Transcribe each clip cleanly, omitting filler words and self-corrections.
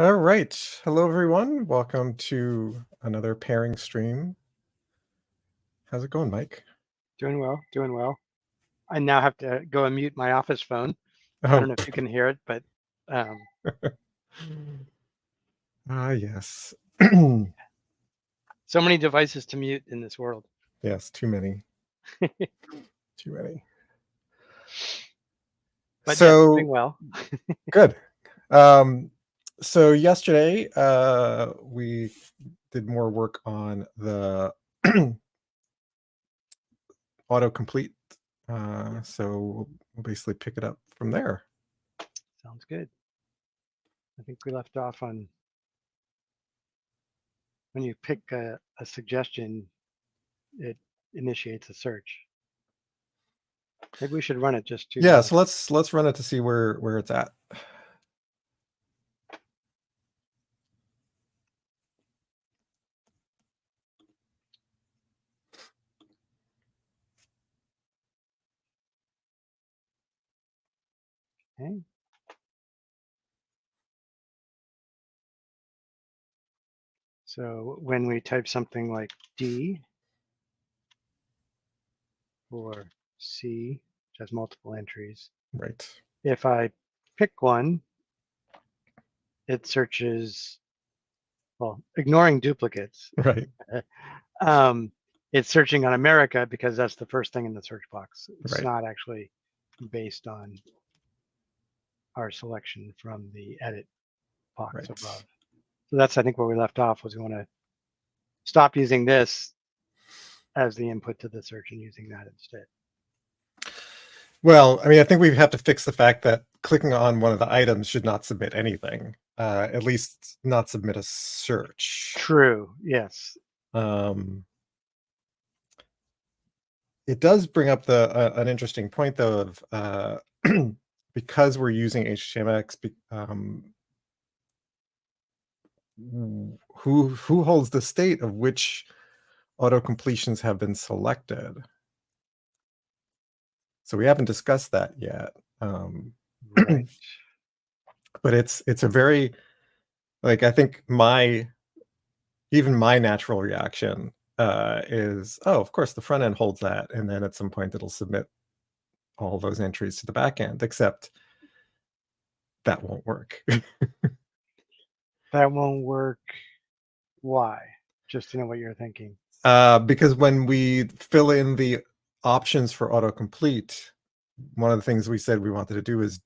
All right. Hello, everyone. Welcome to another pairing stream. How's it going, Mike? Doing well, doing well. I now have to go and mute my office phone. I don't Oh, know if you can hear it, but um, yes. so many devices to mute in this world. Yes, too many. Too many. But yes, So doing well. good. So yesterday, we did more work on the autocomplete. So we'll basically pick it up from there. Sounds good. I think we left off on when you pick a suggestion, it initiates a search. Maybe we should run it just to. Yeah, so let's run it to see where it's at. Okay. So when we type something like D or C, which has multiple entries, Right. if I pick one, it searches, well, ignoring duplicates. Right. It's searching on America because that's the first thing in the search box. It's Right. not actually based on our selection from the edit box Right. above. So that's, I think, where we left off, was we want to stop using this as the input to the search and using that instead. Well, I mean, I think we have to fix the fact that clicking on one of the items should not submit anything, at least not submit a search. True, yes. It does bring up an interesting point, though, of because we're using HTMX, who holds the state of which auto-completions have been selected? So we haven't discussed that yet. Right. But it's a very, like, I think even my natural reaction is, oh, of course the front end holds that, and then at some point it'll submit all those entries to the back end, except that won't work. That won't work. Why? Just to know what you're thinking. Because when we fill in the options for autocomplete, one of the things we said we wanted to do is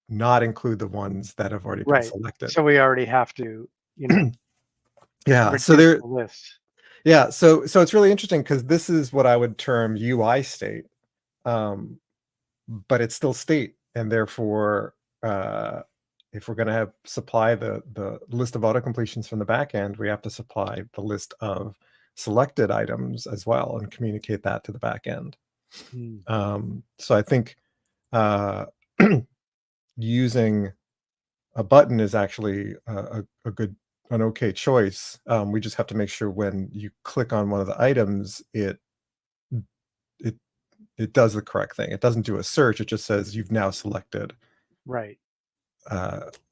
not include the ones that have already been selected. So we already have to, yeah, reduce so the list. Yeah, so it's really interesting because this is what I would term UI state, but it's still state, and therefore, if we're going to supply the list of autocompletions from the back end, we have to supply the list of selected items as well and communicate that to the back end. So I think using a button is actually an okay choice. We just have to make sure when you click on one of the items, it does the correct thing. It doesn't do a search. It just says you've now selected. Right.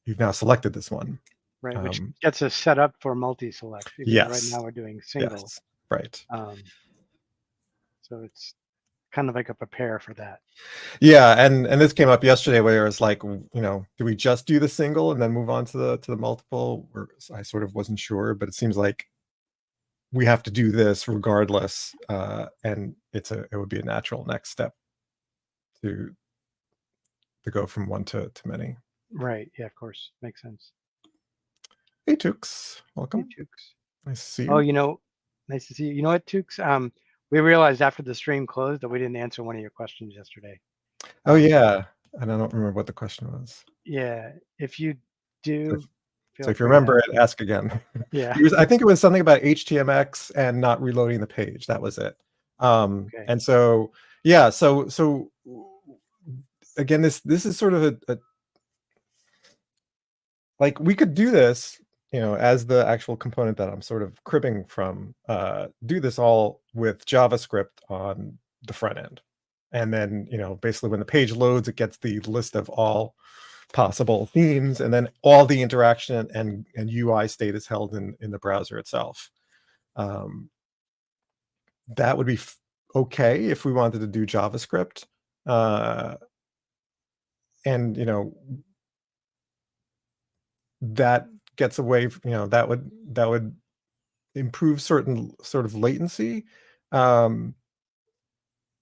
You've now selected this one. Right, which gets us set up for multi-select. Yes. Right now we're doing single. Yes. Right. So it's kind of like a prepare for that. Yeah, and this came up yesterday where it's like, do we just do the single and then move on to the multiple? I sort of wasn't sure, but it seems like we have to do this regardless, and it would be a natural next step to go from one to many. Right. Yeah, of course. Makes sense. Hey, Tooks. Welcome. Hey, Tooks. Nice to see you. Oh, nice to see you. You know what, Tooks? We realized after the stream closed that we didn't answer one of your questions yesterday. Oh, yeah. And I don't remember what the question was. Yeah. If you do... So if you remember it, ask again. Yeah. I think it was something about HTMX and not reloading the page. That was it. Okay. And so, yeah, so again, this is sort of a like, we could do this, as the actual component that I'm sort of cribbing from, do this all with JavaScript on the front end. And then, basically when the page loads, it gets the list of all possible themes, and then all the interaction and UI state is held in the browser itself. That would be okay if we wanted to do JavaScript, uh, and that gets away. That would improve certain sort of latency. Um,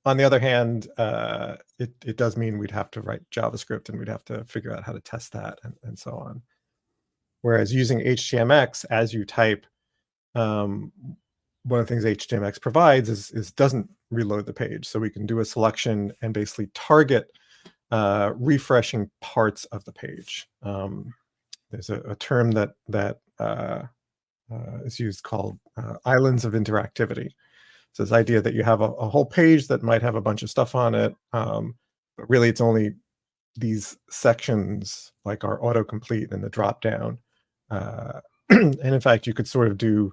on the other hand, it does mean we'd have to write JavaScript and we'd have to figure out how to test that and so on. Whereas using HTMX as you type, um, one of the things HTMX provides is doesn't reload the page, so we can do a selection and basically target refreshing parts of the page. There's a term that is used called islands of interactivity. So this idea that you have a whole page that might have a bunch of stuff on it, but really it's only these sections like our autocomplete and the drop down. And in fact, you could sort of do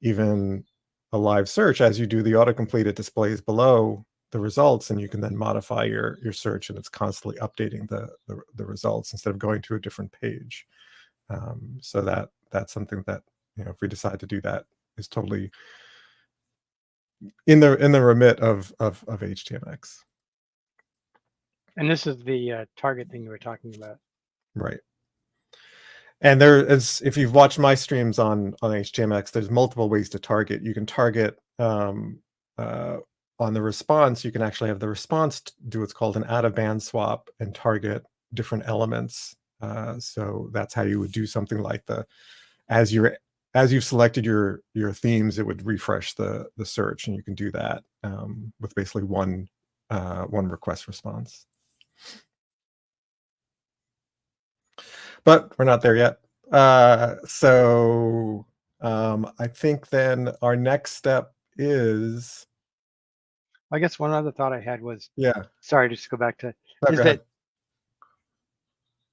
even a live search as you do the autocomplete. It displays below the results, and you can then modify your search, and it's constantly updating the results instead of going to a different page. So that's something that if we decide to do that, is totally in the remit of HTMX. And this is the target thing you were talking about. Right. And there is, if you've watched my streams on HTMX, there's multiple ways to target. You can target on the response. You can actually have the response do what's called an out of band swap and target different elements. So that's how you would do something like as you've selected your themes, it would refresh the search, and you can do that with basically one request response. But we're not there yet. So I think then our next step is. I guess one other thought I had was, Yeah. sorry, just to go back to, No, is go ahead.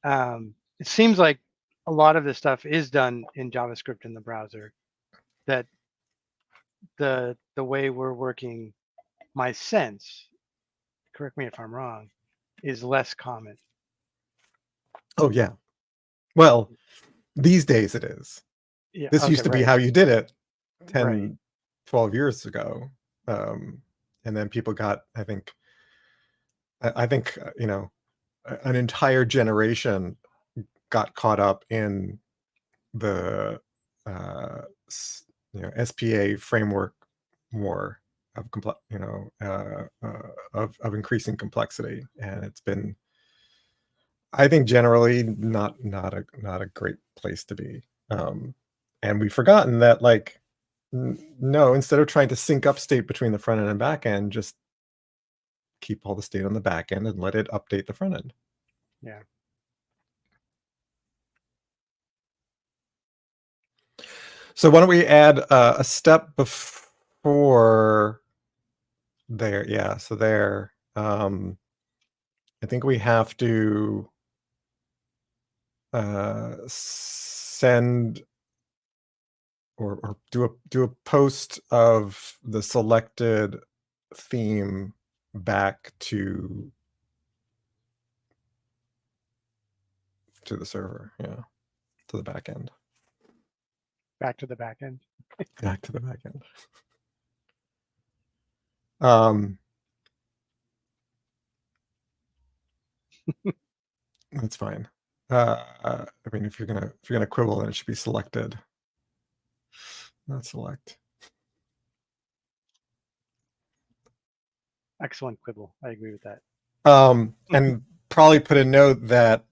that it seems like a lot of this stuff is done in JavaScript in the browser. That the way we're working, my sense, correct me if I'm wrong, is less common. Oh yeah. Well, these days it is. Yeah. This Okay, used to be right. how you did it 10, Right. 12 years ago. And then people got, I think, an entire generation got caught up in the SPA framework war of of increasing complexity, and it's been, I think, generally not a great place to be. And we've forgotten that, like, no, instead of trying to sync up state between the front end and back end, just keep all the state on the back end and let it update the front end. Yeah. So why don't we add a step before there? Yeah, so there. I think we have to send or do a post of the selected theme back to the server. Yeah, to the back end. Back to the back end. Back to the back end. That's fine. I mean, if you're gonna quibble, then it should be selected, not select. Excellent quibble. I agree with that. And probably put a note that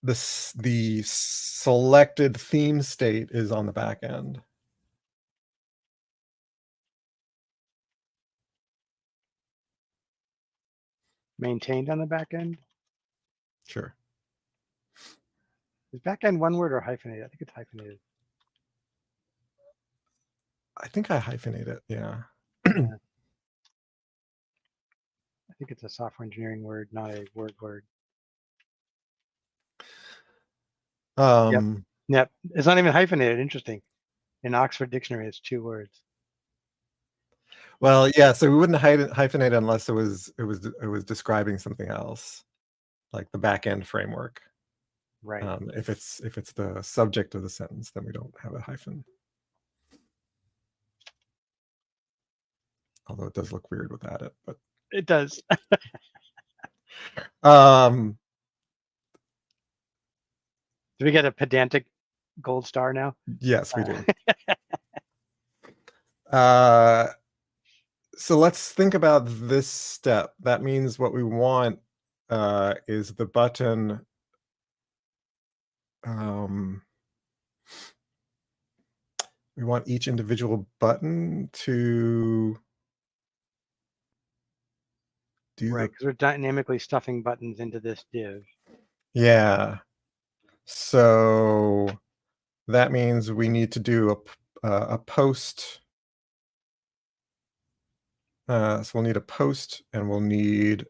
the selected theme state is on the back end. Maintained on the back end. Sure. Is back end one word or hyphenated? I think it's hyphenated. I think I hyphenate it. Yeah. Yeah. I think it's a software engineering word, not a word. Yep. It's not even hyphenated. Interesting. In Oxford Dictionary, it's 2 words. Well, yeah. So we wouldn't hyphenate unless it was describing something else. like the back end framework. Right. If it's the subject of the sentence, then we don't have a hyphen. Although it does look weird without it, but It does. Do we get a pedantic gold star now? Yes, we do. So let's think about this step. That means what we want is the button. We want each individual button to do Right, because we're dynamically stuffing buttons into this div. Yeah. So that means we need to do a post. So we'll need a post, and we'll need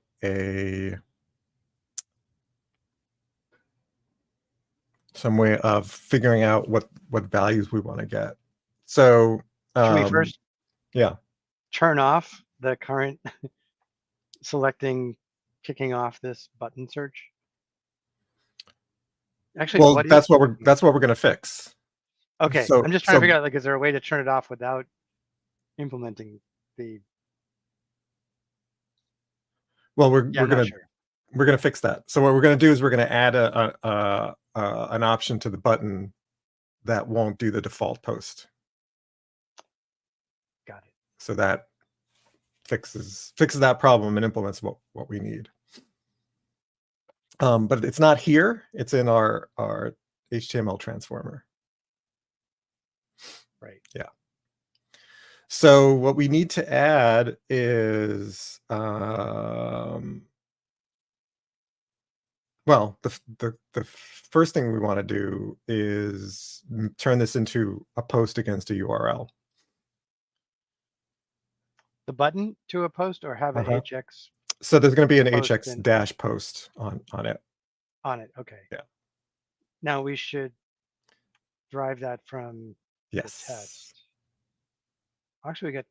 some way of figuring out what values we want to get. So Should we first yeah, turn off the current kicking off this button search? Actually, well, that's what we're going to fix. Okay, So I'm just trying to figure out, like, is there a way to turn it off without implementing the? Well, we're gonna fix that. So what we're gonna do is we're gonna add an option to the button that won't do the default post. Got it. So that fixes that problem and implements what we need. But it's not here. It's in our HTML transformer. Right. Yeah. So what we need to add is well, the first thing we want to do is turn this into a post against a URL. The button to a post, or have an HX? So there's going to be an HX dash post on it. On it, okay. Yeah. Now we should drive that from the test. Actually, we get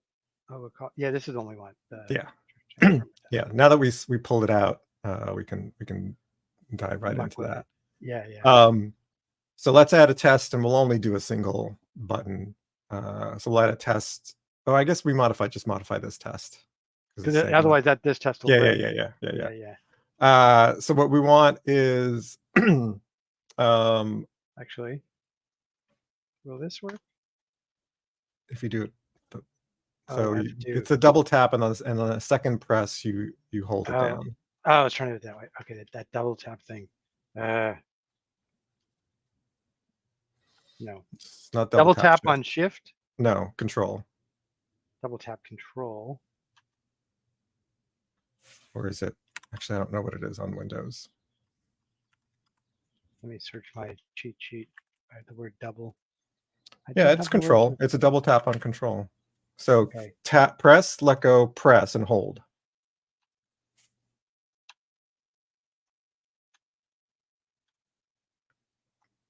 yeah. This is only one. Yeah. Yeah. Now that we pulled it out, we can dive right into that. Yeah. So let's add a test, and we'll only do a single button. So we'll add a test. Oh, I guess we just modify this test. Because otherwise this test will break. Yeah. So what we want is actually, will this work? If you do it, so it's a double tap, and on the second press you hold it down. Oh, I was trying to do it that way. Okay, that double tap thing. No, it's not double tap on shift. No, control. Double tap control. Or is it? Actually, I don't know what it is on Windows. Let me search my cheat sheet. I have the word double. Yeah, it's control. It's a double tap on control. So tap, press, let go, press, and hold.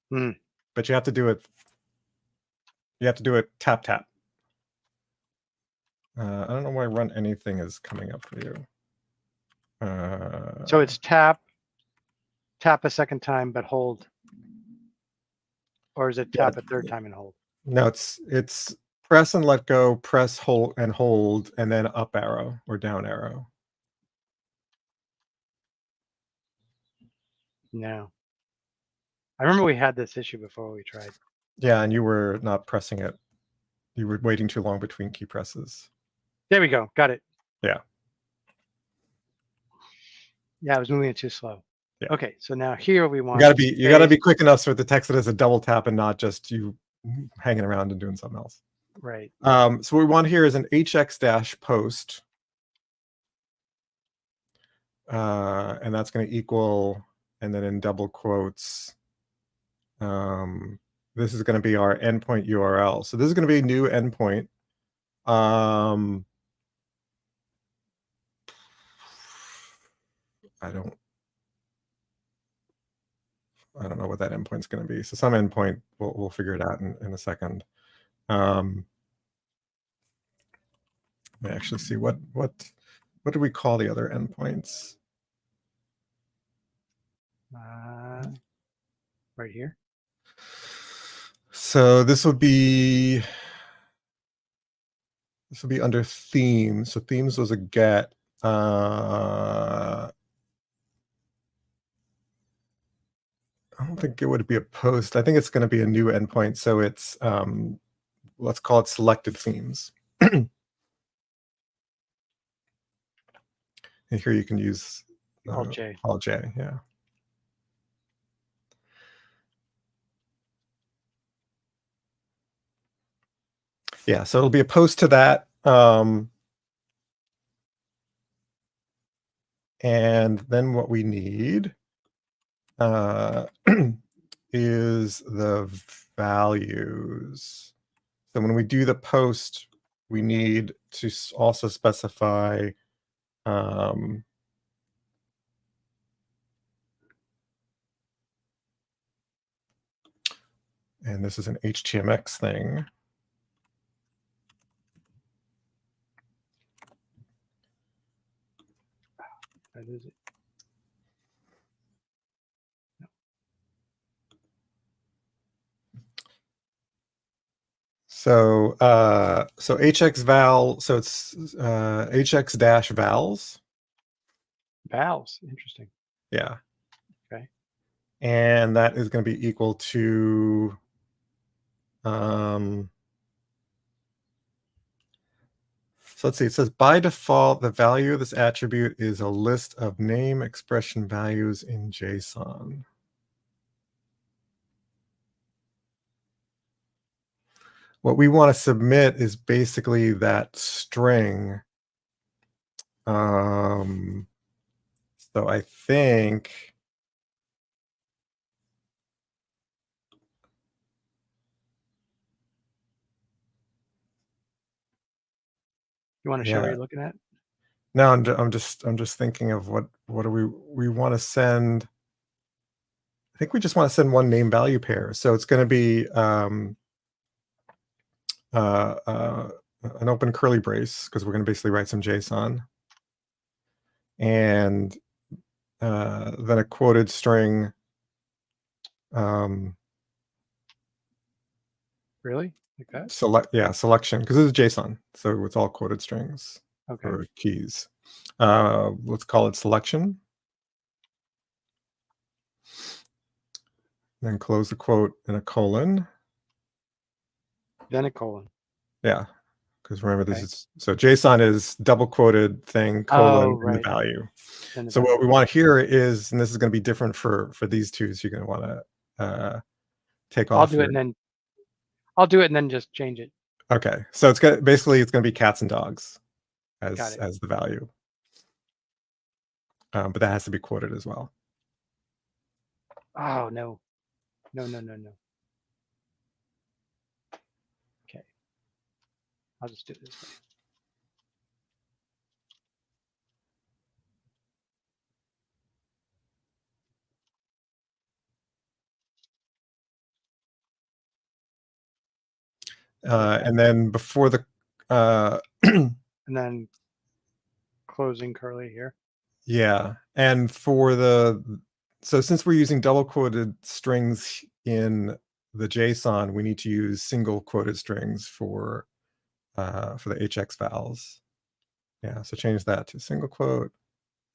But you have to do it. You have to do it tap tap. I don't know why run anything is coming up for you. So it's tap a second time, but hold. Or is it tap a third time and hold? No, it's press and let go, press, hold, and then up arrow or down arrow. No. I remember we had this issue before we tried. Yeah, and you were not pressing it. You were waiting too long between key presses. There we go. Got it. Yeah. Yeah, I was moving it too slow. Yeah. Okay, so now here we want. You gotta be quick enough so the text that is a double tap and not just you hanging around and doing something else. Right. So what we want here is an HX dash post, and that's going to equal, and then in double quotes, this is going to be our endpoint URL. So this is going to be a new endpoint. I don't know what that endpoint is going to be. So some endpoint, we'll figure it out in a second. Let me actually see what do we call the other endpoints? Right here. So this would be under themes. So themes was a get. I don't think it would be a post. I think it's going to be a new endpoint. So it's let's call it selected themes. And here you can use Alt J. Alt J, yeah. Yeah, so it'll be a post to that. And then what we need is the values. So when we do the post, we need to also specify and this is an HTMX thing. That is it. So so HX val, so it's HX dash vals. Vowels. Interesting. Yeah. Okay. And that is going to be equal to so let's see, it says by default, the value of this attribute is a list of name expression values in JSON. What we want to submit is basically that string. So I think You want to show what you're looking at? no, I'm just thinking of what do we want to send. I think we just want to send one name value pair. So it's going to be an open curly brace because we're going to basically write some JSON, and then a quoted string. Really? Like that? Selection, because this is JSON, so it's all quoted strings Okay. for keys. Let's call it selection. Then close the quote in a colon. Then a colon. Yeah, because remember this is so JSON is double quoted thing, colon, and the value. And the So value. what we want here is, and this is going to be different for these two, so you're going to want to take off. I'll do it and then just change it. Okay, so it's going basically it's going to be cats and dogs Got it. as the value, but that has to be quoted as well. Oh no. No. Okay. I'll just do it this way. And then before the and then closing curly here. Yeah, and for the so since we're using double quoted strings in the JSON, we need to use single quoted strings for the HX vowels. Yeah, so change that to single quote,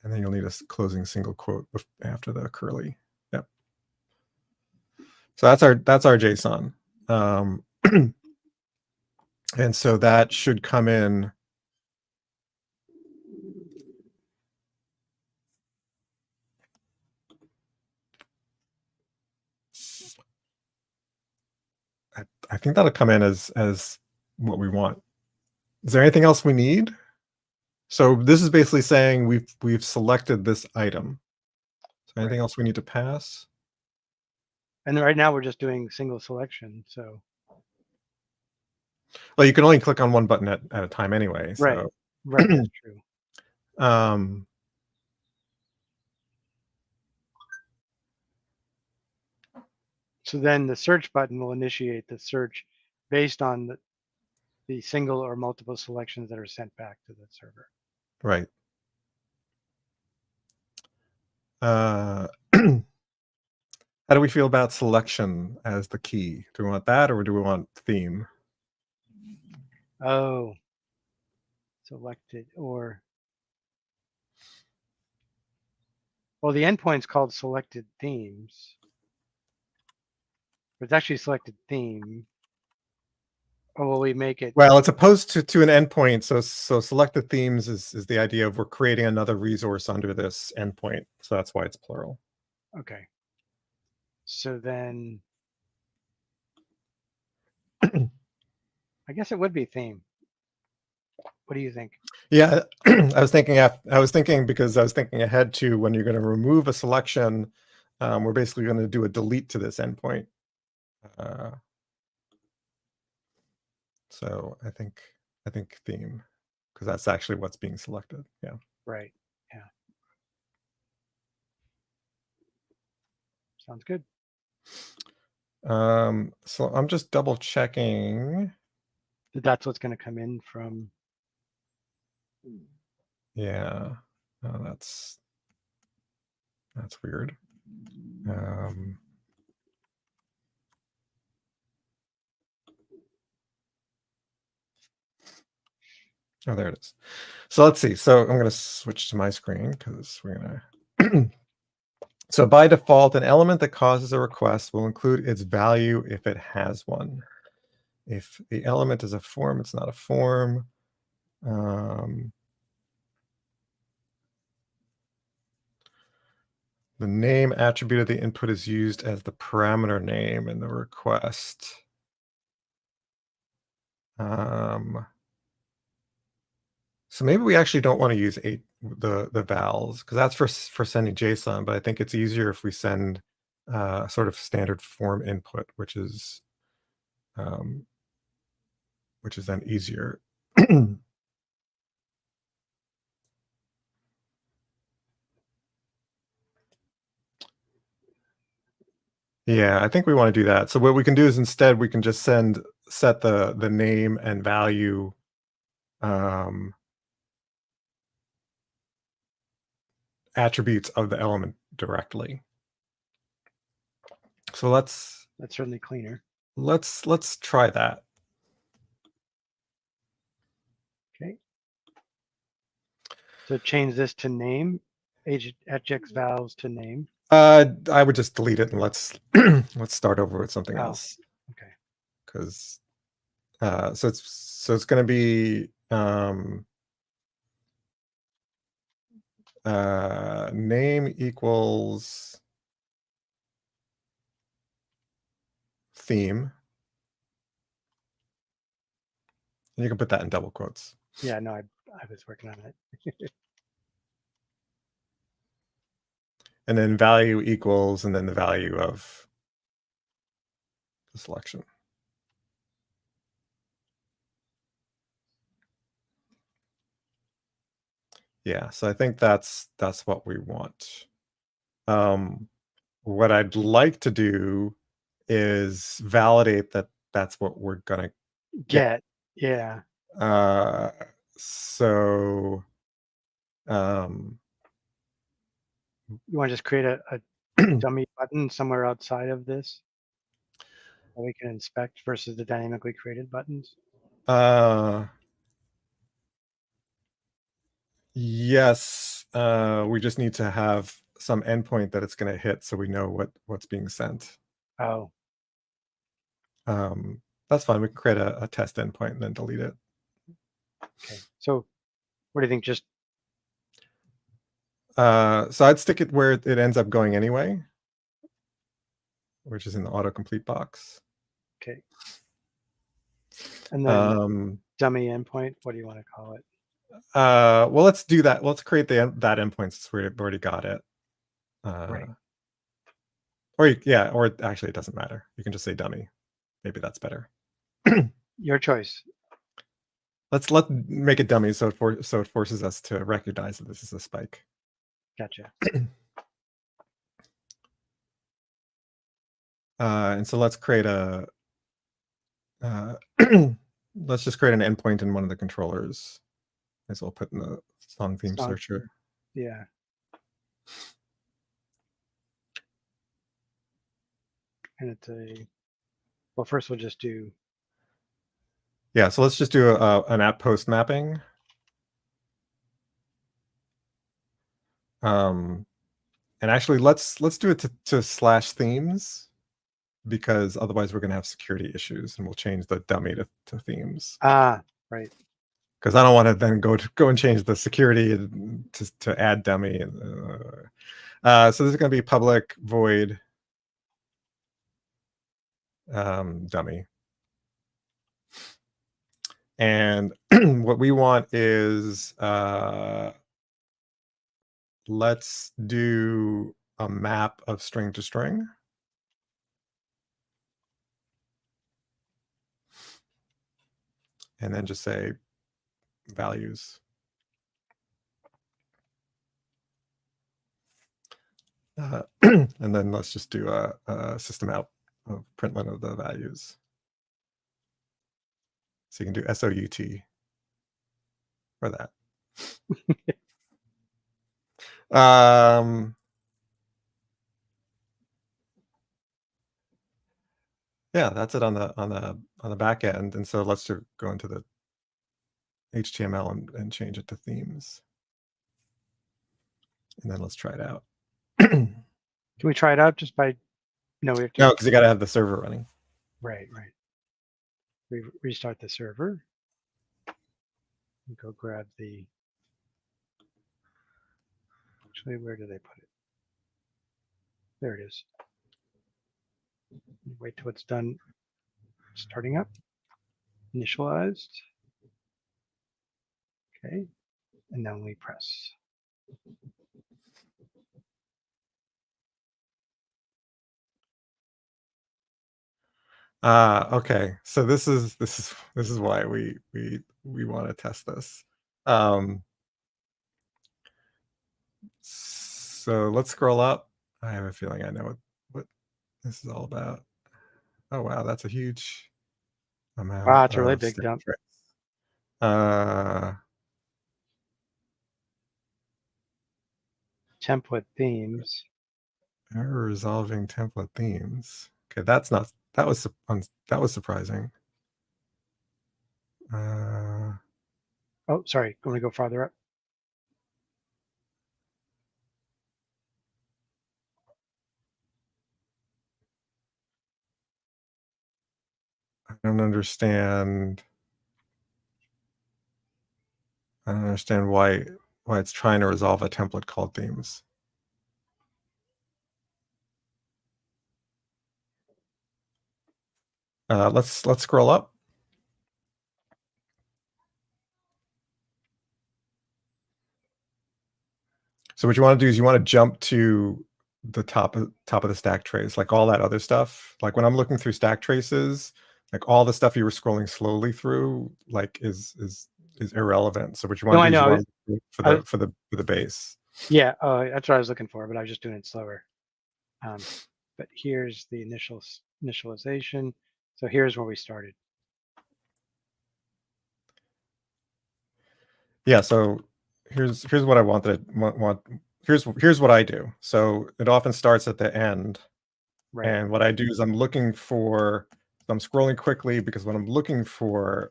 and then you'll need a closing single quote after the curly. Yep. So that's our JSON, and so that should come in. I think that'll come in as what we want. Is there anything else we need? So this is basically saying we've selected this item. So anything else we need to pass? And right now we're just doing single selection. So well, you can only click on one button at a time anyway. So right, that's true. So then the search button will initiate the search based on the single or multiple selections that are sent back to the server. Right. How do we feel about selection as the key? Do we want that or do we want theme? Oh, selected or well, the endpoint's called selected themes, but it's actually selected theme. Or will we make it? Well, it's opposed to an endpoint. So selected themes is the idea of we're creating another resource under this endpoint. So that's why it's plural. Okay. So then I guess it would be theme. What do you think? Yeah, I was thinking because I was thinking ahead to when you're going to remove a selection, we're basically going to do a delete to this endpoint. So I think theme, because that's actually what's being selected. Yeah. Right. Yeah. Sounds good. So I'm just double checking. That's what's going to come in from. Yeah. Oh, that's weird. Oh, there it is. So let's see. So I'm going to switch to my screen because we're going to. So by default, an element that causes a request will include its value if it has one. If the element is a form, it's not a form. The name attribute of the input is used as the parameter name in the request. So maybe we actually don't want to use the vals because that's for sending JSON, but I think it's easier if we send sort of standard form input, which is then easier. Yeah, I think we want to do that. So what we can do is instead we can just set the name and value attributes of the element directly. So That's certainly cleaner. let's try that. Okay. So change this to name, HX vals to name. I would just delete it and let's let's start over with something else. Okay. Because so it's going to be name equals theme. And you can put that in double quotes. Yeah, no, I was working on it. And then value equals, and then the value of the selection. Yeah, so I think that's what we want. What I'd like to do is validate that that's what we're gonna Get. Yeah. So You want to just create a dummy button somewhere outside of this that we can inspect versus the dynamically created buttons? Yes, we just need to have some endpoint that it's going to hit so we know what's being sent. Oh, That's fine. We can create a test endpoint and then delete it. okay. So what do you think? Just So I'd stick it where it ends up going anyway, which is in the autocomplete box. okay. And then dummy endpoint, what do you want to call it? Well, let's do that. Let's create that endpoint since we've already got it. Right. Or actually it doesn't matter. You can just say dummy. Maybe that's better. Your choice. Let's make it dummy so it forces us to recognize that this is a spike. Gotcha. And so let's create a let's just create an endpoint in one of the controllers. As I'll put in the song theme searcher. Yeah. And it's a, well, first we'll just do. Yeah, so let's just do an app post mapping. And actually, let's do it to slash themes, because otherwise we're going to have security issues, and we'll change the dummy to themes. Ah, right. Because I don't want to then go and change the security to add dummy. So this is going to be public void dummy. And what we want is let's do a map of string to string. And then just say values. And then let's just do a system out of println of the values. So you can do SOUT for that. Yeah, that's it on the back end. And so let's just go into the HTML and change it to themes. And then let's try it out. Can we try it out just by? No, we have to. No, because you got to have the server running. Right. Restart the server. And go grab the. Actually, where do they put it? There it is. Wait till it's done starting up. Initialized. Okay. And then we press. Okay. So this is why we want to test this. So let's scroll up. I have a feeling I know what this is all about. Oh wow, that's a huge amount. Wow, it's a really big dump. Template themes. Error resolving template themes. Okay, that was surprising. Oh, sorry. Want to go farther up? I don't understand. I don't understand why it's trying to resolve a template called themes. Let's scroll up. So what you want to do is you want to jump to the top of the stack trace, like all that other stuff. Like when I'm looking through stack traces, like all the stuff you were scrolling slowly through, like is irrelevant. So what you want to do is you want to look for the base. Yeah, that's what I was looking for, but I was just doing it slower. But here's the initialization. So here's where we started. Yeah. So here's what I want. Here's what I do. So it often starts at the end. Right. And what I do is I'm scrolling quickly, because what I'm looking for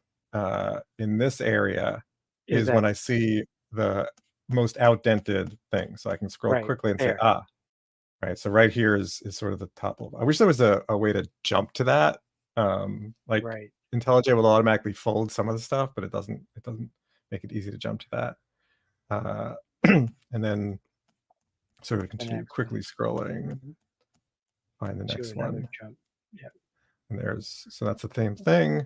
in this area is when I see the most outdented thing. So I can scroll quickly and say, right. So right here is sort of the top of. I wish there was a way to jump to that. Like IntelliJ will automatically fold some of the stuff, but it doesn't make it easy to jump to that. And then sort of continue quickly scrolling. Find the next one. Jump. Yeah. And so that's the same thing.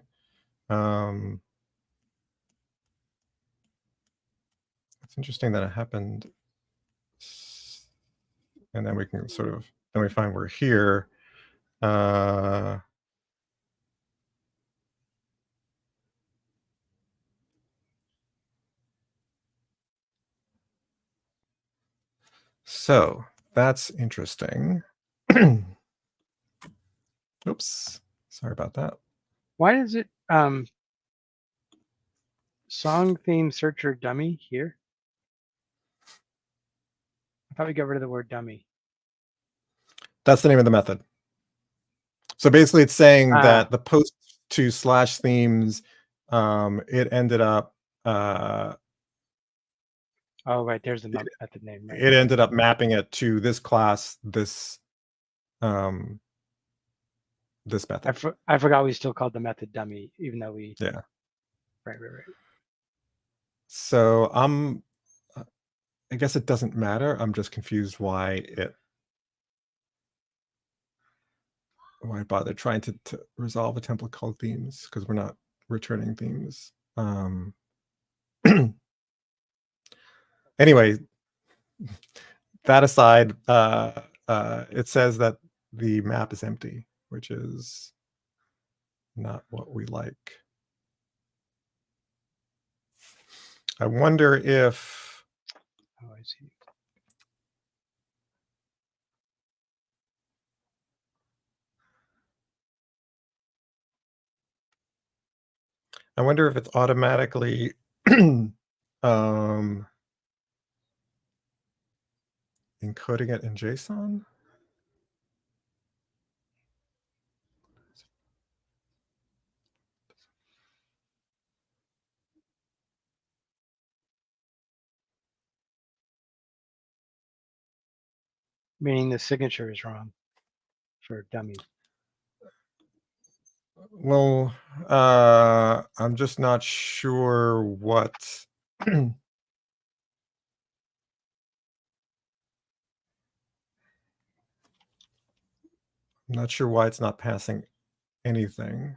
It's interesting that it happened. And then we can then we find we're here. So that's interesting. Oops, sorry about that. Why is it song theme searcher dummy here? I thought we got rid of the word dummy. That's the name of the method. So basically it's saying Ah, that the post to slash themes, it ended up, oh, right. There's the it method name, right? it ended up mapping it to this class, um, this method. I forgot we still called the method dummy, even though we Yeah. right. So uh, I guess it doesn't matter. I'm just confused why bother trying to resolve a template called themes because we're not returning themes. Anyway, that aside, it says that the map is empty, which is not what we like. I wonder if Oh, I see. it's automatically um, encoding it in JSON. Meaning the signature is wrong for dummy. Well, I'm just not sure what. I'm not sure why it's not passing anything.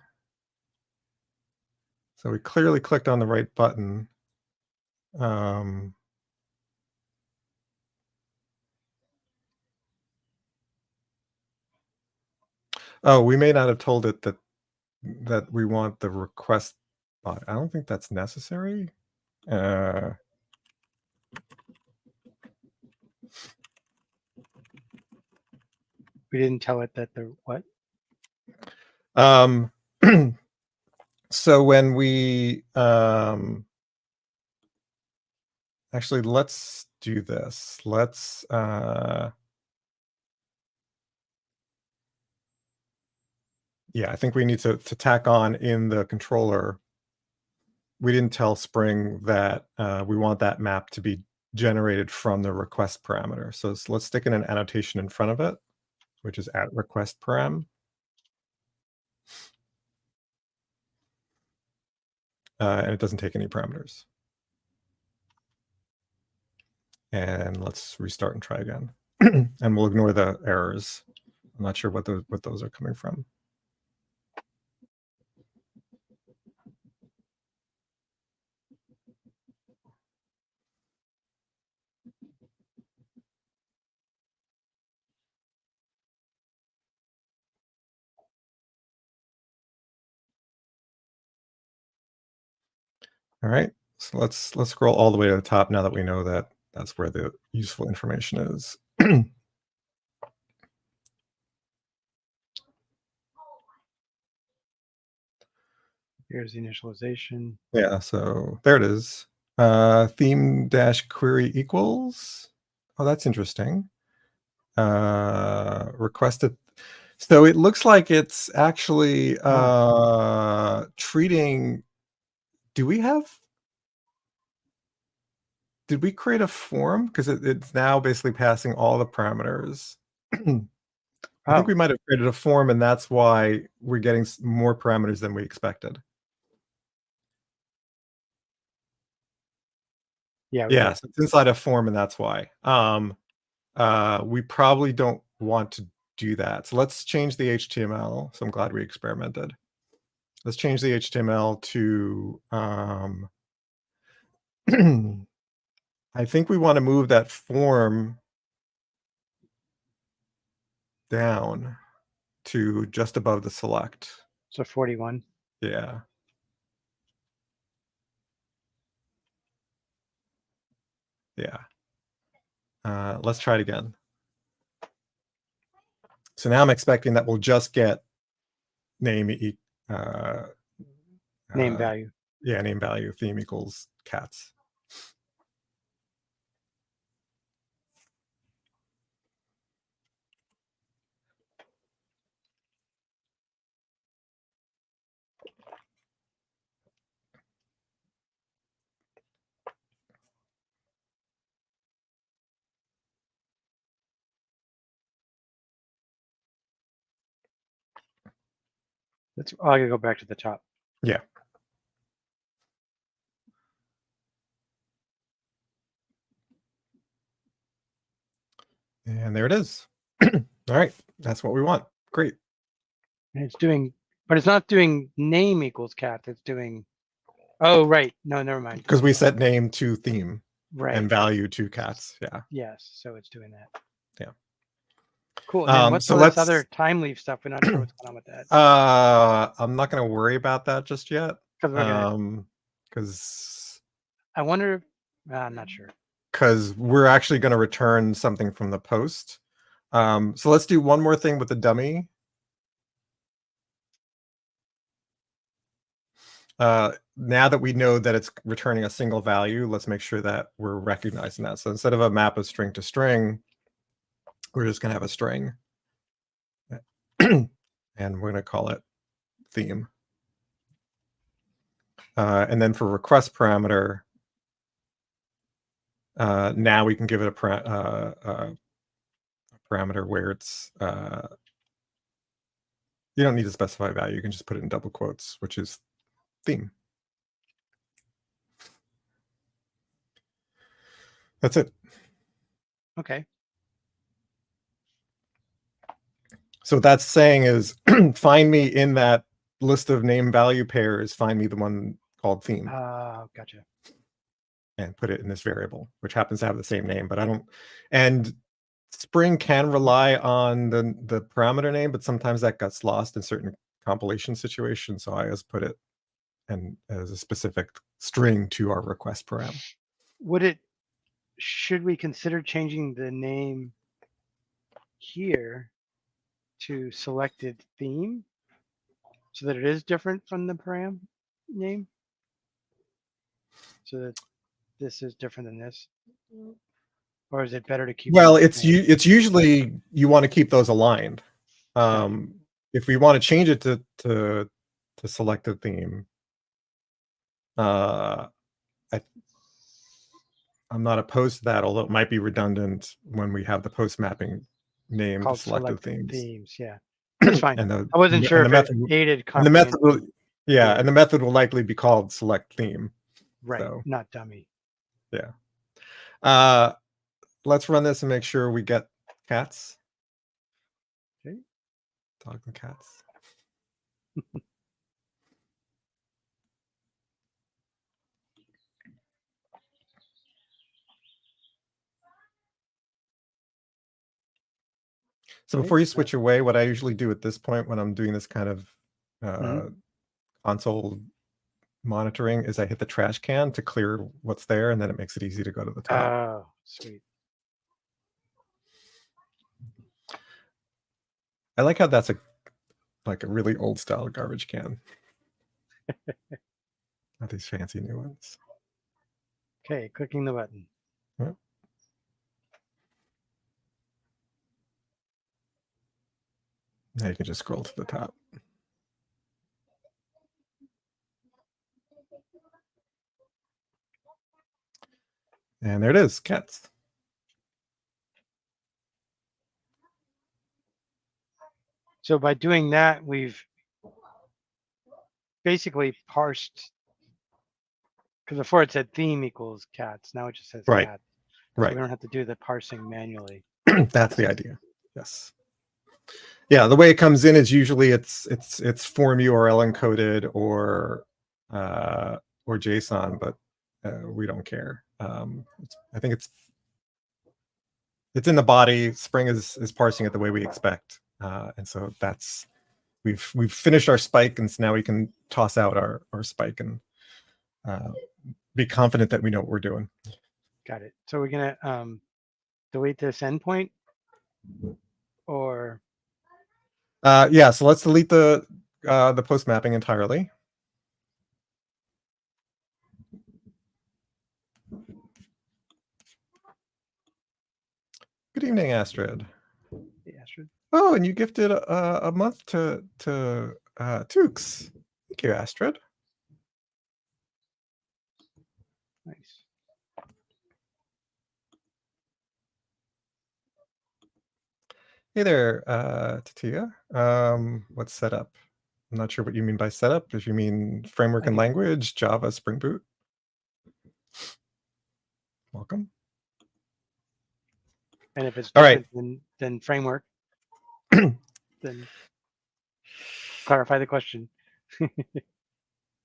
So we clearly clicked on the right button. Um, oh, we may not have told it that we want the request bot. I don't think that's necessary. Uh, We didn't tell it that the what? um, so when we actually, let's do this. Yeah, I think we need to tack on in the controller. We didn't tell Spring that we want that map to be generated from the request parameter. So let's stick in an annotation in front of it, which is at request param. And it doesn't take any parameters. And let's restart and try again. And we'll ignore the errors. I'm not sure what those are coming from. All right. So let's scroll all the way to the top now that we know that that's where the useful information is. Here's the initialization. Yeah, so there it is. Theme dash query equals. Oh, that's interesting. Requested. So it looks like it's actually treating. Do we have? Did we create a form? Because it's now basically passing all the parameters. I think Oh, we might have created a form, and that's why we're getting more parameters than we expected. yeah, we Yeah, did. so it's inside a form, and that's why. We probably don't want to do that. So let's change the HTML. So I'm glad we experimented. Let's change the HTML to, I think we want to move that form down to just above the select. So 41. Yeah. Yeah. Let's try it again. So now I'm expecting that we'll just get name, uh, Name value. yeah, name value, theme equals cats. I gotta go back to the top. Yeah. And there it is. All right. That's what we want. Great. And it's doing, but it's not doing name equals cat. It's doing, oh, right. No, never mind. Because we set name to theme Right. and value to cats. Yeah. Yes. So it's doing that. Yeah. Cool. And then what's So all this let's other time leaf stuff? We're not sure what's going on with that. I'm not going to worry about that just yet. Because I wonder. I'm not sure. Because we're actually going to return something from the post. So let's do one more thing with the dummy. Now that we know that it's returning a single value, let's make sure that we're recognizing that. So instead of a map of string to string, we're just going to have a string. And we're going to call it theme. And then for request parameter, now we can give it a parameter where it's you don't need to specify value. You can just put it in double quotes, which is theme. That's it. Okay. So what that's saying is find me in that list of name value pairs, find me the one called theme. Gotcha. And put it in this variable, which happens to have the same name, but I don't. And Spring can rely on the parameter name, but sometimes that gets lost in certain compilation situations. So I just put it and as a specific string to our request param. Should we consider changing the name here to selected theme so that it is different from the param name? So that this is different than this? Or is it better to keep? Well, it's usually you want to keep those aligned. If we want to change it to selected theme, I'm not opposed to that, although it might be redundant when we have the post mapping named called selected selected themes. Yeah, that's fine. And I wasn't sure if it aided and the method will, Yeah. and the method will likely be called select theme. Right, So, not dummy. Yeah. Let's run this and make sure we get cats. Okay. Dogs and cats. So before you switch away, what I usually do at this point when I'm doing this kind of console monitoring is I hit the trash can to clear what's there, and then it makes it easy to go to the top. Oh, sweet. I like how that's like a really old style garbage can. Not these fancy new ones. Okay, clicking the button. Yep. Now you can just scroll to the top. And there it is, cats. So by doing that, we've basically parsed, because before it said theme equals cats. Now it just says Right. cat. Right. So we don't have to do the parsing manually. That's the idea. Yes. Yeah, the way it comes in is usually it's form URL encoded or JSON, but we don't care. I think it's in the body. Spring is parsing it the way we expect, and so that's we've finished our spike, and so now we can toss out our spike and be confident that we know what we're doing. Got it. So we're gonna delete this endpoint, or yeah. So let's delete the post mapping entirely. Good evening, Astrid. Hey, Astrid. Oh, and you gifted a month to Tukes. Thank you, Astrid. Nice. Hey there, Tatia. What's set up? I'm not sure what you mean by setup. If you mean framework and language, Java, Spring Boot. Welcome. And if it's All right. different than framework, then clarify the question.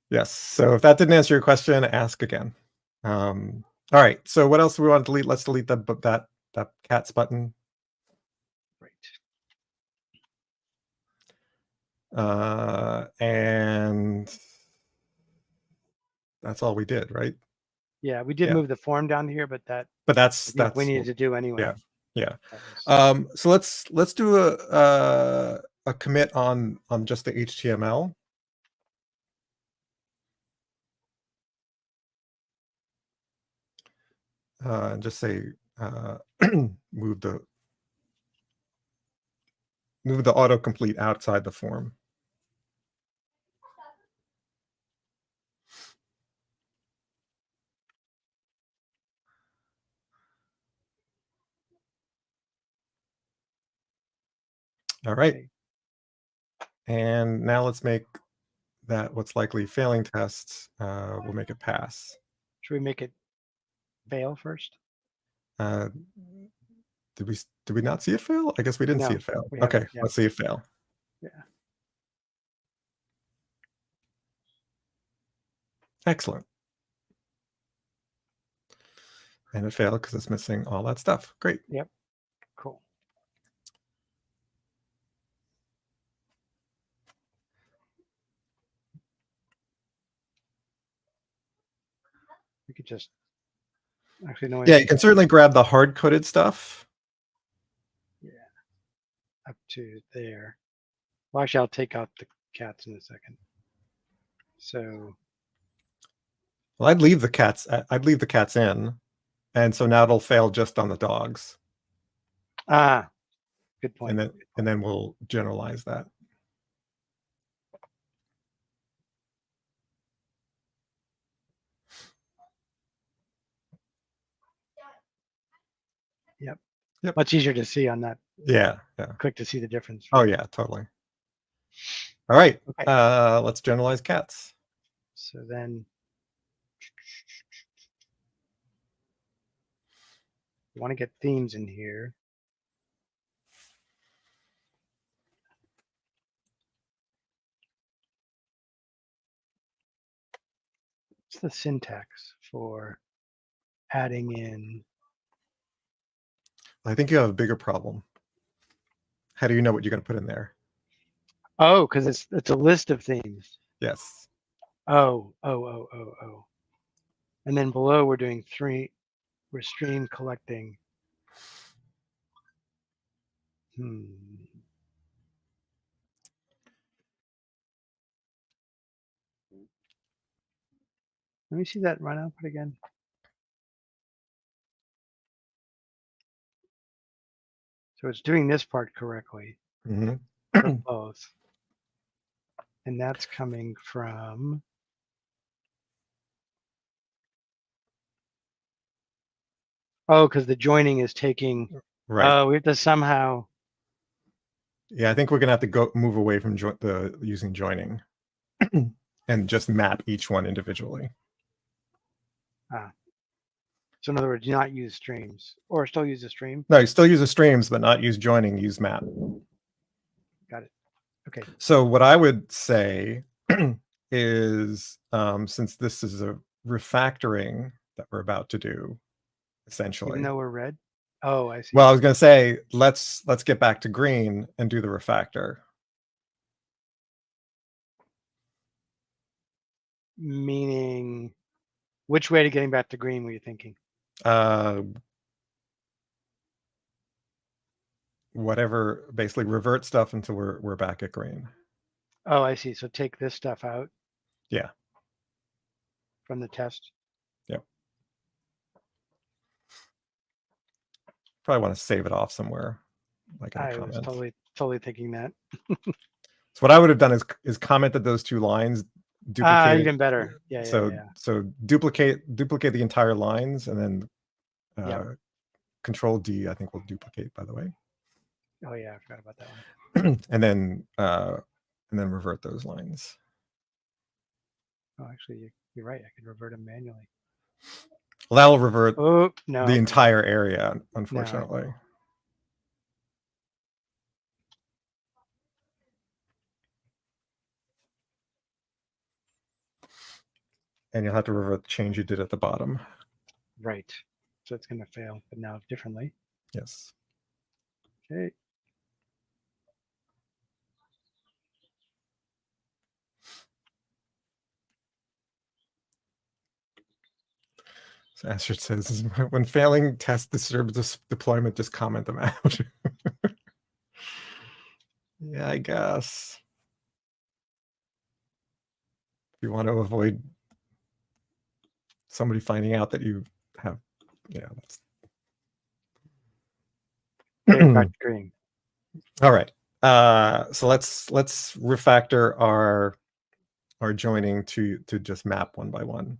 Yes. So if that didn't answer your question, ask again. All right. So what else do we want to delete? Let's delete that cats button. Right. And that's all we did, right? Yeah, we did move the form down here, but that's we needed to do anyway. Yeah. So let's do a commit on just the HTML. And just say move the autocomplete outside the form. All right. Okay. And now let's make that what's likely failing tests. We'll make it pass. Should we make it fail first? Did we not see it fail? I guess we didn't see it fail. Okay, let's see it fail. Yeah. Excellent. And it failed because it's missing all that stuff. Great. Yep. Cool. We could just actually no. Yeah, you can certainly grab the hard-coded stuff. Yeah. Up to there. Well, actually, I'll take out the cats in a second. So. Well, I'd leave the cats in, and so now it'll fail just on the dogs. Ah, good point. And then we'll generalize that. Yep. Much easier to see on that. Yeah. Click to see the difference. Oh yeah, totally. All right. Okay. Let's generalize cats. So then you want to get themes in here. What's the syntax for adding in? I think you have a bigger problem. How do you know what you're going to put in there? Oh, because it's a list of themes. Yes. Oh. And then below we're doing we're stream collecting. Let me see that run output again. So it's doing this part correctly. For both. And that's coming from because the joining is taking right. We have to somehow. Yeah, I think we're gonna have to move away from using joining and just map each one individually. So in other words, not use streams, or still use a stream? No, you still use the streams, but not use joining, use map. Got it. Okay. So what I would say is, since this is a refactoring that we're about to do, essentially. Even though we're red? Oh, I see. Well, I was going to say, let's get back to green and do the refactor. Meaning, which way to getting back to green were you thinking? Whatever, basically revert stuff until we're back at green. Oh, I see. So take this stuff out. Yeah. From the test. Yep. Probably want to save it off somewhere, like in a comment. I was totally thinking that. So what I would have done is commented those two lines, duplicate. Even better. Yeah. So duplicate the entire lines, and then Control D, I think will duplicate, by the way. Oh yeah, I forgot about that one. And then and then revert those lines. Oh, actually, you're right. I could revert them manually. Well, that'll revert No, the entire area, unfortunately. No, And you'll have to revert the change you did at the bottom. right. So it's going to fail, but now differently. Yes. Okay. So Astrid says, when failing test disturbs deployment, just comment them out. Yeah, I guess. If you want to avoid somebody finding out that you have, yeah, that's. Okay, got green. All right. So let's refactor our joining to just map one by one.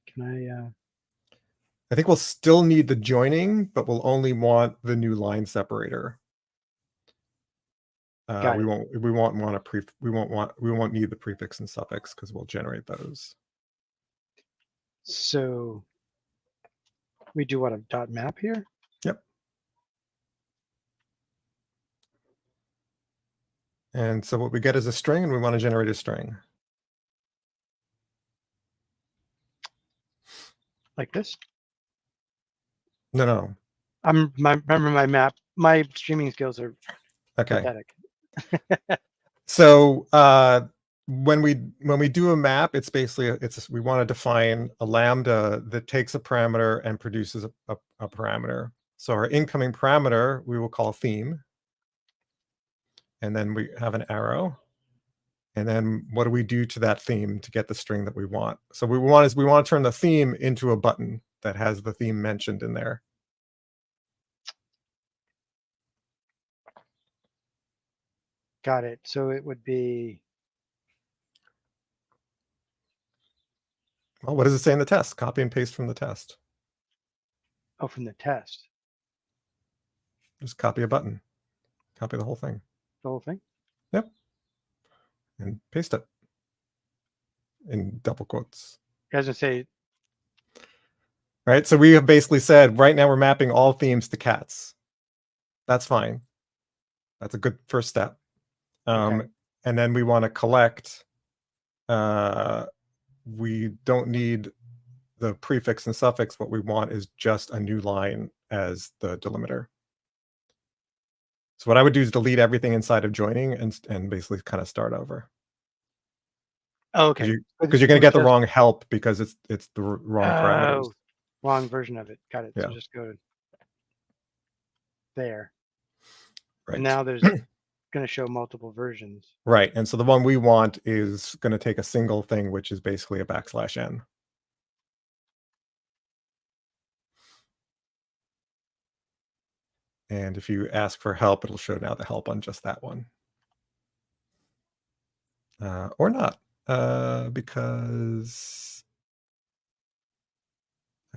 Can I think we'll still need the joining, but we'll only want the new line separator. We won't need the prefix and suffix because we'll generate those. So we do what, a dot map here? Yep. And so what we get is a string, and we want to generate a string. Like this? No. Remember my map. My streaming skills are pathetic. So when we do a map, it's basically we want to define a lambda that takes a parameter and produces a parameter. So our incoming parameter we will call theme, and then we have an arrow, and then what do we do to that theme to get the string that we want? So we want to turn the theme into a button that has the theme mentioned in there. Got it. So it would be. Well, what does it say in the test? Copy and paste from the test. Oh, from the test. Just copy a button. Copy the whole thing. The whole thing? Yep. And paste it in double quotes. You guys would say. Right. So we have basically said right now we're mapping all themes to cats. That's fine. That's a good first step. Okay. And then we want to collect. We don't need the prefix and suffix. What we want is just a new line as the delimiter. So what I would do is delete everything inside of joining and basically kind of start over. Oh, okay. Because you're going to get the wrong help because it's the wrong parameters. Wrong version of it. Got it. Yeah. So just go there. Right. And now there's going to show multiple versions. Right. And so the one we want is going to take a single thing, which is basically a \n. And if you ask for help, it'll show now the help on just that one. Or not, because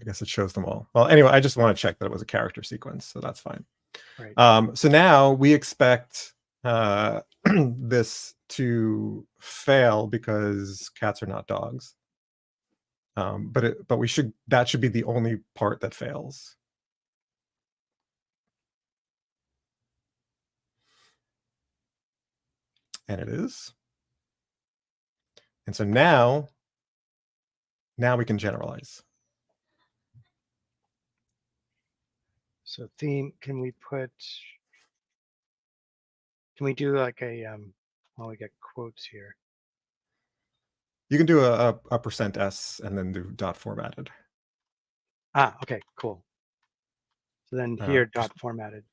I guess it shows them all. Well, anyway, I just want to check that it was a character sequence, so that's fine. Right. So now we expect this to fail because cats are not dogs. But that should be the only part that fails. And it is. And so now we can generalize. So theme, can we do like a, well, we get quotes here. You can do a %s and then do dot formatted. Okay, cool. So then here, dot formatted.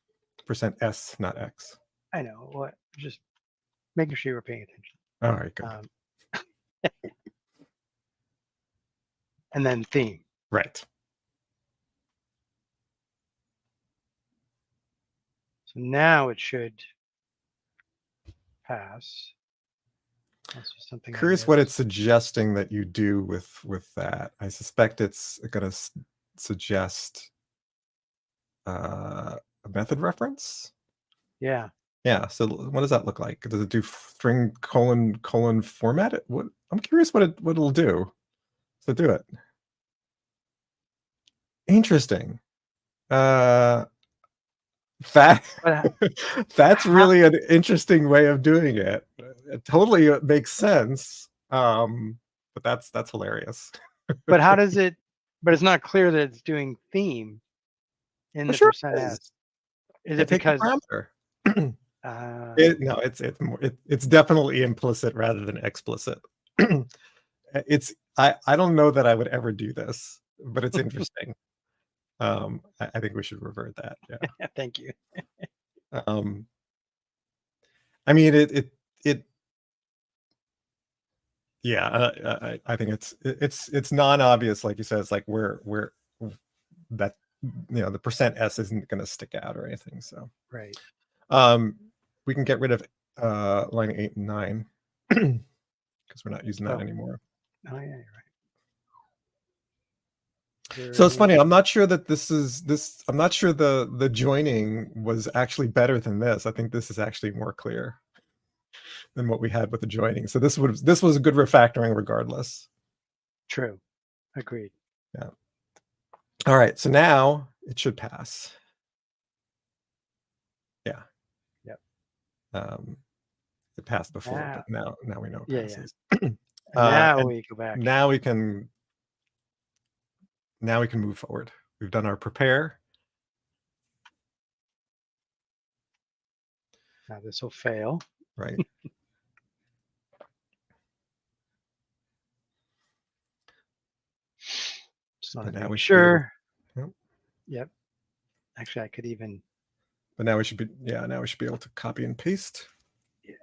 %s, not x. I know. What? Just making sure you were paying attention. All right, good. And then theme. Right. So now it should pass. Something. Curious what it's suggesting that you do with that. I suspect it's going to suggest a method reference. Yeah. Yeah, so what does that look like? Does it do string colon format it? What I'm curious what it'll do. So do it. Interesting. Uh, that But that's how really an interesting way of doing it. It totally makes sense. But that's hilarious. but how does it but it's not clear that it's doing theme in Well, the sure percent it %s. is. Is It it takes a because parameter. uh No, it's definitely implicit rather than explicit. I don't know that I would ever do this, but it's interesting. I think we should revert that. Yeah. thank you. Um, I mean, it yeah. I think it's non-obvious, like you said. It's like where that the percent s isn't going to stick out or anything. So Right. um, we can get rid of line 8 and 9 because we're not using that Oh, anymore. oh yeah, you're right. Is there So it's any funny. I'm not sure that this. I'm not sure the joining was actually better than this. I think this is actually more clear than what we had with the joining. So this was a good refactoring regardless. true. Agreed. Yeah. All right. So now it should pass. Yeah. Yep. Um, it passed before, but Now, now we know it yeah, yeah. passes. And now And we go back. now we can move forward. We've done our prepare. Now this will fail. Right. Just want But to now make we should be able. sure. Yep. Yep. Actually, I could even. But now we should be. Yeah. Now we should be able to copy and paste. Yeah.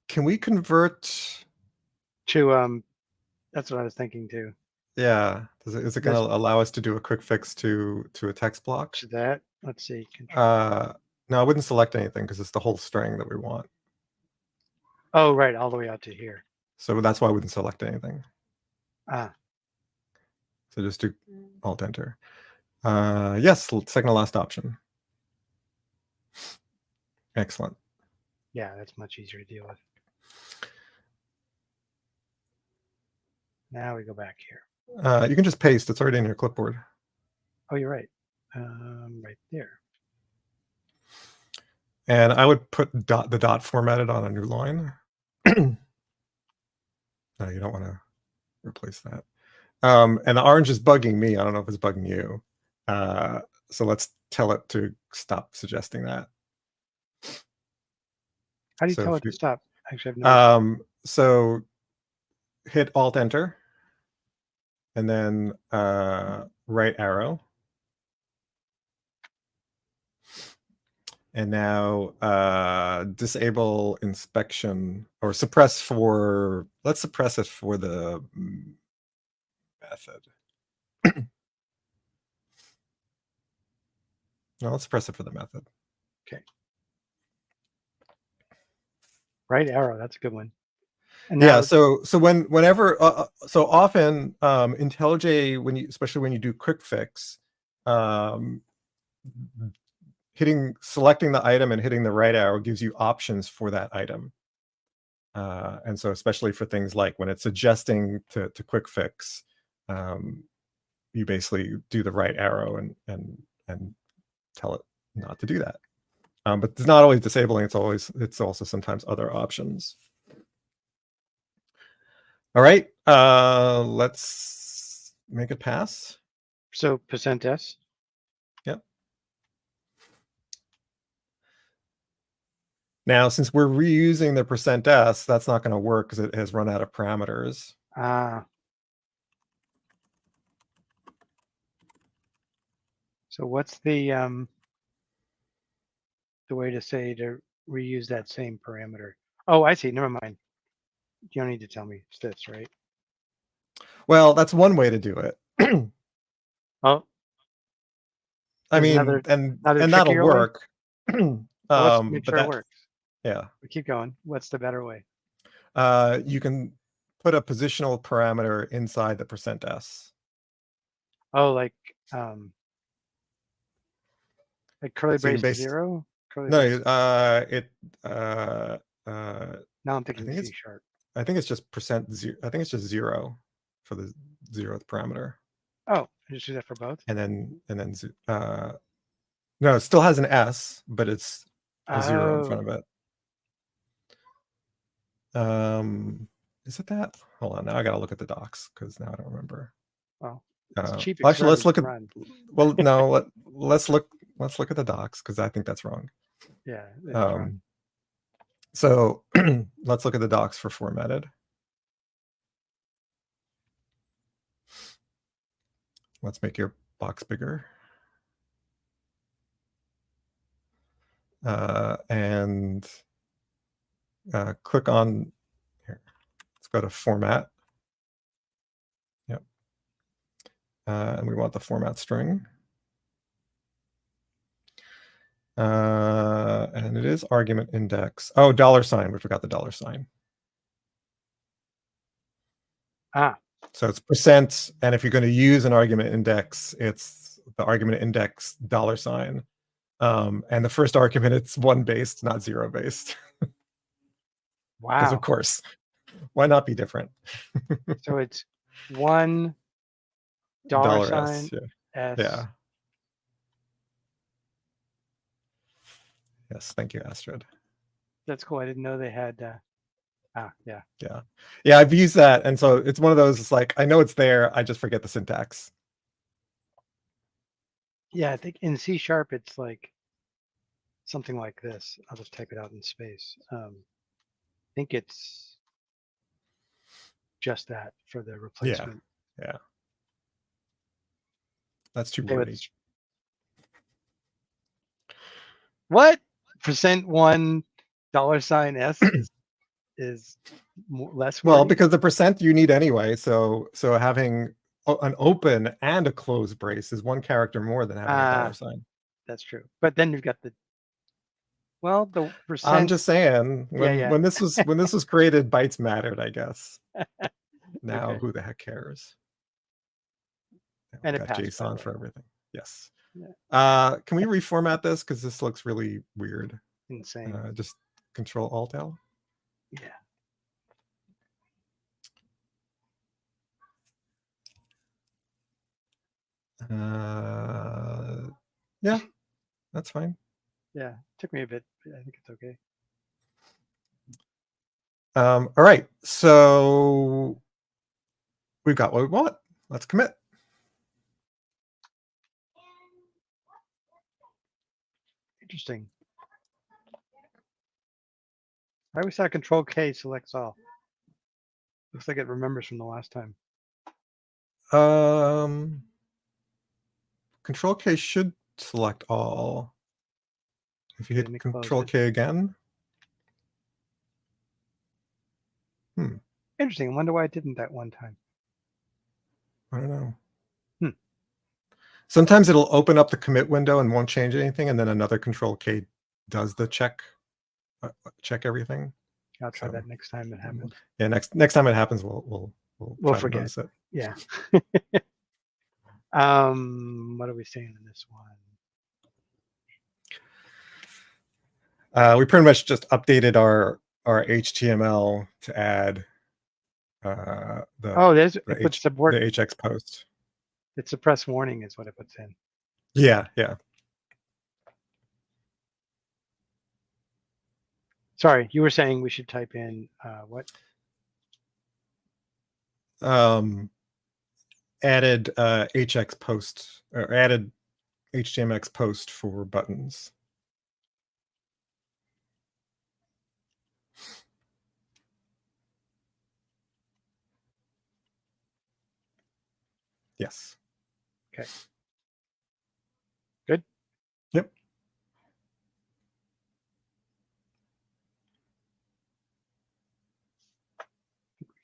Can we convert? To that's what I was thinking too. Yeah. Is it This going to allow us to do a quick fix to a text block? to that. Let's see. Control. Uh, no, I wouldn't select anything because it's the whole string that we want. Oh, right, all the way out to here. So that's why I wouldn't select anything. Ah, So just do Alt Enter. Yes, second to last option. Excellent. yeah, that's much easier to deal with. Now we go back here. You can just paste. It's already in your clipboard. Oh, you're right. Right there. And I would put the dot formatted on a new line. No, you don't want to replace that. And the orange is bugging me. I don't know if it's bugging you. So let's tell it to stop suggesting that. How do you So tell it to stop? Actually, I've no. So hit Alt Enter, and then right arrow, and now disable inspection or suppress for. Let's suppress it for the method. No, let's suppress it for the method. Okay. Right arrow. That's a good one. And Yeah. now, So whenever so often IntelliJ especially when you do quick fix, selecting the item and hitting the right arrow gives you options for that item. And so especially for things like when it's suggesting to quick fix, you basically do the right arrow and tell it not to do that. But it's not always disabling. It's also sometimes other options. All right, let's make it pass. so %s. Yep. Now, since we're reusing the %s, that's not going to work because it has run out of parameters. Ah. So what's the way to say to reuse that same parameter? Oh, I see. Never mind. You don't need to tell me. It's this, right? Well, that's one way to do it. Oh, I there's mean, another and that'll trickier way. work. Well, let's make sure it But works. Yeah. We keep going. What's the better way? You can put a positional parameter inside the %s. Oh, like curly So you can brace to base 0? Curly no, brace. Now I'm I thinking think C it's sharp. just %0. I think it's just 0 for the 0th parameter. Oh, I just do that for both? And then no, it still has an S, but it's a 0 in front Oh, of it. Is it that? Hold on, now I gotta look at the docs because now I don't remember. well, it's a cheap Actually, let's experiment look to at. run. Well, no, let's look at the docs because I think that's wrong. Yeah, it is wrong. So let's look at the docs for formatted. Let's make your box bigger. And click on here. Let's go to format. Yep. And we want the format string. And it is argument index. Oh, $. We forgot the $. Ah, So it's %, and if you're going to use an argument index, it's the argument index $. And the first argument, it's 1 based, not 0 based. Because of wow. course, why not be different? So it's $1 $S. Yeah. S. Yeah. Yes. Thank you, Astrid. That's cool. I didn't know they had. Yeah. Yeah. Yeah. I've used that. And so it's one of those, it's like, I know it's there. I just forget the syntax. Yeah, I think in C sharp it's like something like this. I'll just type it out in space. I think it's just that for the Yeah. replacement. Yeah. That's too Say wordy. what? %1 $S is less wordy? Well, because the % you need anyway. So having an open and a closed brace is 1 character more than having a $. That's true. But then you've got the percent. I'm just saying, Yeah. when this was created, bytes mattered, I guess. Now Okay. who the heck cares? And it Got passed, by the JSON way. for everything. Yes. Yeah. Can we reformat this because this looks really weird? Insane. Just Control Alt L. Yeah. Yeah, that's fine. Yeah. Took me a bit. I think it's okay. All right, so we've got what we want. Let's commit. Interesting. I always thought Control K selects all. Looks like it remembers from the last time. Control K should select all. If you hit Control K again. Interesting. I wonder why it didn't that one time. I don't know. Sometimes it'll open up the commit window and won't change anything, and then another Control K does the check everything. I'll try that next time it happens. Yeah, next time it happens, we'll try to notice it. Yeah. What are we saying in this one? We pretty much just updated our HTML to add the HX post. It's a press warning is what it puts in. Yeah. Sorry, you were saying we should type in what? Added HX post, or added HTMX post for buttons. Yes. Okay. Good. Yep.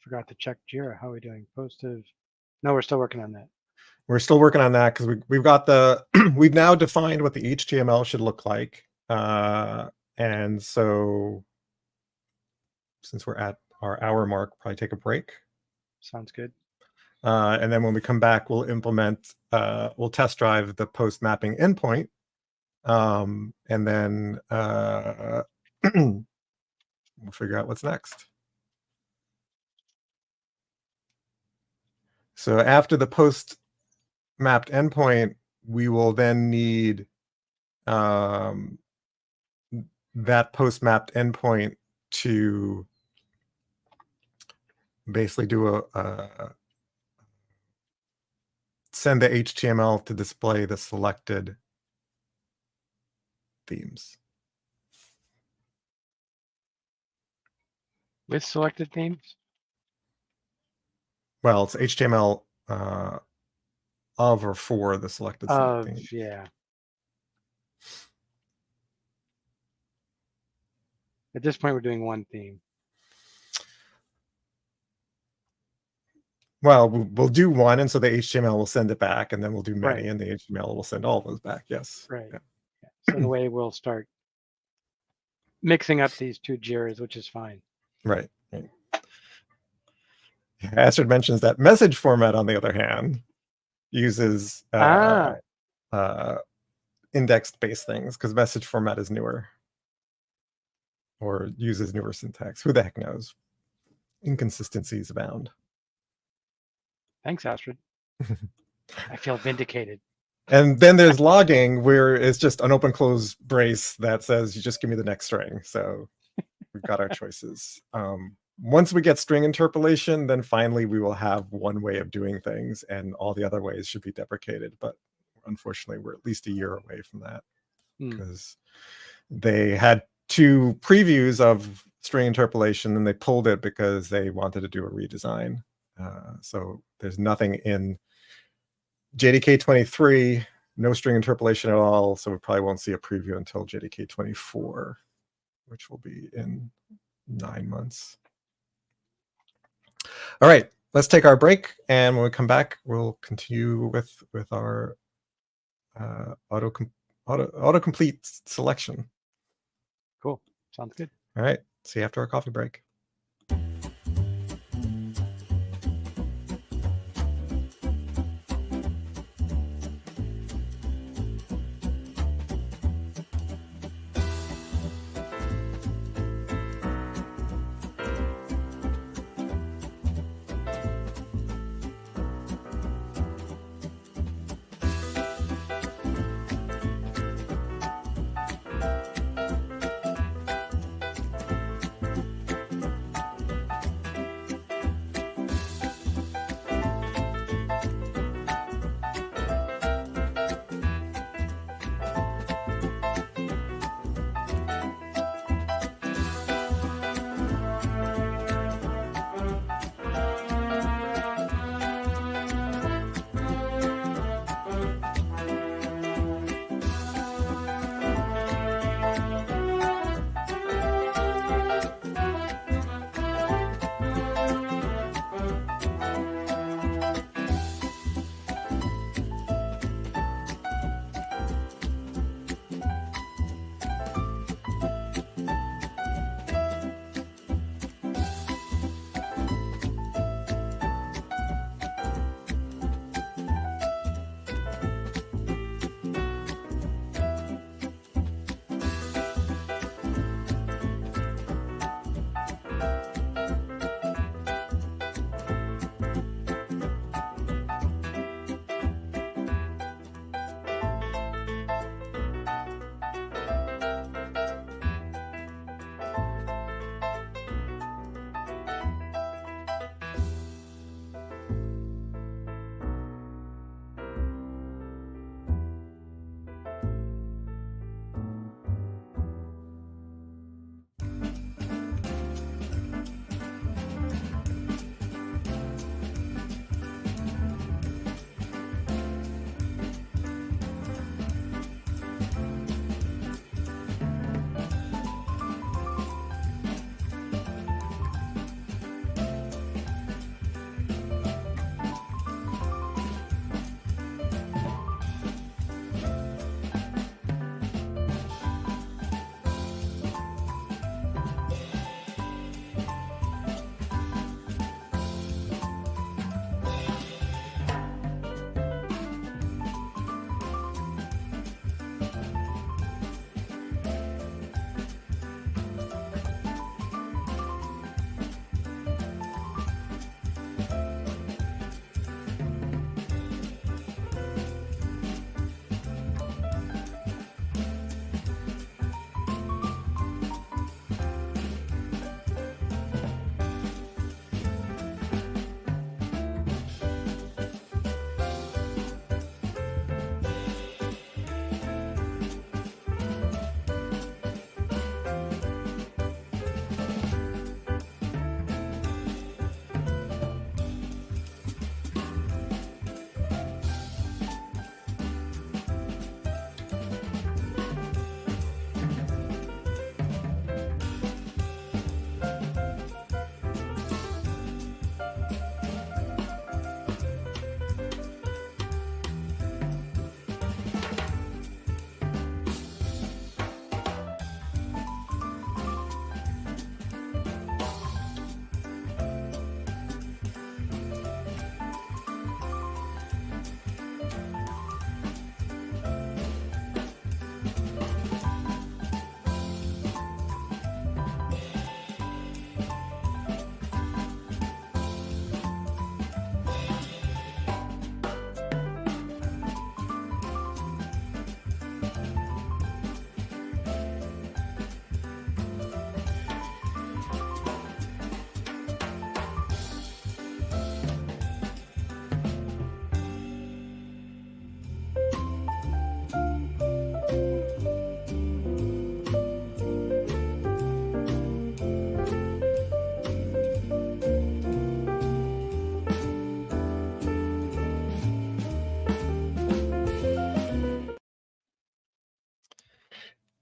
Forgot to check Jira. How are we doing? Postive. No, we're still working on that. We're still working on that because we've got we've now defined what the HTML should look like. And so since we're at our hour mark, probably take a break. Sounds good. And then when we come back, we'll we'll test drive the post mapping endpoint. And then we'll figure out what's next. So after the post mapped endpoint, we will then need that post mapped endpoint to basically do send the HTML to display the selected themes. With selected themes? Well, it's HTML of or for the selected theme. Yeah. At this point, we're doing one theme. Well, we'll do one, and so the HTML will send it back, and then we'll do many, Right. and the HTML will send all those back. Yes. Right. Yeah. Yeah. So the way we'll start mixing up these two JIRAs, which is fine. Right. Right. Astrid mentions that message format, on the other hand, uses indexed-based things because message format is newer or uses newer syntax. Who the heck knows? Inconsistencies abound. Thanks, Astrid. I feel vindicated. And then there's logging, where it's just an open close brace that says you just give me the next string. So we've got our choices. Once we get string interpolation, then finally we will have one way of doing things, and all the other ways should be deprecated. But unfortunately, we're at least a year away from that because they had 2 previews of string interpolation and they pulled it because they wanted to do a redesign. So there's nothing in JDK 23, no string interpolation at all. So we probably won't see a preview until JDK 24, which will be in 9 months. All right, let's take our break. And when we come back, we'll continue with our autocomplete selection. Cool. Sounds good. All right. See you after our coffee break.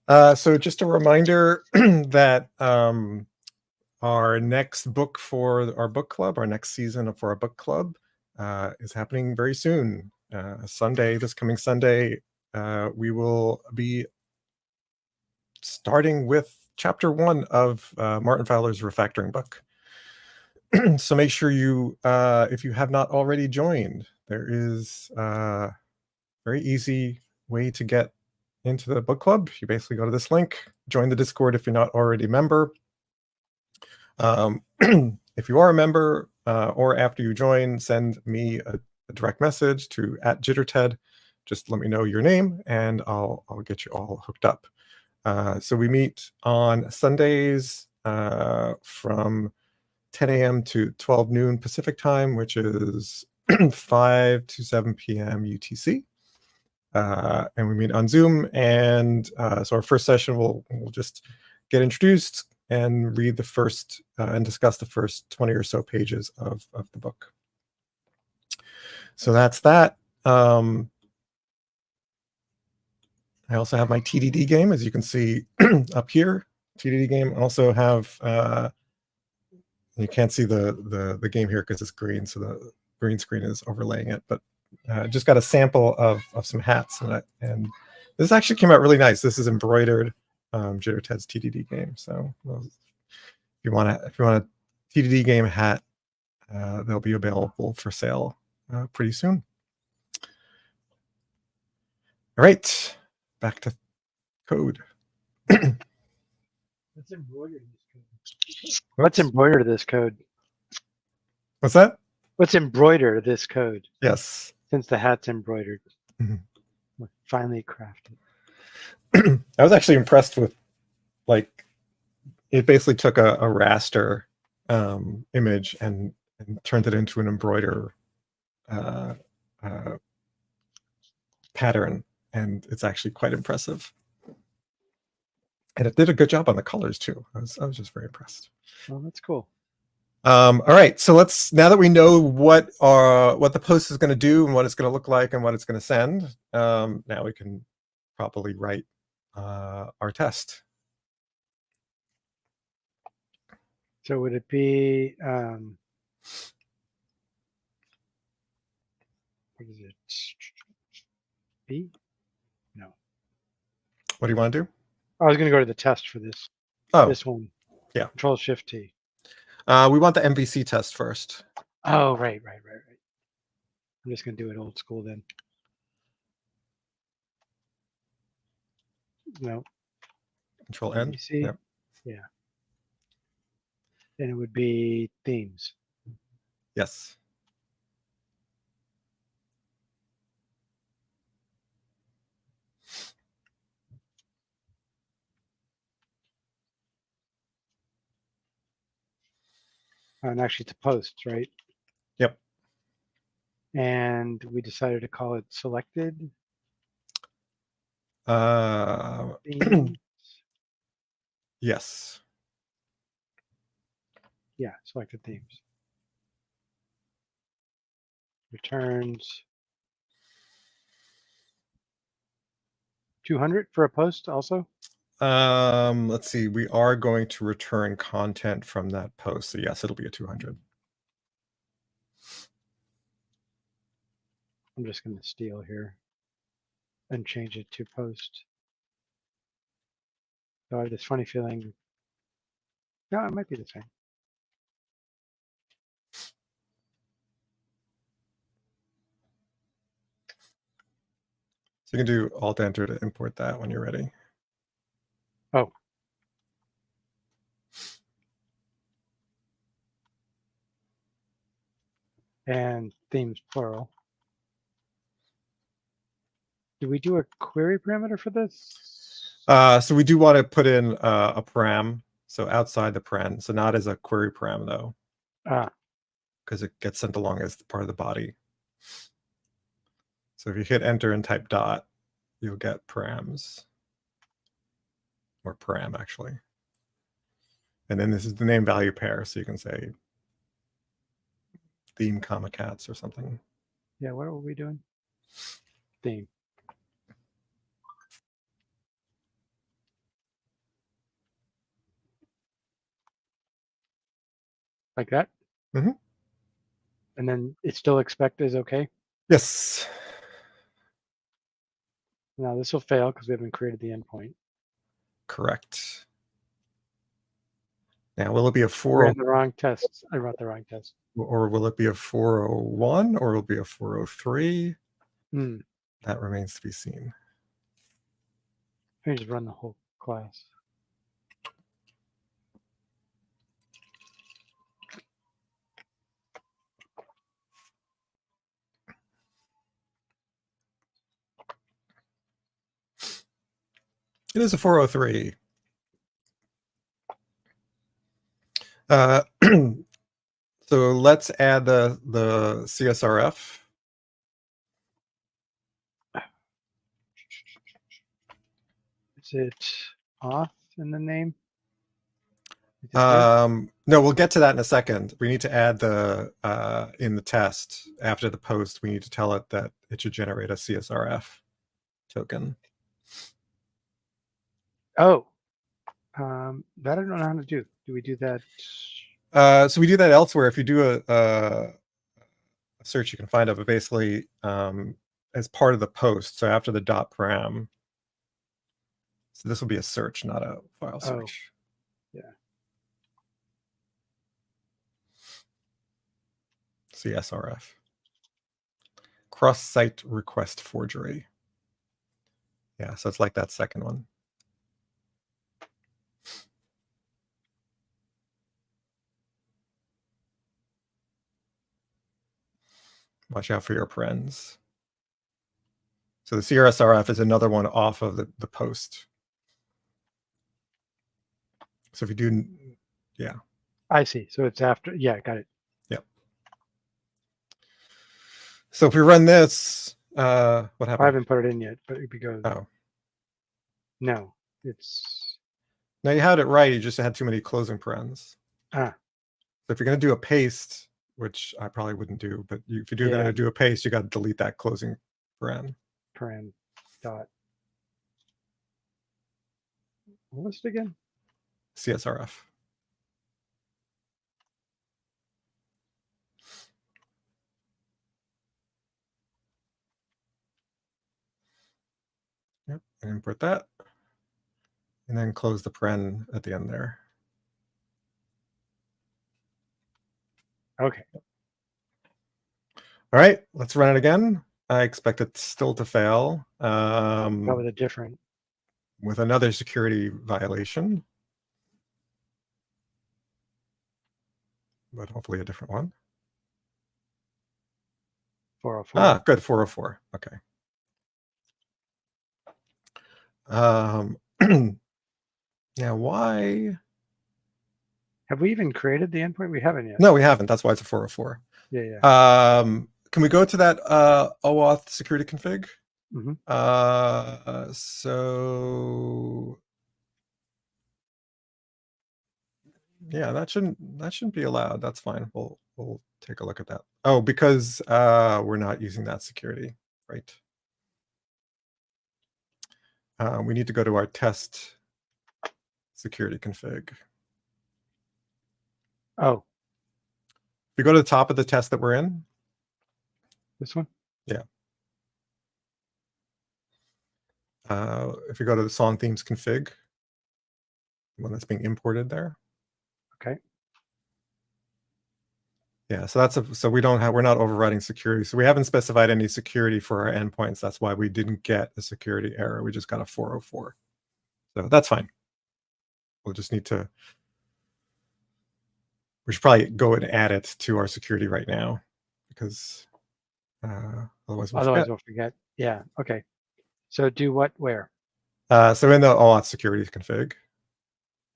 So just a reminder that our next book for our book club, our next season for our book club, is happening very soon. Sunday, this coming Sunday, we will be starting with chapter 1 of Martin Fowler's refactoring book. So make sure you, if you have not already joined, there is a very easy way to get into the book club. You basically go to this link, join the Discord if you're not already a member. If you are a member, or after you join, send me a direct message to @JitterTed. Just let me know your name, and I'll get you all hooked up. So we meet on Sundays from 10 a.m. to 12 noon Pacific time, which is 5 to 7 p.m. UTC. And we meet on Zoom. And so our first session, we'll just get introduced and read the first and discuss the first 20 or so pages of the book. So that's that. I also have my TDD game, as you can see up here. TDD game. I also have, you can't see the game here because it's green, so the green screen is overlaying it. But just got a sample of some hats, and this actually came out really nice. This is embroidered JitterTed's TDD game. So if you want a TDD game hat, they'll be available for sale pretty soon. All right, back to code. What's embroidered this code? What's embroidered this code? What's that? What's embroidered this code? Yes. Since the hat's embroidered. Mm-hmm. Finely crafted. I was actually impressed with, like, it basically took a raster image and turned it into an embroider pattern, and it's actually quite impressive. And it did a good job on the colors too. I was just very impressed. Oh, that's cool. All right, so now that we know what the post is going to do and what it's going to look like and what it's going to send, now we can properly write our test. So would it be what is it? B? No. What do you want to do? I was going to go to the test for this. Oh, this one. Yeah. Control-Shift-T. We want the MVC test first. Oh, right. I'm just going to do it old school then. No. Control N. MVC? Yep. Yeah. Then it would be themes. Yes. And actually to post, right? Yep. And we decided to call it selected. Yes. Yeah, selected themes. Returns 200 for a post also? Let's see. We are going to return content from that post. So yes, it'll be a 200. I'm just going to steal here and change it to post. So I have this funny feeling. No, it might be the same. So you can do Alt-Enter to import that when you're ready. Oh. And themes plural. Do we do a query parameter for this? So we do want to put in a param, so outside the paren, so not as a query param though, because it gets sent along as part of the body. So if you hit enter and type dot, you'll get params, or param actually. And then this is the name value pair, so you can say theme comma cats or something. Yeah, what are we doing? Theme. like that. Mhm. And then it still expect is okay. Yes. Now this will fail because we haven't created the endpoint. Correct. Now, will it be a We 40, ran the wrong tests. I wrote the wrong test. or will it be a 401, or will it be a 403? Hmm. That remains to be seen. Let me just run the whole class. It is a 403. So let's add the CSRF. Is it auth in the name? Is it there? No, we'll get to that in a second. We need to add the in the test after the post. We need to tell it that it should generate a CSRF token. Oh, that I don't know how to do. Do we do that? So we do that elsewhere. If you do a search, you can find it, but basically as part of the post. So after the dot param. So this will be a search, not a file search. Yeah. CSRF. Cross-site request forgery. Yeah, so it's like that second one. Watch out for your parens. So the CSRF is another one off of the post. So if you do, yeah. I see. So it's after. Yeah, got it. Yep. So if we run this, what I happened? haven't put it in yet, but it goes. Oh. No, it's. No, you had it right. You just had too many closing parens. Ah. So if you're going to do a paste, which I probably wouldn't do, but if you do going to do a paste, you got to delete that closing paren. Paren dot. What was it again? CSRF. Yep, and import that. And then close the paren at the end there. Okay. All right, let's run it again. I expect it still to fail. With a different. With another security violation. But hopefully a different one. 404. Ah, good, 404. Okay. Yeah, why? Have we even created the endpoint? We haven't yet. No, we haven't. That's why it's a 404. Yeah. Can we go to that OAuth security config? Mm-hmm. So yeah, that shouldn't be allowed. That's fine. We'll take a look at that. Oh, because we're not using that security, right? We need to go to our test security config. Oh. If you go to the top of the test that we're in. This one? Yeah. If you go to the song themes config, the one that's being imported there. Okay. Yeah, so we're not overriding security. So we haven't specified any security for our endpoints. That's why we didn't get a security error. We just got a 404. So that's fine. We'll just need to. We should probably go and add it to our security right now, because otherwise we'll forget. Yeah. Okay. So do what? Where? So in the OAuth security config,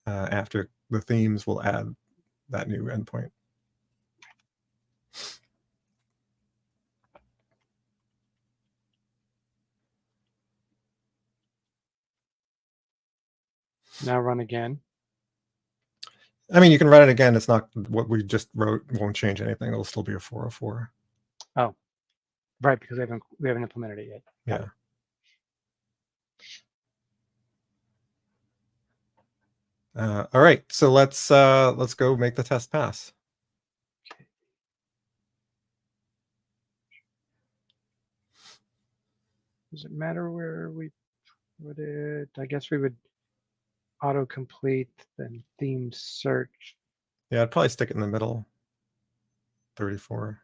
after the themes, we'll add that new endpoint. Now run again. I mean, you can run it again. It's not what we just wrote. Won't change anything. It'll still be a 404. Oh, right, because we haven't implemented it yet. Yeah. All right, so let's go make the test pass. Does it matter where we put it? I guess we would autocomplete, then theme search. Yeah, I'd probably stick it in the middle. 34.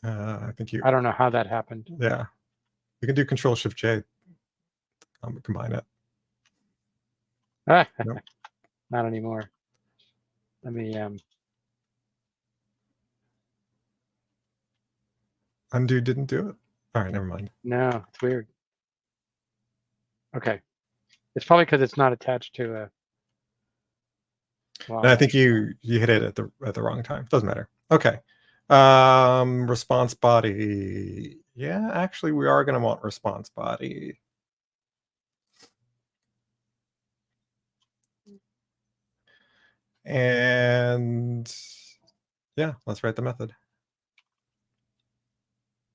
I think I don't know how that happened. yeah. You can do Control Shift J. Combine it. Nope. Not anymore. Let me Undo didn't do it. All right, never mind. no, it's weird. Okay. It's probably because it's not attached to a. Well, And I think you hit it at the wrong time. Doesn't matter. Okay. Response body. Yeah, actually, we are going to want response body. And yeah, let's write the method.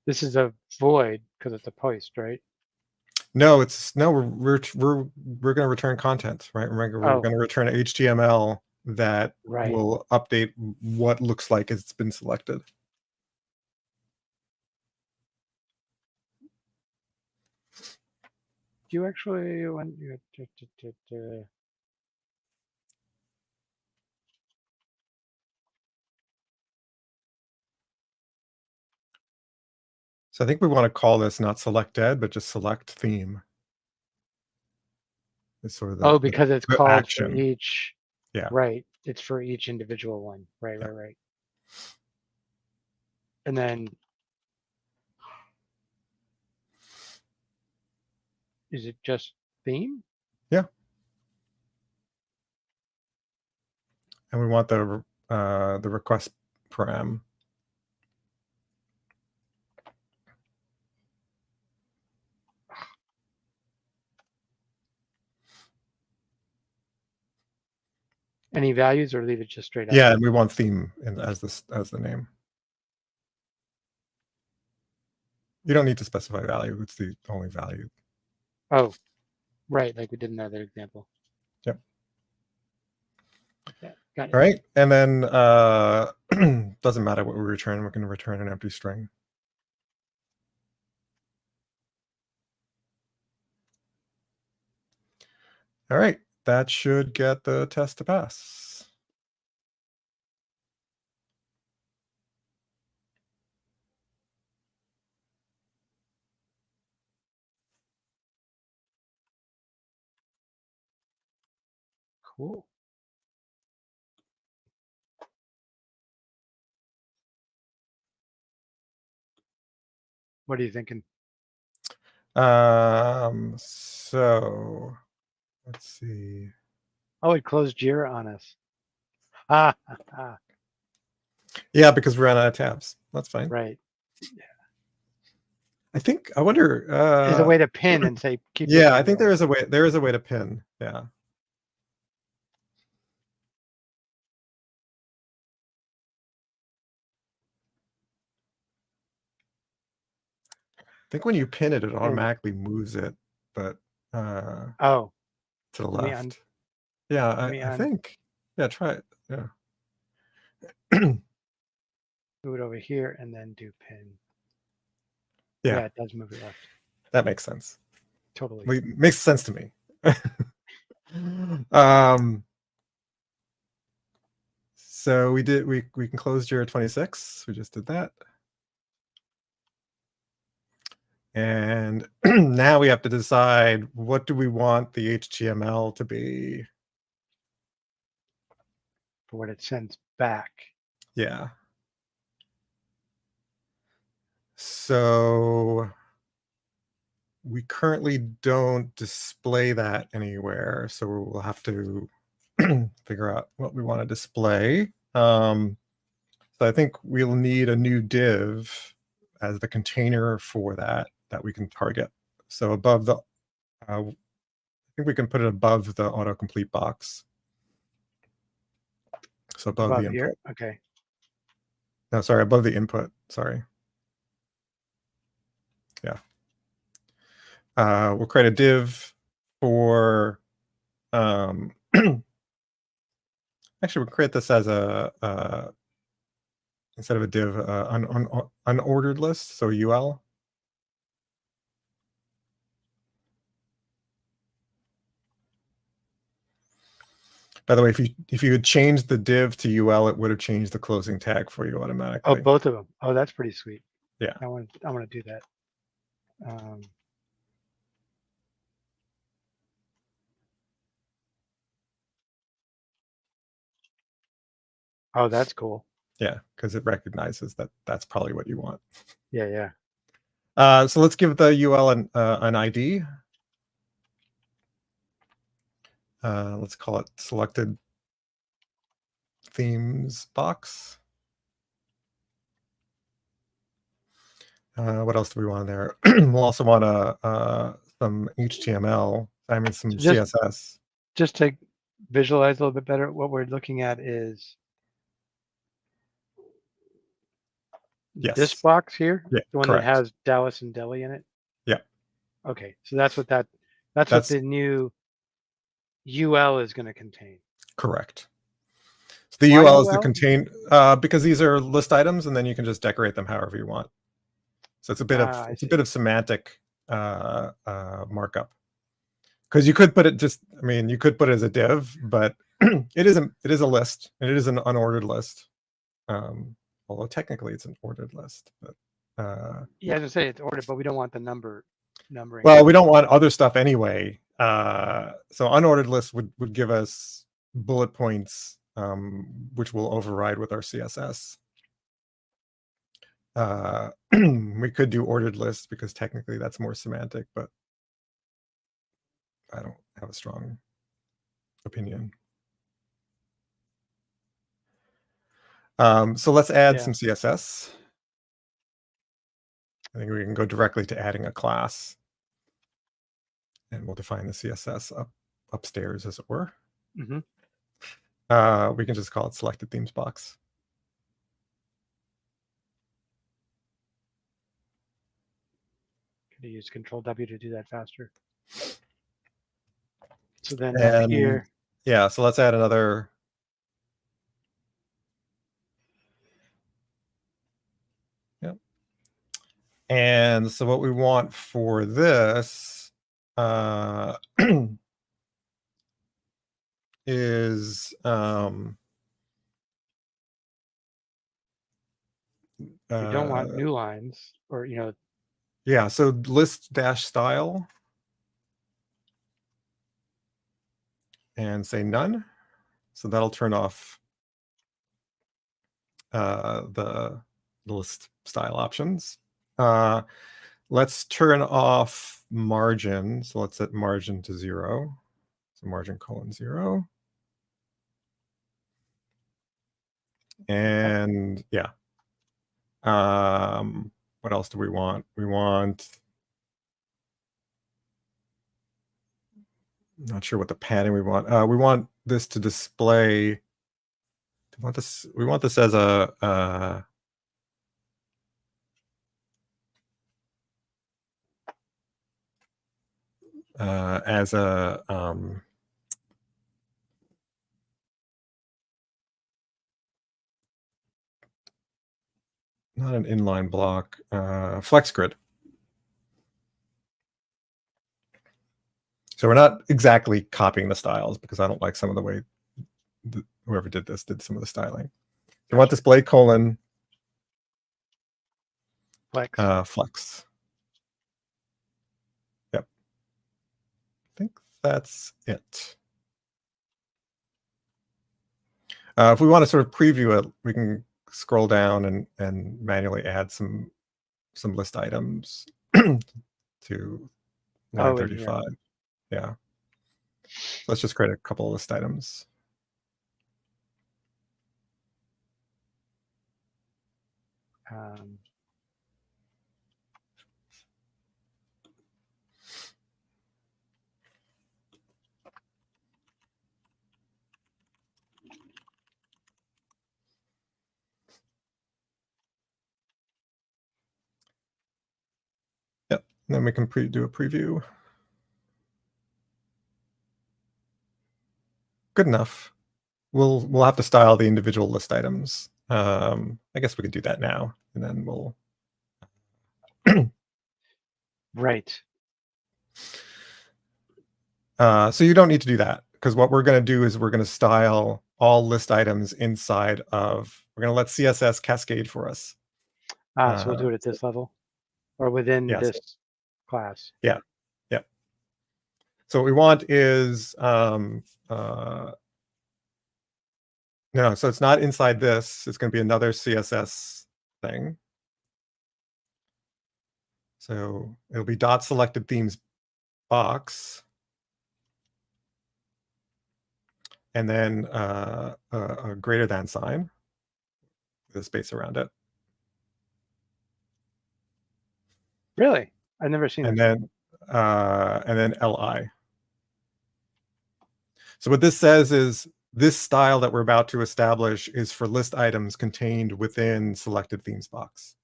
This is a void because it's a post, right? No, we're going to return content, right? Remember, we're going to return HTML that will update what looks like it's been selected. Do you actually want So I think we want to call this not selected, but just select theme. It's sort of the because it's called action. for each. Yeah. Right. It's for each individual one. Right. Yeah. Right. And then is it just theme? Yeah. And we want the request param. Any values or leave it just straight up? Yeah, and we want theme as the name. You don't need to specify value. It's the only value. Oh, right. Like we did in the other example. Yep. Okay, got it. All right. And then doesn't matter what we return. We're going to return an empty string. All right. That should get the test to pass. Cool. What are you thinking? So let's see. Oh, it closed Jira on us. Yeah, because we ran out of tabs. That's fine. Right. Yeah. I wonder. There's a way to pin and say keep. Yeah, I think there is a way. There is a way to pin. Yeah. I think when you pin it, it automatically moves it, but to the left. Yeah, I think. Yeah, try it. Yeah. Move it over here and then do pin. Yeah, it does move it left. That makes sense. Totally. Makes sense to me. So we can close Jira 26. We just did that. And now we have to decide, what do we want the HTML to be? For what it sends back. Yeah. So we currently don't display that anywhere. So we'll have to figure out what we want to display. So I think we'll need a new div as the container for that we can target. So above the, I think we can put it above the autocomplete box. So above the input. Here? Okay. No, sorry, above the input. Sorry. Yeah. We'll create a div for Actually, we'll create this as a instead of a div, unordered list, so UL. By the way, if you had changed the div to UL, it would have changed the closing tag for you Oh, automatically. both of them. Oh, that's pretty sweet. Yeah. I want to do that. Oh, that's cool. Yeah, because it recognizes that that's probably what you want. Yeah, yeah. So let's give the UL an ID. Let's call it selected themes box. What else do we want there? We'll also want some HTML. I mean, some So CSS. just to visualize a little bit better, what we're looking at is this Yes. box here, Yeah. the one Correct. that has Dallas and Deli in it. Yeah. Okay, so that's what what the new UL is going to contain. Correct. So the Why UL is to UL? contain because these are list items, and then you can just decorate them however you want. So it's a bit I see. of semantic markup. Because you could put it just, I mean, you could put it as a div, but it is a list, and it is an unordered list. Although technically it's an ordered list, but Yeah, as I say, it's ordered, but we don't want the numbering. well, we don't want other stuff anyway. So unordered lists would give us bullet points, which will override with our CSS. We could do ordered lists because technically that's more semantic, but I don't have a strong opinion. So let's add some CSS. I think we can go directly to adding a class, and we'll define the CSS upstairs, as it were. We can just call it selected themes box. Could you use Control W to do that faster? So then up here. Yeah, so let's add another. Yep. And so what we want for this is You don't want new lines, or yeah, so list dash style and say none. So that'll turn off the list style options. Let's turn off margin. So let's set margin to 0. So margin : 0. And yeah. What else do we want? We want, I'm not sure what the padding we want. We want this to display. We want this as a not an inline block, flex grid. So we're not exactly copying the styles because I don't like some of the way whoever did this did some of the styling. So we want display : flex. Flex. Yep. I think that's it. If we want to sort of preview it, we can scroll down and manually add some list items to line 35. Yeah. So let's just create a couple of list items. Yep. And then we can do a preview. good enough. We'll have to style the individual list items. I guess we could do that now, and then we'll. Right. So you don't need to do that, because what we're going to do is we're going to style all list items inside of. We're going to let CSS cascade for us. So we'll do it at So, this level or within yeah. this So, class. yeah. Yeah. So what we want is no, so it's not inside this. It's going to be another CSS thing. So it'll be dot selected themes box, and then a greater than sign with a space around it, Really? I've never seen and this. then li. So what this says is this style that we're about to establish is for list items contained within selected themes box.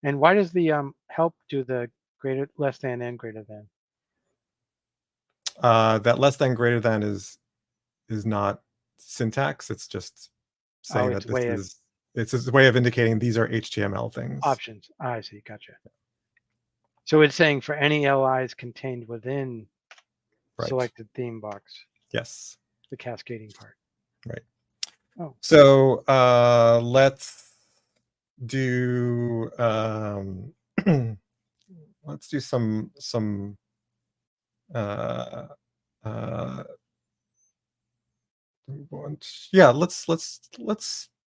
And why does the help do the greater, less than, and greater than? That less than greater than is not syntax. It's just Oh, saying it's that a way of it's a way of indicating these are HTML things. options. I see. Gotcha. So it's saying for any LIs contained within Right. selected theme box, Yes. the cascading part. Right. Oh, So let's do let's do some uh uh yeah, let's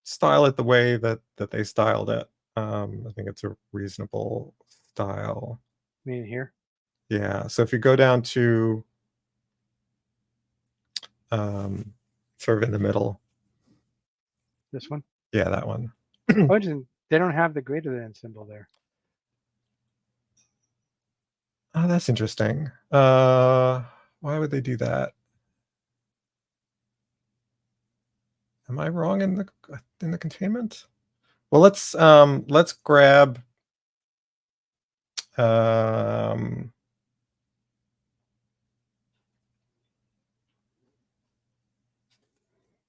style it the way that they styled it. I think it's a reasonable style. mean here? Yeah, so if you go down to sort of in the middle. This one? Yeah, that one. Oh, they don't have the greater than symbol there. Oh, that's interesting. Why would they do that? Am I wrong in the containment? Well, let's grab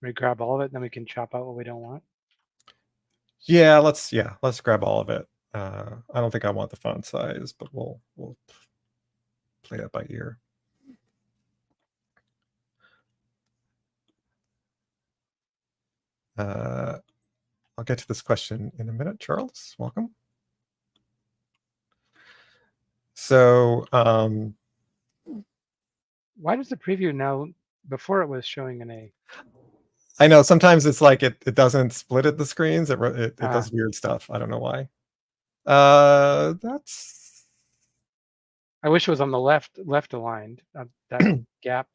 We grab all of it, and then we can chop out what we don't want. yeah, let's grab all of it. I don't think I want the font size, but we'll play that by ear. I'll get to this question in a minute. Charles, welcome. So Why does the preview now? Before it was showing an A. I know sometimes it's like it doesn't split at the screens. It does weird stuff. I don't know why. That's. I wish it was on the left aligned. That gap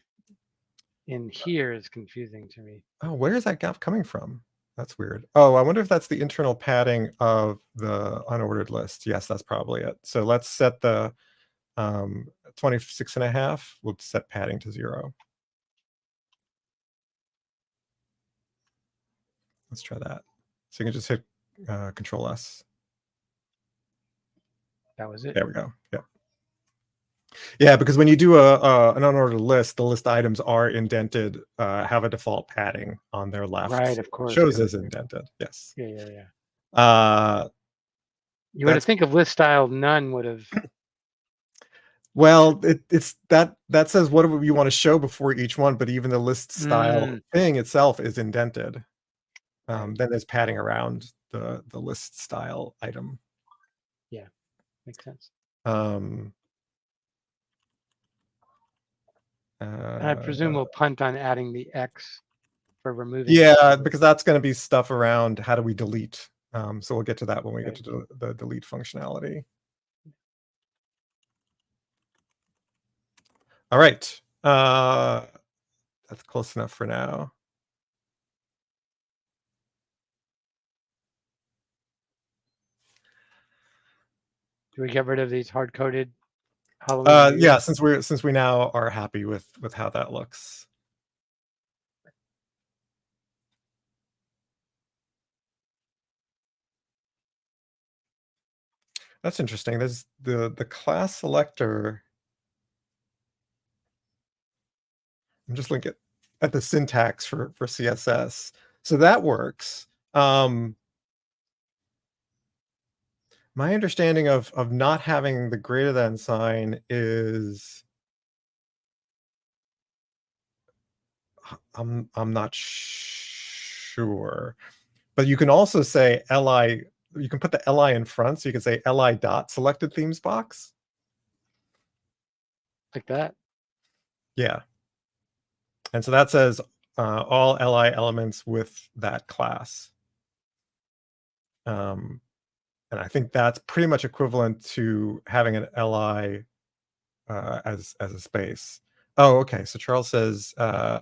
in here is confusing to me. Oh, where is that gap coming from? That's weird. Oh, I wonder if that's the internal padding of the unordered list. Yes, that's probably it. So let's set the 26.5. We'll set padding to 0. Let's try that. So you can just hit Control S. That was it. There we go. Yeah. Yeah, because when you do an unordered list, the list items are indented, have a default padding on their left. Right, of course. Shows as indented. Yes. Yeah. You would have That's think of list style none would have. well, it's that says what you want to show before each one, but even the list style thing itself is indented. Right. Then there's padding around the list style item. Yeah, makes sense. I presume we'll punt on adding the X for removing. Yeah, because that's going to be stuff around how do we delete. So we'll get to that when we get to the delete functionality. All right. That's close enough for now. Do we get rid of these hard-coded Halloween? Yeah, since we now are happy with how that looks. That's interesting. There's the class selector. I'm just looking at at the syntax for CSS. So that works. My understanding of not having the greater than sign is I'm not sure. But you can also say li, you can put the li in front, so you can say li dot selected themes box. Like that. Yeah. And so that says all li elements with that class. And I think that's pretty much equivalent to having an li as a space. Oh, okay. So Charles says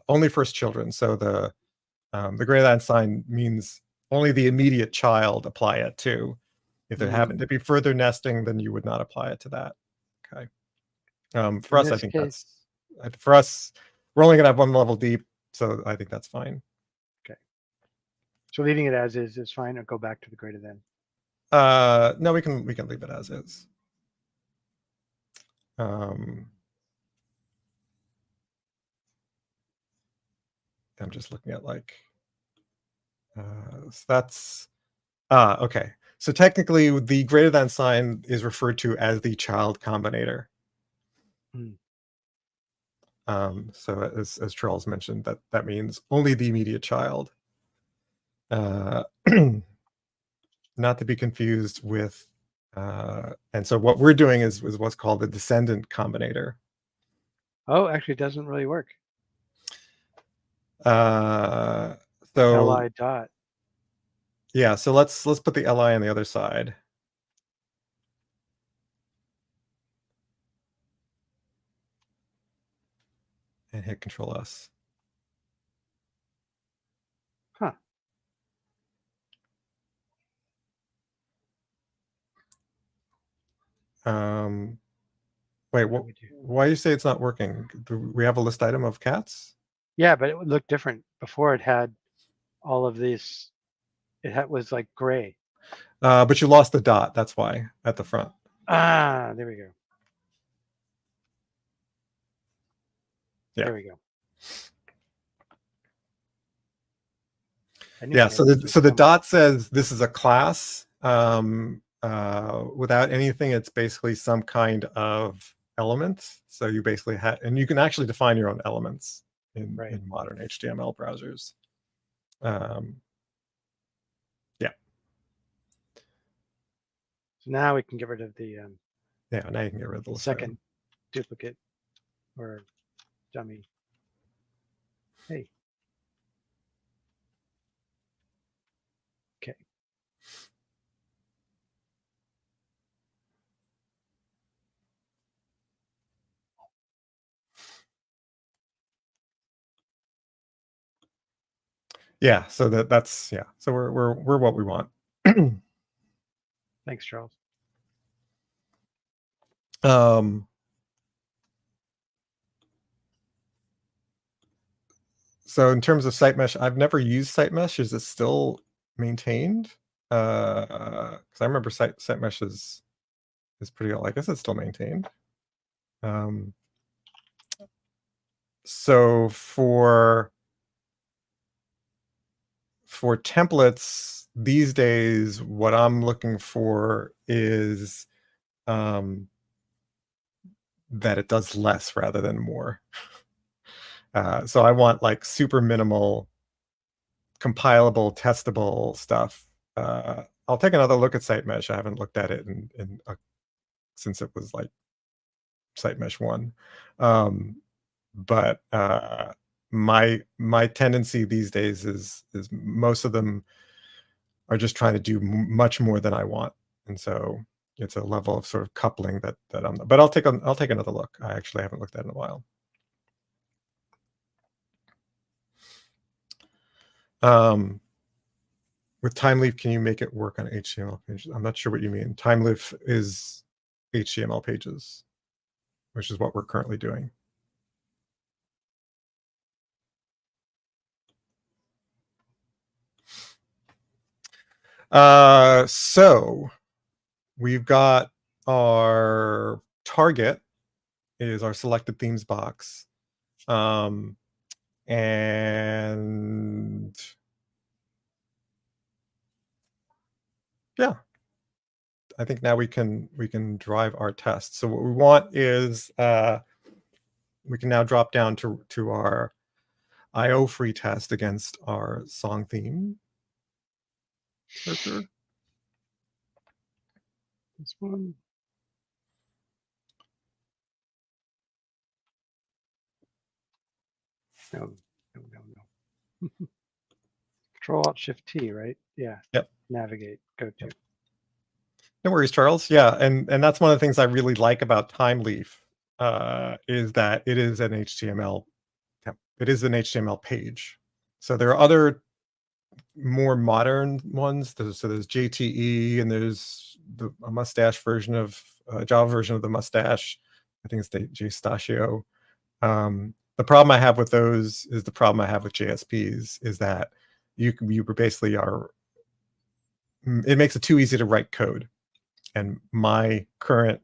only first children. So the greater than sign means only the immediate child apply it to. If there happened to be further nesting, then you would not apply it to that. Okay. For In us, I this think case, that's for us. We're only going to have one level deep, so I think that's fine. okay. So leaving it as is fine, or go back to the greater than. No, we can leave it as is. I'm just looking at like so that's okay. So technically, the greater than sign is referred to as the child combinator. So as Charles mentioned, that means only the immediate child. Not to be confused with, and so what we're doing is what's called the descendant combinator. Oh, actually, it doesn't really work. So Li dot. yeah, so let's put the li on the other side. And hit Control S. Huh. Wait, why you say it's not working? Do we have a list item of cats? Yeah, but it would look different. Before it had all of these, was like gray. But you lost the dot, that's why, at the front. Ah, there we go. Yeah. There we go. Yeah, so the dot says this is a class. Without anything, it's basically some kind of element. So you basically have, and you can actually define your own elements in modern HTML browsers. Yeah. So now we can get rid of the yeah, now you can get rid of the second duplicate or dummy. Hey. Okay. Yeah, so that's yeah. So we're what we want. Thanks, Charles. So in terms of site mesh, I've never used site mesh. Is it still maintained? Because I remember site mesh is pretty old. I guess it's still maintained. So for templates these days, what I'm looking for is that it does less rather than more. So I want like super minimal, compilable, testable stuff. I'll take another look at site mesh. I haven't looked at it since it was like site mesh 1. But my tendency these days is most of them are just trying to do much more than I want, and so it's a level of sort of coupling that I'm. But I'll take another look. I actually haven't looked at it in a while. With TimeLeaf, can you make it work on HTML pages? I'm not sure what you mean. TimeLeaf is HTML pages, which is what we're currently doing. So we've got our target is our selected themes box. And yeah, I think now we can drive our test. So what we want is we can now drop down to our IO free test against our song theme searcher. This one. No, no, no, no. Control Alt Shift T, right? Yeah. Yep. Navigate. Go to. Yep. No worries, Charles. Yeah, and that's one of the things I really like about Timeleaf is that it is an HTML. It is an HTML page. So there are other more modern ones. So there's JTE and there's a mustache version of Java version of the mustache. I think it's the JStachio. The problem I have with those is the problem I have with JSPs is that you basically are. It makes it too easy to write code, and my current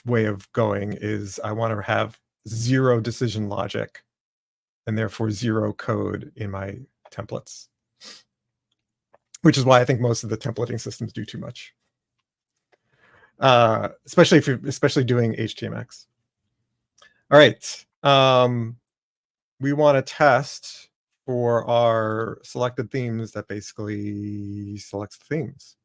way of going is I want to have zero decision logic and therefore zero code in my templates, which is why I think most of the templating systems do too much, especially if you're doing HTMX. All right, we want to test for our selected themes that basically selects the themes.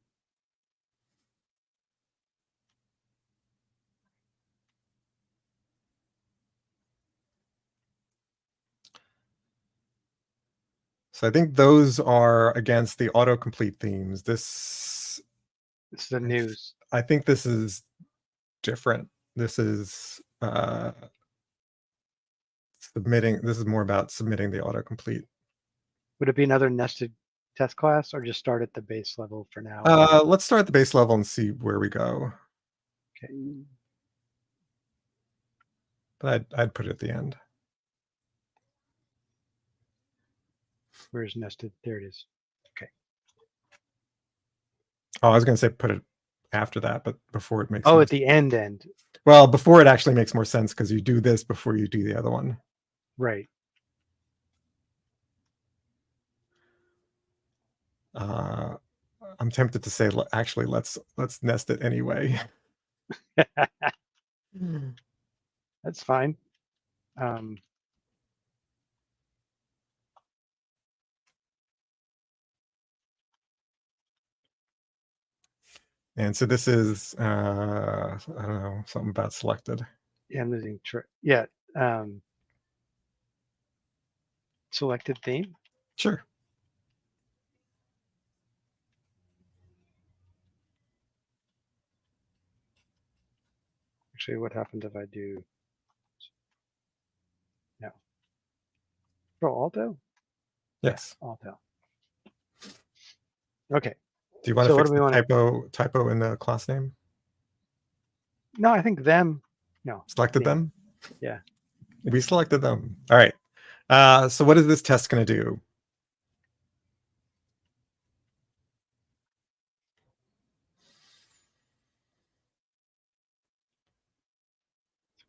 So I think those are against the autocomplete themes. It's the news. I think this is different. This is submitting. This is more about submitting the autocomplete. Would it be another nested test class or just start at the base level for now? Let's start at the base level and see where we go. Okay. But I'd put it at the end. Where's nested? There it is. Okay. Oh, I was going to say put it after that, but before it makes. Oh, at the end. Well, before it actually makes more sense because you do this before you do the other one. Right. I'm tempted to say actually let's nest it anyway. That's fine. And so this is I don't know, something about selected. Yeah, I'm losing track. Yeah. Selected theme. Sure. Actually, what happens if I do? No. Control Alto. Yes. Yeah, Alto. Okay. Do you want to fix the typo in the class name? No, I think them. No. Selected them? Yeah. We selected them. All right. So what is this test going to do?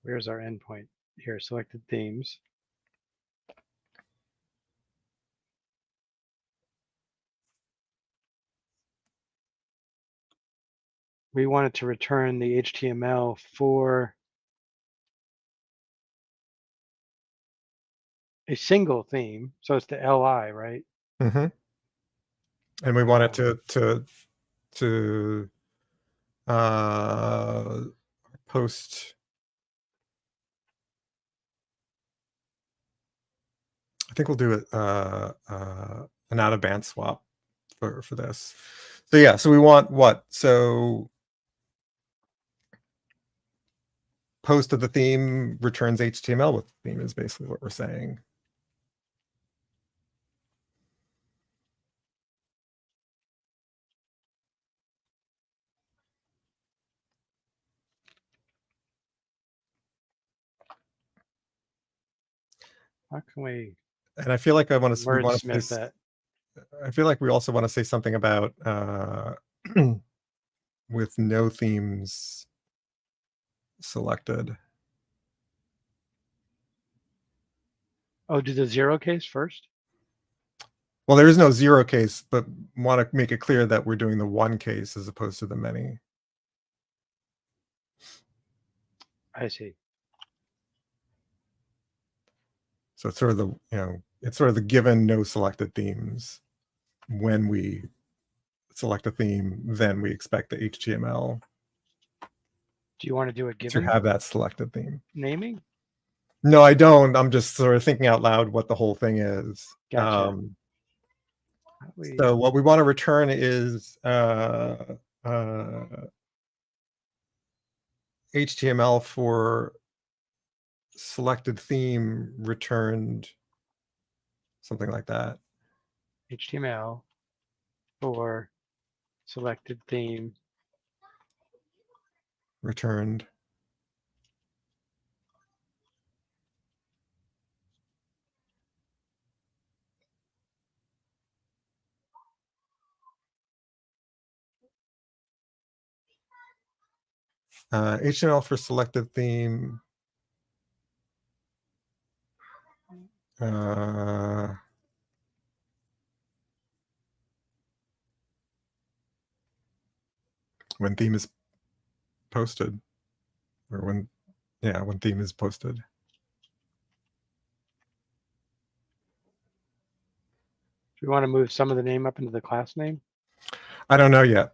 Where's our endpoint? Here, selected themes. We wanted to return the HTML for a single theme. So it's the LI, right? Mm-hmm. And we want it to post. I think we'll do it an out of band swap for this. So yeah, so we want what? So post of the theme returns HTML with the theme is basically what we're saying. How can we? And I feel like Wordsmith that. I feel like we also want to say something about with no themes selected. Oh, do the 0 case first? Well, there is no 0 case, but want to make it clear that we're doing the 1 case as opposed to the many. I see. So it's sort of the, it's sort of the given no selected themes. When we select a theme, then we expect the HTML Do you want to do a to given have that selected theme. naming? No, I don't. I'm just sort of thinking out loud what the whole thing is. Gotcha. How do we, So what we want to return is HTML for selected theme returned, something like that. HTML for selected theme Returned. HTML for selected theme. When theme is posted, or when theme is posted. Do we want to move some of the name up into the class name? I don't know yet.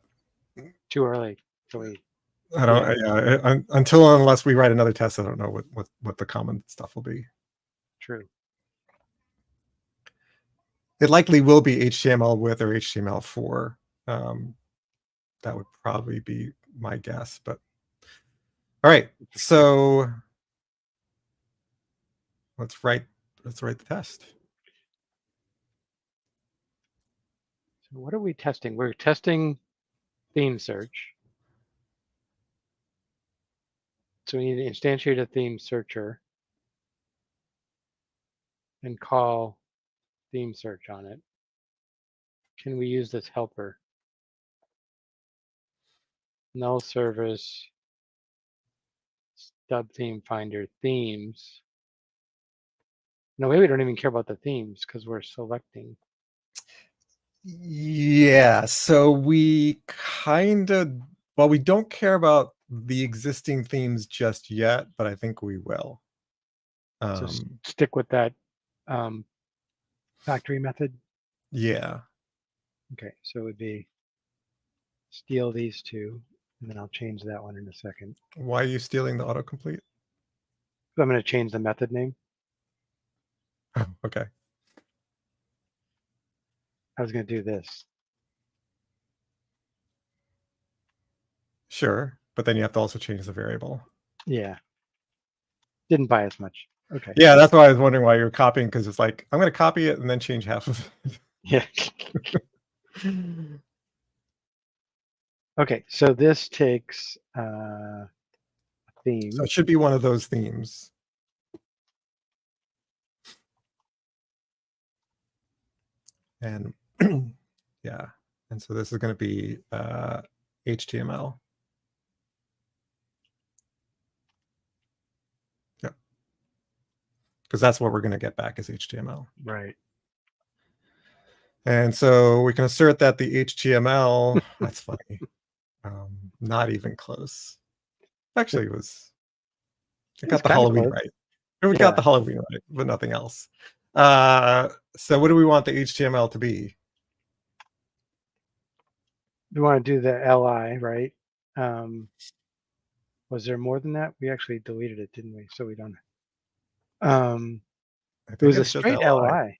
Too early. So we, I don't. Yeah, unless we write another test, I don't know what the common stuff will be. true. It likely will be HTML with or HTML4. That would probably be my guess. But all right, so let's write the test. So what are we testing? We're testing theme search. So we need to instantiate a theme searcher and call theme search on it. Can we use this helper? Null service stub theme finder themes. No, maybe we don't even care about the themes because we're selecting. Yeah, so we we don't care about the existing themes just yet, but I think we will. So stick with that factory method. Yeah. Okay, so it would be steal these two, and then I'll change that one in a second. Why are you stealing the autocomplete? So I'm going to change the method name. Oh, okay. I was going to do this. Sure, but then you have to also change the variable. Yeah. Didn't buy as much. Okay. Yeah, that's why I was wondering why you're copying, because it's like, I'm going to copy it and then change half of it. Yeah. Okay, so this takes a theme. So it should be one of those themes. And yeah, and so this is going to be HTML. Yeah, because that's what we're going to get back is HTML. Right. And so we can assert that the HTML, that's funny, not even close. Actually, it got the Halloween close. right. We got the Halloween right, but nothing else. So what do we want the HTML to be? We want to do the li, right? Was there more than that? We actually deleted it, didn't we? So we don't. I It think was a it's just straight li. li. I think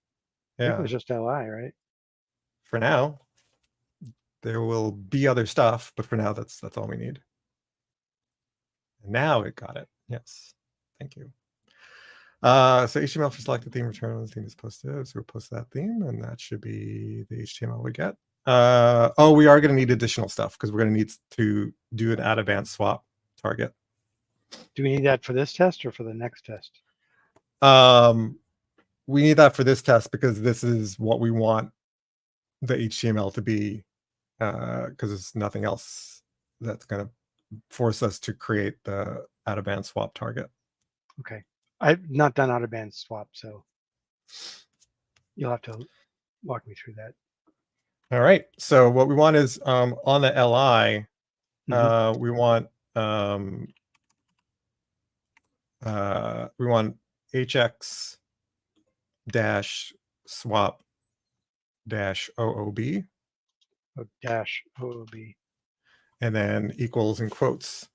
it Yeah, was just li, right? for now. There will be other stuff, but for now, that's all we need. And now it got it. Yes, thank you. So HTML for selected theme return when the theme is posted. So we'll post that theme, and that should be the HTML we get. Oh, we are going to need additional stuff because we're going to need to do an add advanced swap target. Do we need that for this test or for the next test? We need that for this test because this is what we want the HTML to be, because there's nothing else that's going to force us to create the out of band swap target. Okay. I've not done out of band swap, so You'll have to walk me through that. All right. So what we want is on the li, we want hx dash swap dash oob, dash OOB. and then equals in quotes.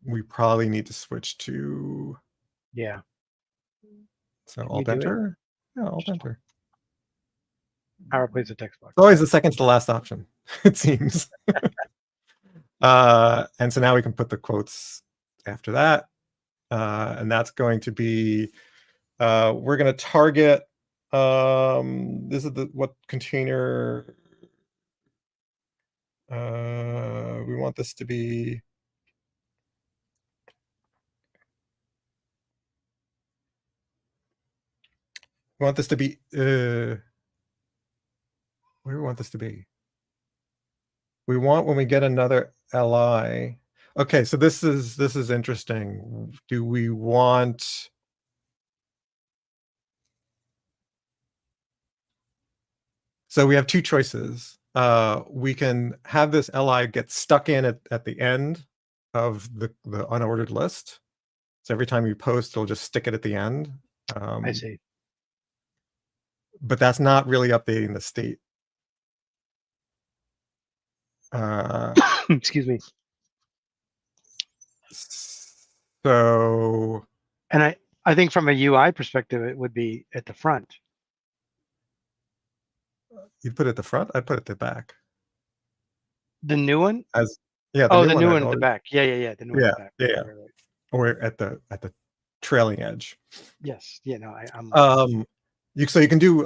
We probably need to switch to, Yeah. so Can we alt do it? enter. Yeah, alt enter. I'll replace the text box. It's always the second to the last option, it seems. And so now we can put the quotes after that. And that's going to be, we're going to target, this is what container, we want this to be, where do we want this to be? We want when we get another li. Okay, so this is interesting. Do we want, so we have two choices. We can have this li get stuck in at the end of the unordered list. So every time you post, it'll just stick it at the end. I see. But that's not really updating the state. Excuse me. So, and I think from a UI perspective, it would be at the front. you'd put it at the front? I'd put it at the back. The new one? As yeah, the new one at the back. Yeah. The new one yeah, at the back. yeah, Right. or at the trailing edge. Yes. Yeah. No. I'm. So you can do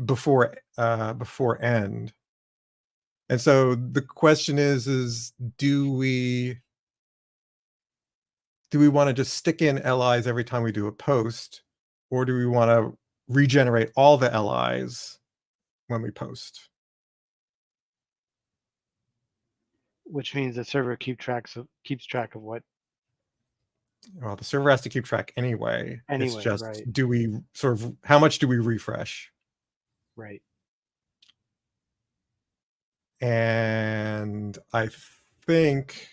before end. And so the question is do we want to just stick in LIs every time we do a post, or do we want to regenerate all the LIs when we post? Which means the server keeps track of what. Well, the server has to keep track anyway. It's just, right. do we sort of, how much do we refresh? Right. And I think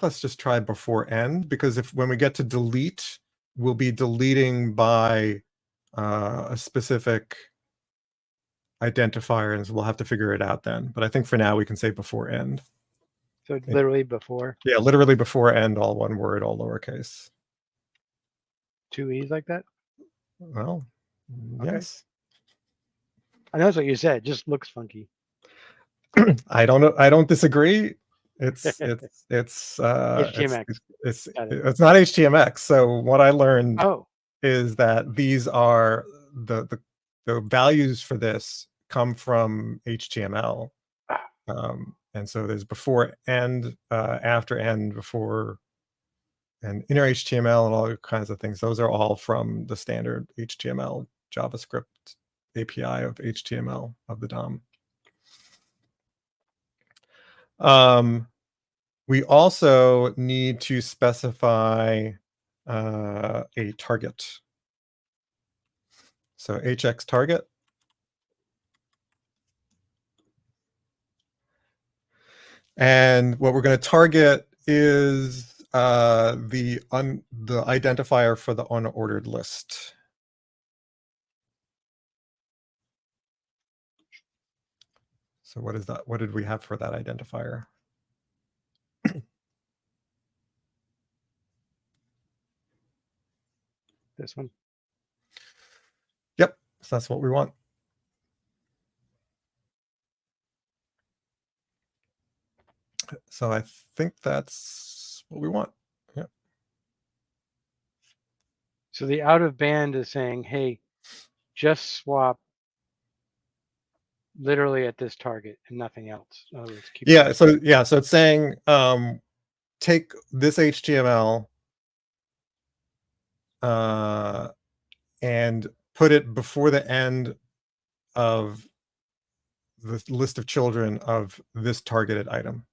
let's just try before end, because when we get to delete, we'll be deleting by a specific identifier, and so we'll have to figure it out then. But I think for now we can say before end. So literally before? Yeah, literally before end, all one word, all lowercase. 2 E's like that? Well, okay. Yes. I know that's what you said. It just looks funky. I don't know. I don't disagree. It's HTMX. It's not HTMX. So what I learned is that these are the values for this come from HTML. And so there's before end, after end, before, and inner HTML, and all kinds of things. Those are all from the standard HTML JavaScript API of HTML of the DOM. We also need to specify a target. So hx target. And what we're going to target is the identifier for the unordered list. So what is that? What did we have for that identifier? This one? Yep, so that's what we want. So I think that's what we want. Yep. So the out of band is saying, hey, just swap literally at this target and nothing else. In other words, keep so it's saying take this HTML and put it before the end of the list of children of this targeted item.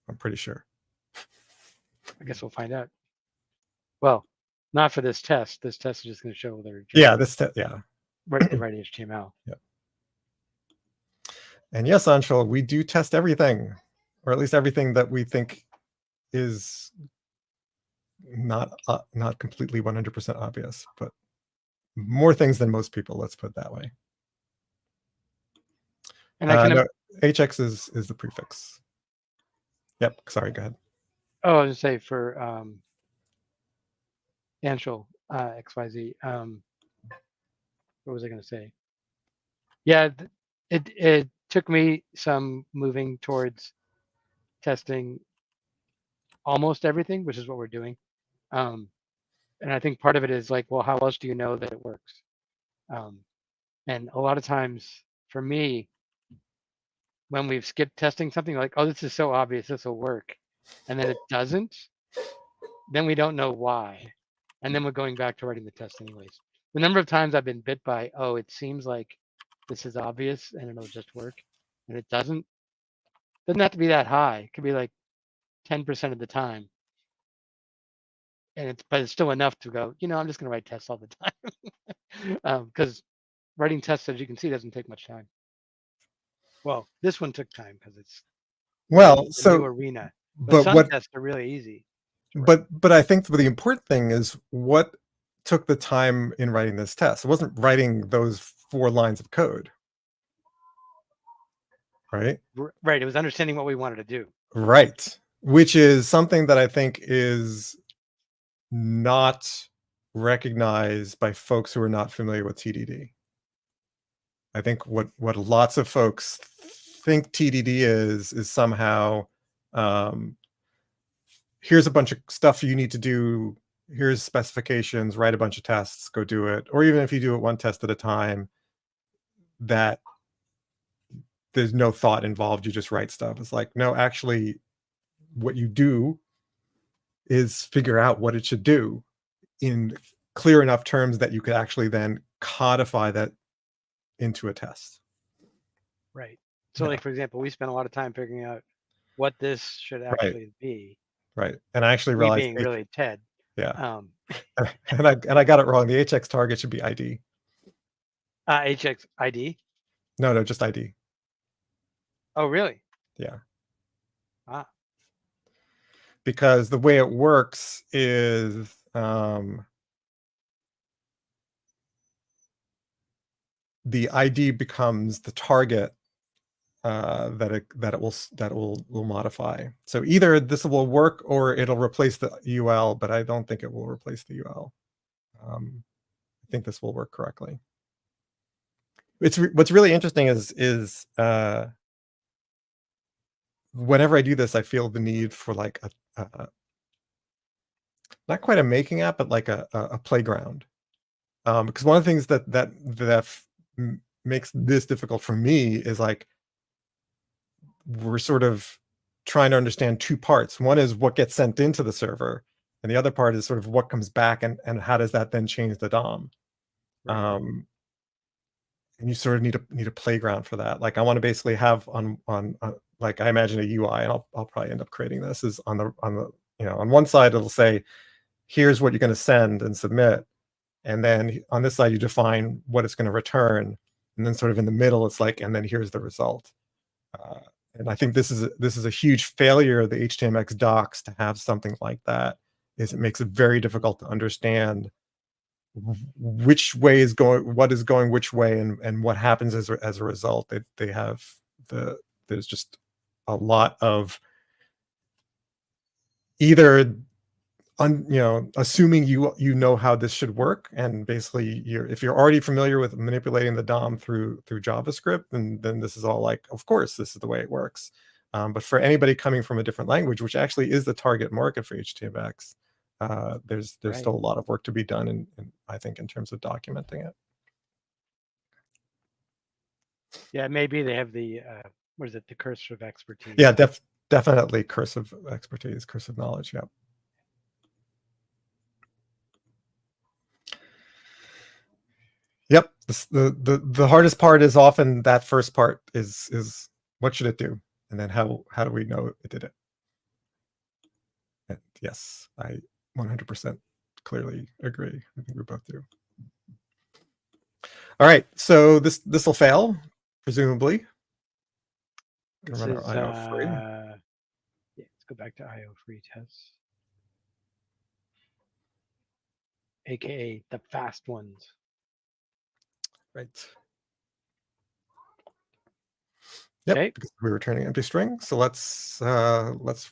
I'm pretty sure. I guess we'll find out. Well, not for this test. This test is just going to show whether Yeah, they write HTML. Yeah. And yes, Anshul, we do test everything, or at least everything that we think is not completely 100% obvious, but more things than most people. Let's put it that way. And I can. No, HX is the prefix. Yep. Sorry. Go ahead. Oh, I was going to say for Anshul XYZ. What was I going to say? Yeah, it took me some moving towards testing almost everything, which is what we're doing. And I think part of it is like, well, how else do you know that it works? And a lot of times for me, when we've skipped testing something, like, oh, this is so obvious, this will work, and then it doesn't, then we don't know why. And then we're going back to writing the test anyways. The number of times I've been bit by, oh, it seems like this is obvious and it'll just work, and it doesn't have to be that high. It could be like 10% of the time. And but it's still enough to go, I'm just going to write tests all the time. Because writing tests, as you can see, doesn't take much time. Well, this one took time because it's Well, a new arena. But some tests are really easy. But I think the important thing is what took the time in writing this test. It wasn't writing those 4 lines of code. Right? Right. It was understanding what we wanted to do. Right. Which is something that I think is not recognized by folks who are not familiar with TDD. I think what lots of folks think TDD is somehow here's a bunch of stuff you need to do, here's specifications, write a bunch of tests, go do it. Or even if you do it one test at a time, that there's no thought involved, you just write stuff. It's like, no, actually what you do is figure out what it should do in clear enough terms that you could actually then codify that into a test. Right. So like, for example, we spent a lot of time figuring out what this should actually be. Right. And I actually realized being really Ted. Yeah. and I got it wrong. The HX target should be ID. HX ID? No, just ID. Oh, really? Yeah. Ah. Because the way it works is the ID becomes the target that it will modify. So either this will work or it'll replace the UL, but I don't think it will replace the UL. I think this will work correctly. What's really interesting is whenever I do this, I feel the need for like a not quite a making app, but like a playground. Because one of the things that makes this difficult for me is like we're sort of trying to understand 2 parts. One is what gets sent into the server, and the other part is sort of what comes back and how does that then change the DOM. Right. And you sort of need a playground for that. Like I want to basically have on like I imagine a UI, and I'll probably end up creating this is on the on one side it'll say here's what you're going to send and submit, and then on this side you define what it's going to return, and then sort of in the middle it's like and then here's the result. And I think this is a huge failure of the HTMX docs to have something like that. Is it makes it very difficult to understand which way is going, what is going which way, and what happens as a result. They have there's just a lot of either assuming you know how this should work, and basically if you're already familiar with manipulating the DOM through JavaScript, and then this is all like, of course, this is the way it works. But for anybody coming from a different language, which actually is the target market for HTMX, there's still a lot of work to be done, in I think in terms of documenting it. Yeah, maybe they have the what is it, the cursive expertise. Yeah, definitely cursive expertise, cursive knowledge. Yeah. Yep. The hardest part is often that first part is what should it do? And then how do we know it did it? And yes, I 100% clearly agree. I think we both do. All right, so this will fail, presumably. Gonna This run is our IO free. yeah, let's go back to IO free tests, aka the fast ones. Right. Yep, Okay. because we were returning empty string. So let's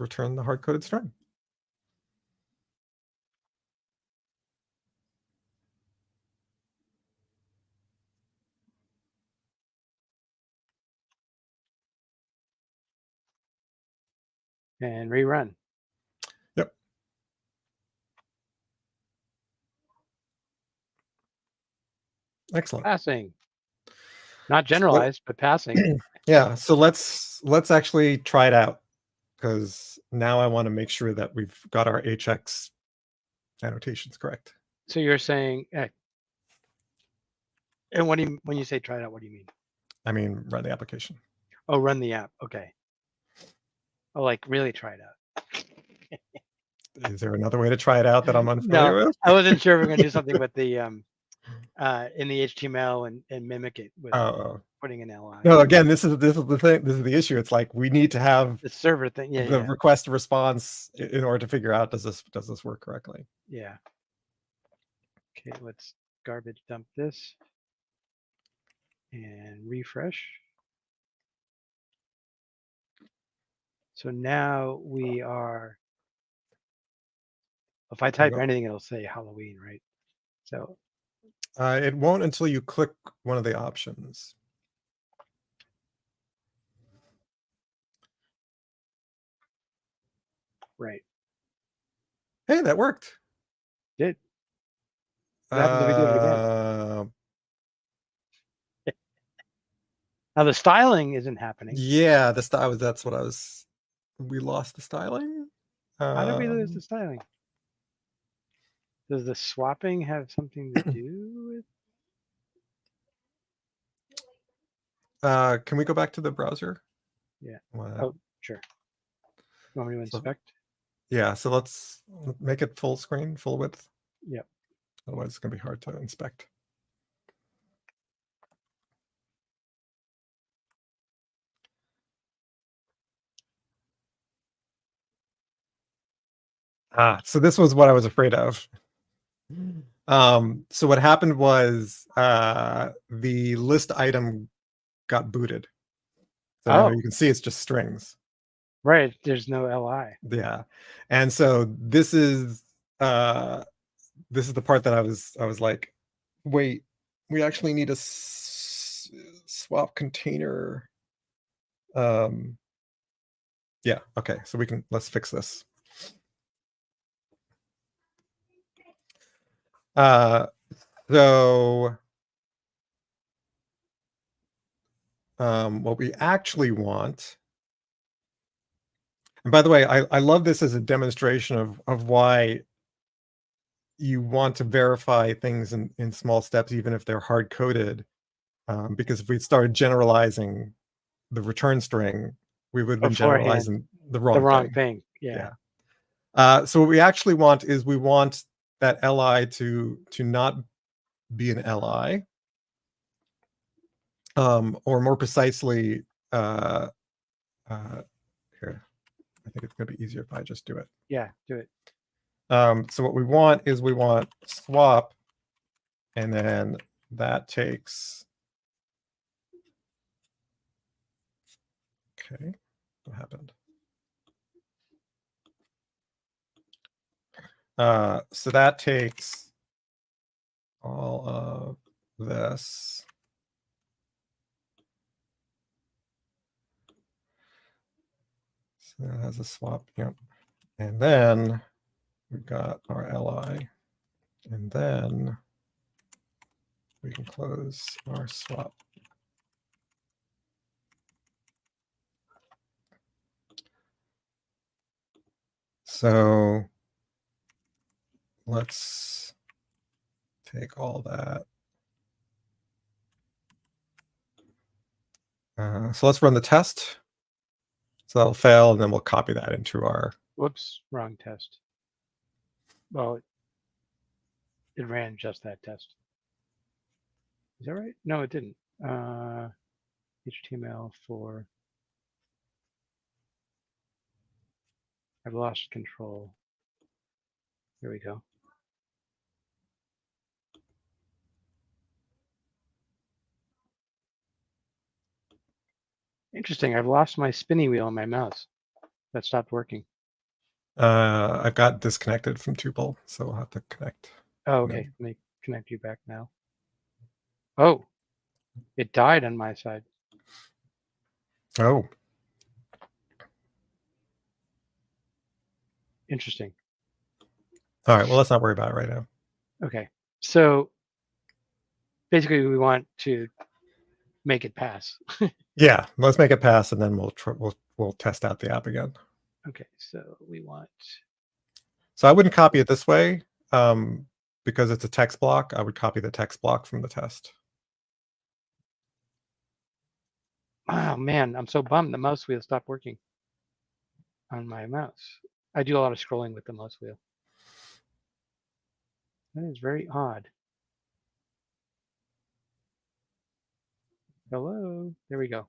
return the hard-coded string. And rerun. Yep. Excellent. Passing. Not So what- generalized, but passing. yeah, so let's actually try it out, because now I want to make sure that we've got our HX annotations correct. So you're saying, and what do you, when you say try it out, what do you mean? I mean, run the application. Oh, run the app. Okay. Oh, like really try it out. Is there another way to try it out that I'm No, unfamiliar with? I wasn't sure if we're going to do something with the in the HTML and mimic it with Oh, putting an LI. no, again, this is the thing. This is the issue. It's like we need to have The server thing. Yeah, the yeah, request response in order to figure out, does this work correctly? yeah. Okay, let's garbage dump this and refresh. So now we are, if I type anything, it'll say Halloween, right? So It won't until you click one of the options. right. Hey, that worked. Did. What happens if we do it again? Now the styling isn't happening. Yeah, the style. That's what I was. We lost the styling. How did we lose the styling? Does the swapping have something to do with? Can we go back to the browser? Yeah. What? Oh, sure. You want me to inspect? Yeah, so let's make it full screen, full width. Yep. Otherwise, it's going to be hard to inspect. So this was what I was afraid of. So what happened was the list item got booted. So now you can see it's just strings. Right. There's no LI. Yeah. And so this is the part that I was like, wait, we actually need a swap container. Yeah, okay, so let's fix this. So what we actually want, and by the way, I love this as a demonstration of why you want to verify things in small steps, even if they're hard coded, because if we started generalizing the return string, we would have been Beforehand, generalizing the wrong thing. Yeah. So what we actually want is we want that li to not be an li, or more precisely, here, I think it's going to be easier if I just do it. Yeah, do it. So what we want is we want swap, and then that takes, okay, what happened? So that takes all of this. So that has a swap, yep. And then we've got our li, and then we can close our swap. So let's take all that. So let's run the test. So that'll fail, and then we'll copy that into our Whoops, wrong test. Well, it ran just that test. Is that right? No, it didn't. HTML for. I've lost control. There we go. Interesting. I've lost my spinny wheel on my mouse. That stopped working. I got disconnected from Tuple, so we'll have to connect. Oh, okay. Let me connect you back now. Oh, it died on my side. Oh, Interesting. all right. Well, let's not worry about it right now. Okay. So basically, we want to make it pass. Yeah, let's make it pass, and then we'll test out the app again. Okay. So we want. So I wouldn't copy it this way because it's a text block. I would copy the text block from the test. Oh man, I'm so bummed the mouse wheel stopped working on my mouse. I do a lot of scrolling with the mouse wheel. That is very odd. Hello. There we go.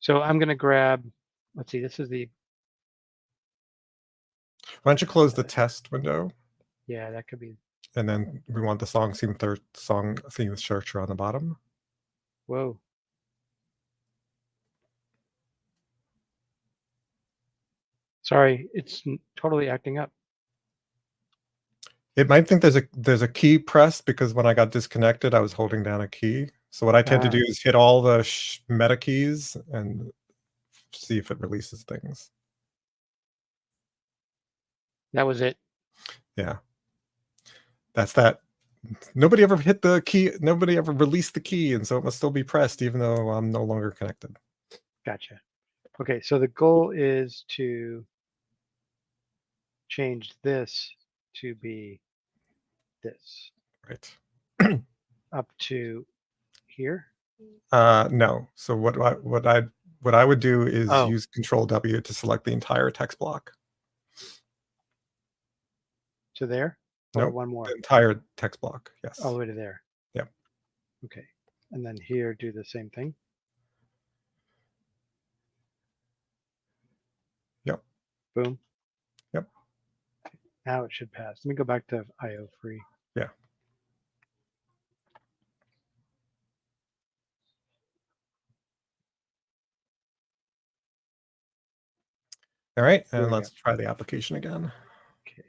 So I'm going to grab, let's see, this is the. Why don't you close the test window? Yeah, that could be. And then we want the song theme searcher on the bottom. Whoa. Sorry, it's totally acting up. It might think there's a key pressed because when I got disconnected, I was holding down a key. So what I tend to do is hit all the meta keys and see if it releases things. That was it. Yeah. That's that. Nobody ever hit the key. Nobody ever released the key. And so it must still be pressed even though I'm no longer connected. Gotcha. Okay, so the goal is to change this to be this. Right. Up to here. No. So what I would do is Oh. use Control W to select the entire text block. To there? Or Nope. one more? The entire text block. Yes. All the way to there. Yep. Okay. And then here, do the same thing. Yep. Boom. Yep. Now it should pass. Let me go back to IO free. Yeah. All right. And let's try the application again. Okay.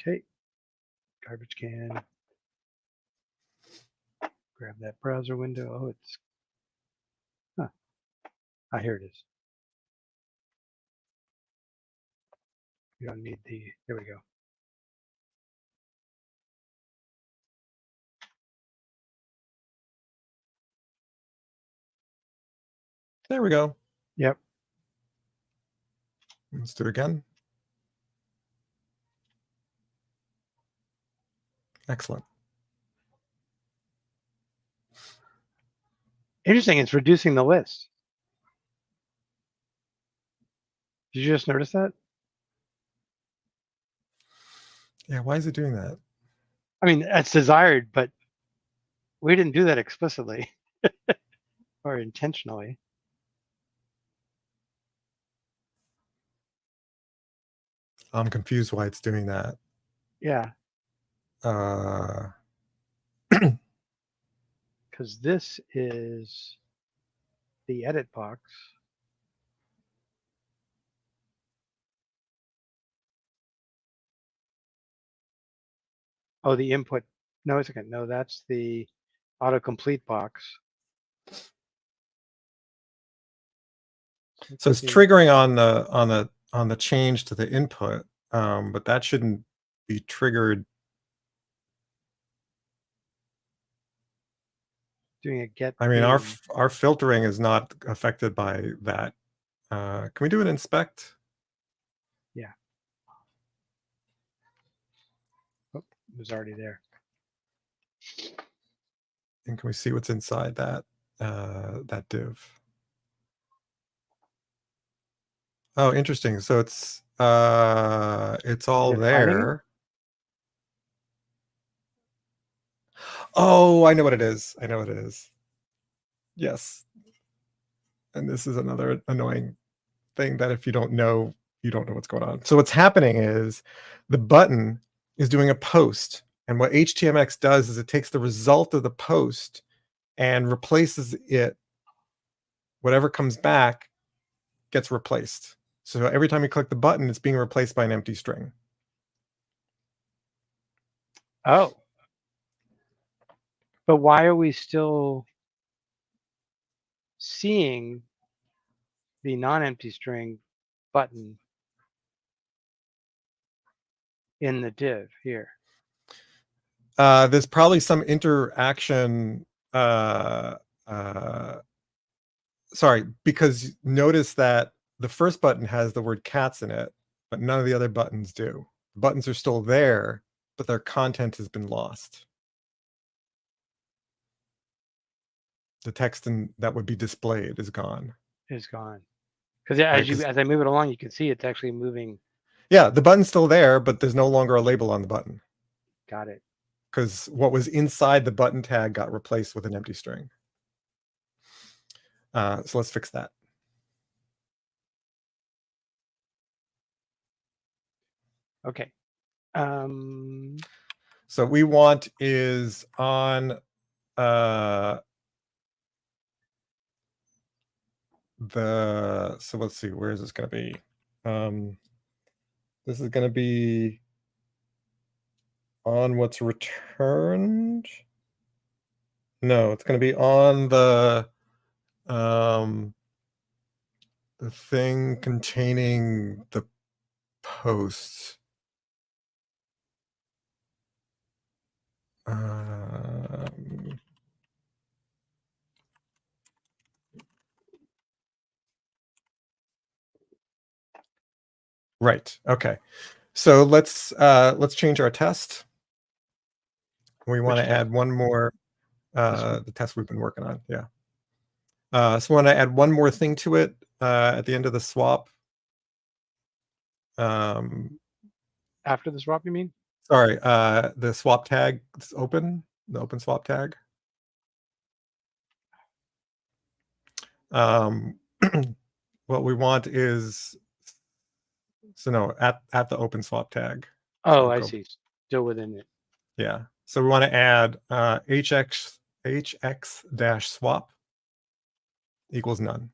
Okay. Garbage can. Grab that browser window. Oh, it's. Huh. Ah, here it is. You don't need the. There we go. There we go. Yep. Let's do it again. Excellent. Interesting. It's reducing the list. Did you just notice that? Yeah. Why is it doing that? I mean, that's desired, but we didn't do that explicitly or intentionally. I'm confused why it's doing that. Yeah. Uh, Because this is the edit box. Oh, the input. No, it's okay. No, that's the autocomplete box. so it's triggering on the change to the input, but that shouldn't be triggered. Doing a get. I mean, our filtering is not affected by that. Can we do an inspect? was already there. And can we see what's inside that div? Oh, interesting. So it's all there. Oh, I know what it is. I know what it is. Yes. And this is another annoying thing that if you don't know, you don't know what's going on. So what's happening is the button is doing a post. And what HTMX does is it takes the result of the post and replaces it. Whatever comes back gets replaced. So every time you click the button, it's being replaced by an empty string. Oh. But why are we still seeing the non-empty string button in the div here? There's probably some interaction. Sorry, because notice that the first button has the word cats in it, but none of the other buttons do. The buttons are still there, but their content has been lost. The text that would be displayed is gone. Is gone. Because as I move it along, you can see it's actually moving. Yeah, the button's still there, but there's no longer a label on the button. Got it. Because what was inside the button tag got replaced with an empty string. So let's fix that. Okay. So what we want is on so let's see, where is this going to be? This is going to be on what's returned. No, it's going to be on the thing containing the posts. Right. Okay. So let's change our test. We want to add one more. The test we've been working on. Yeah. So we want to add one more thing to it at the end of the swap. After the swap, you mean? Sorry, the swap tag is open, the open swap tag. What we want is, so no, at the open swap tag. Oh, so I see. Still within it. Yeah. So we want to add hx dash swap equals none.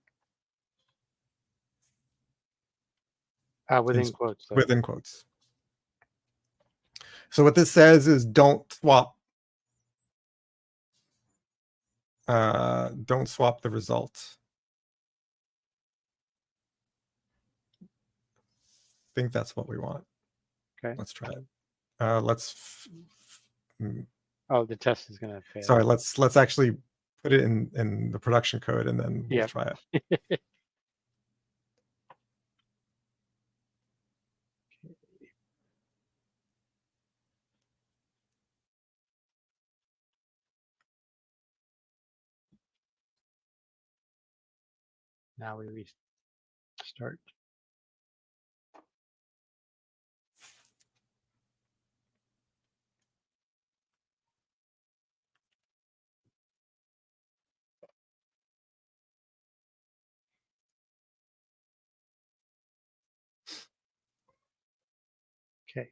Within quotes. Though. Within quotes. So what this says is don't swap the result. I think that's what we want. Okay. Let's try it. Oh, the test is going to fail. Sorry, let's actually put it in the production code and then we'll try it. Now we restart. Okay.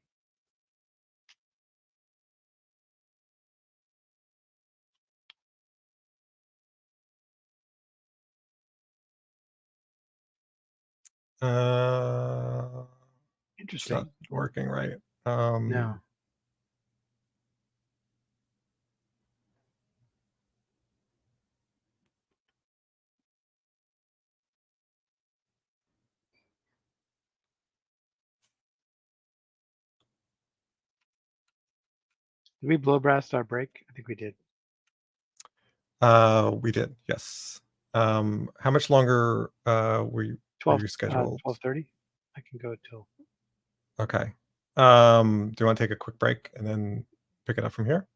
Interesting. It's not working right. No. Did we blow blast our break? I think we did. We did, yes. How much longer were you scheduled? 12:30. I can go till. Okay. Do you want to take a quick break and then pick it up from here?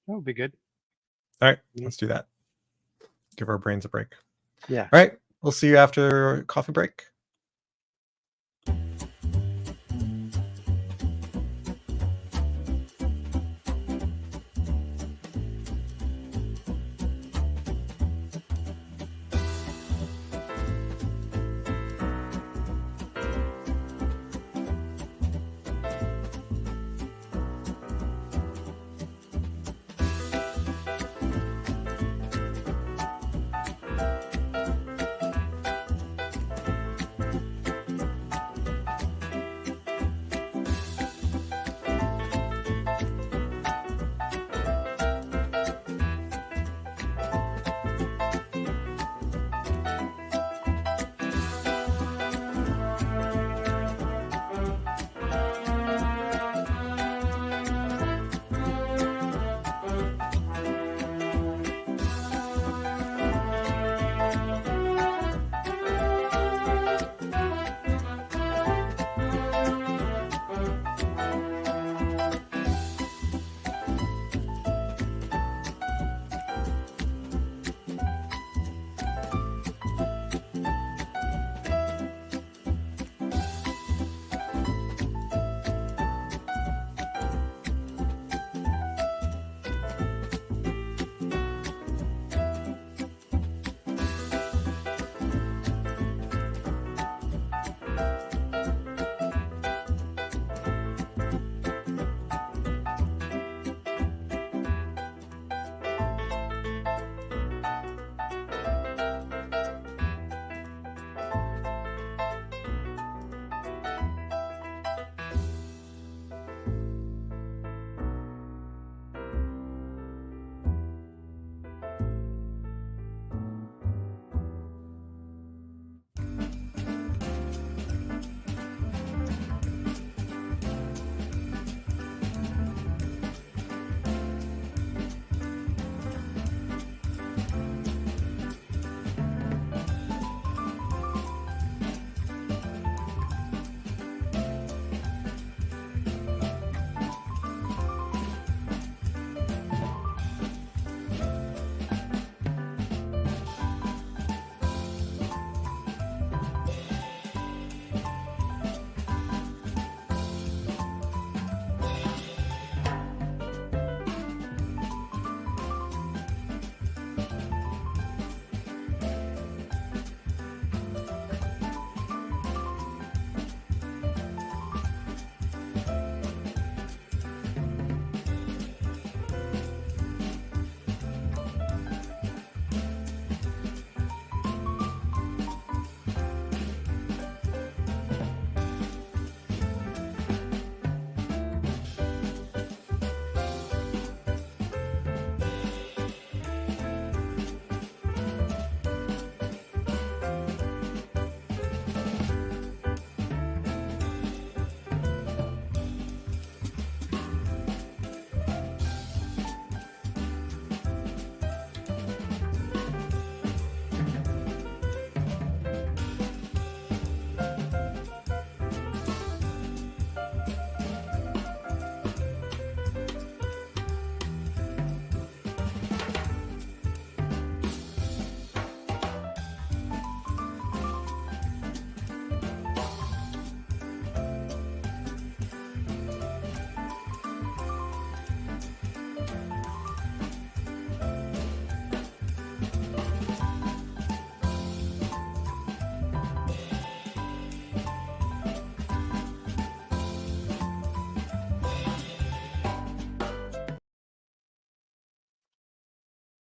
That would be good. All right, let's do that. Give our brains a break. Yeah. All right, we'll see you after coffee break.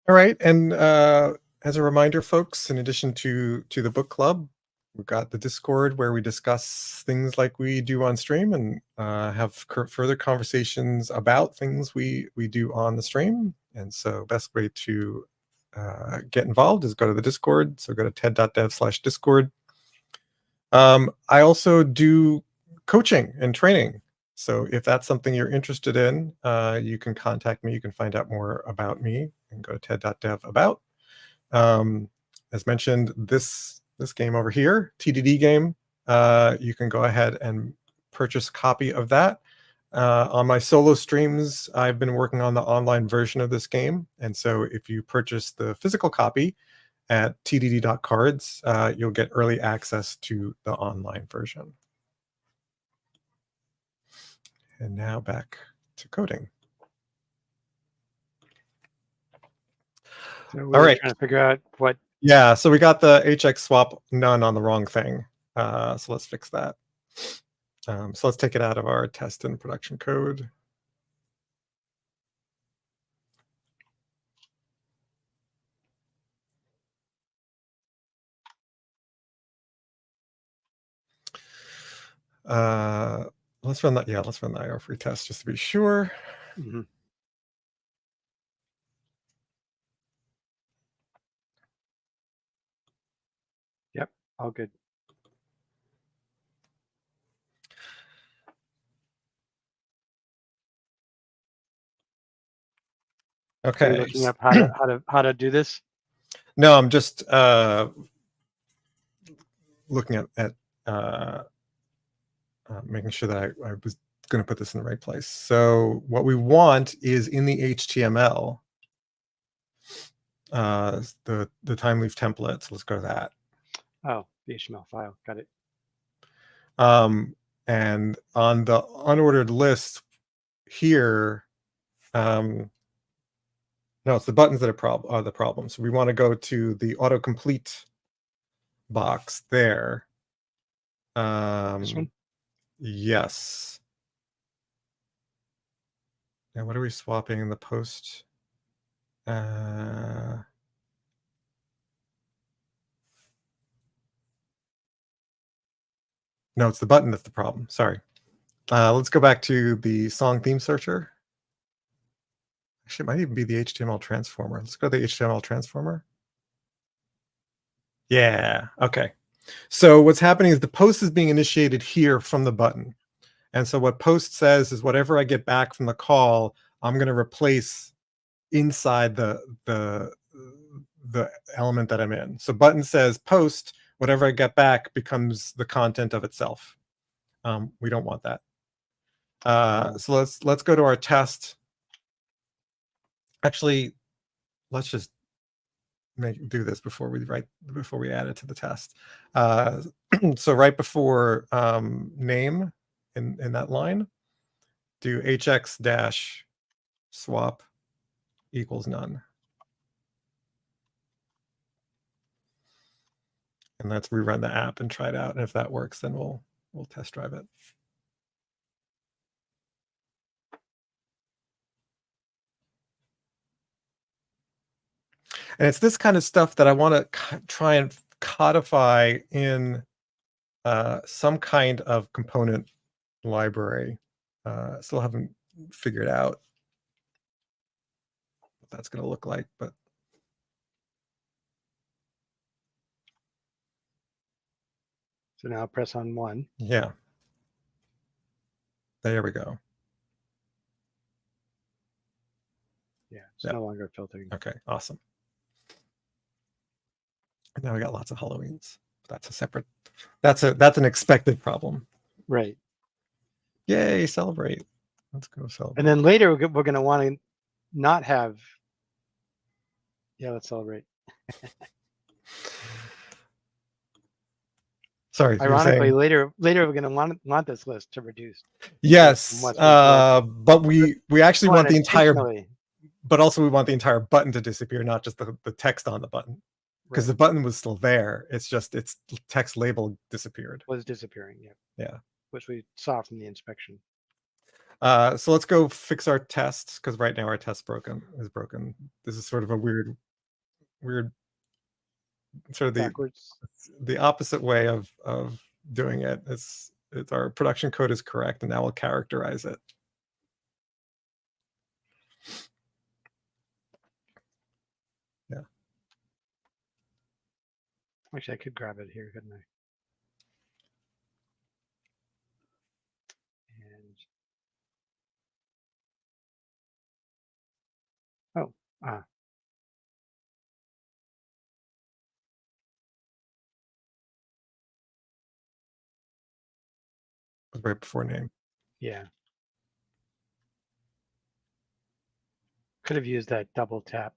All right, and as a reminder, folks, in addition to the book club, we've got the Discord where we discuss things like we do on stream and have further conversations about things we do on the stream. And so, best way to get involved is go to the Discord. So go to ted.dev/discord. I also do coaching and training. So if that's something you're interested in, you can contact me. You can find out more about me and go to ted.dev about. As mentioned, this game over here, TDD game, you can go ahead and purchase a copy of that. On my solo streams, I've been working on the online version of this game, and so if you purchase the physical copy at tdd.cards, you'll get early access to the online version. And now back to coding. So we All were right. trying to figure out what. Yeah, so we got the HX swap none on the wrong thing. So let's fix that. So let's take it out of our test and production code. Let's run that. Yeah, let's run the IR free test just to be sure. Mm-hmm. Yep, all good. So you're Okay. looking up how to do this. No, I'm just looking at making sure that I was going to put this in the right place. So what we want is in the HTML, the time leaf template. So let's go to that. Oh, the HTML file. Got it. And on the unordered list here, no, it's the buttons that are the problem. So we want to go to the autocomplete box there. This one? Yes. And what are we swapping in the post? No, it's the button that's the problem. Sorry. Let's go back to the song theme searcher. Actually, it might even be the HTML transformer. Let's go to the HTML transformer. Yeah. Okay. So what's happening is the post is being initiated here from the button. And so what post says is whatever I get back from the call, I'm going to replace inside the element that I'm in. So button says post, whatever I get back becomes the content of itself. We don't want that. So let's go to our test. Actually, let's just do this before we add it to the test. So right before name in that line, do hx dash swap equals none. And let's rerun the app and try it out. And if that works, then we'll test drive it. And it's this kind of stuff that I want to try and codify in some kind of component library. Still haven't figured out what that's going to look like, but So now press on 1. yeah. There we go. Yeah, it's no longer filtering. Okay, awesome. Now we got lots of Halloweens. That's a separate. That's an expected problem. Right. Yay! Celebrate. Let's go celebrate. And then later we're going to want to not have. Yeah, let's celebrate. Sorry. Ironically, later we're going to want this list to reduce. Yes, but we actually want the entire. But also we want the entire button to disappear, not just the text on the button, because the button was still there. It's just its text label disappeared. Was disappearing. Yeah. Yeah. Which we saw from the inspection. So let's go fix our test, because right now our test is broken. This is sort of a weird sort of backwards. The opposite way of doing it. It's our production code is correct, and now we'll characterize it. Yeah. Actually, I could grab it here, couldn't I? And Right before name. Yeah. Could have used that double tap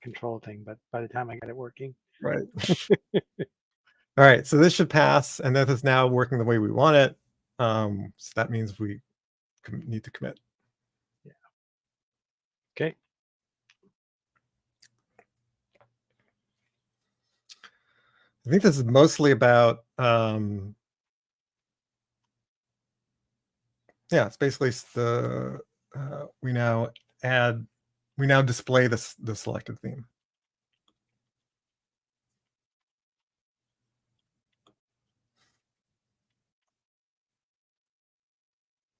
control thing, but by the time I got it working. Right. All right, so this should pass, and that is now working the way we want it. So that means we need to commit. Yeah. Okay. I think this is mostly about, yeah, it's basically the, we now display the selected theme.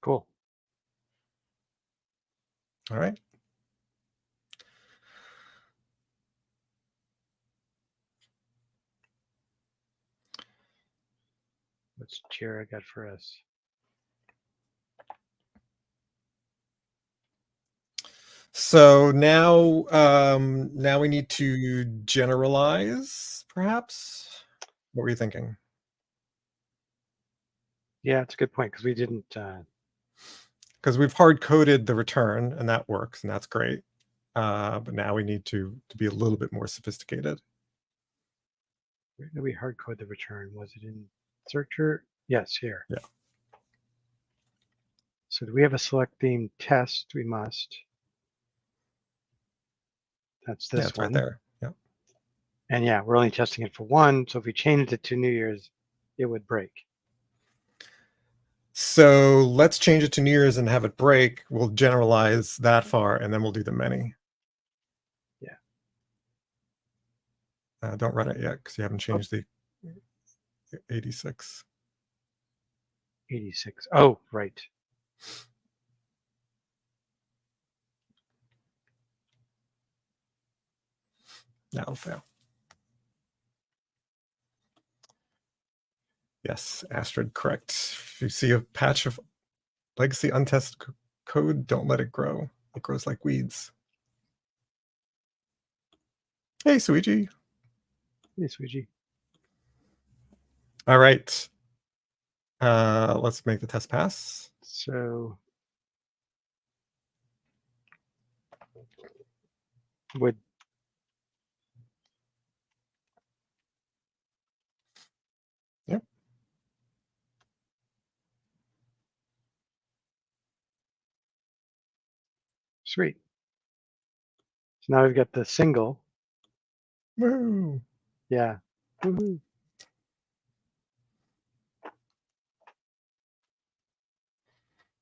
Cool. All right. What's Jira got for us? So now, now we need to generalize, perhaps. What were you thinking? Yeah, it's a good point because we didn't. Because we've hard coded the return, and that works, and that's great. But now we need to be a little bit more sophisticated. Where did we hard code the return? Was it in Searcher? Yes, here. Yeah. So do we have a select theme test? We must. That's this It's one. right there. Yeah. And yeah, we're only testing it for one. So if we changed it to New Year's, it would break. So let's change it to New Year's and have it break. We'll generalize that far, and then we'll do the many. Yeah. Don't run it yet because you haven't changed the 86. 86. Oh, right. Now it'll fail. Yes, Astrid, correct. If you see a patch of legacy untested code, don't let it grow. It grows like weeds. Hey, Suiji. Hey, Suiji. All right. Let's make the test pass. So would Yep. Sweet. So now we've got the single. Woo! Yeah. Woo-hoo.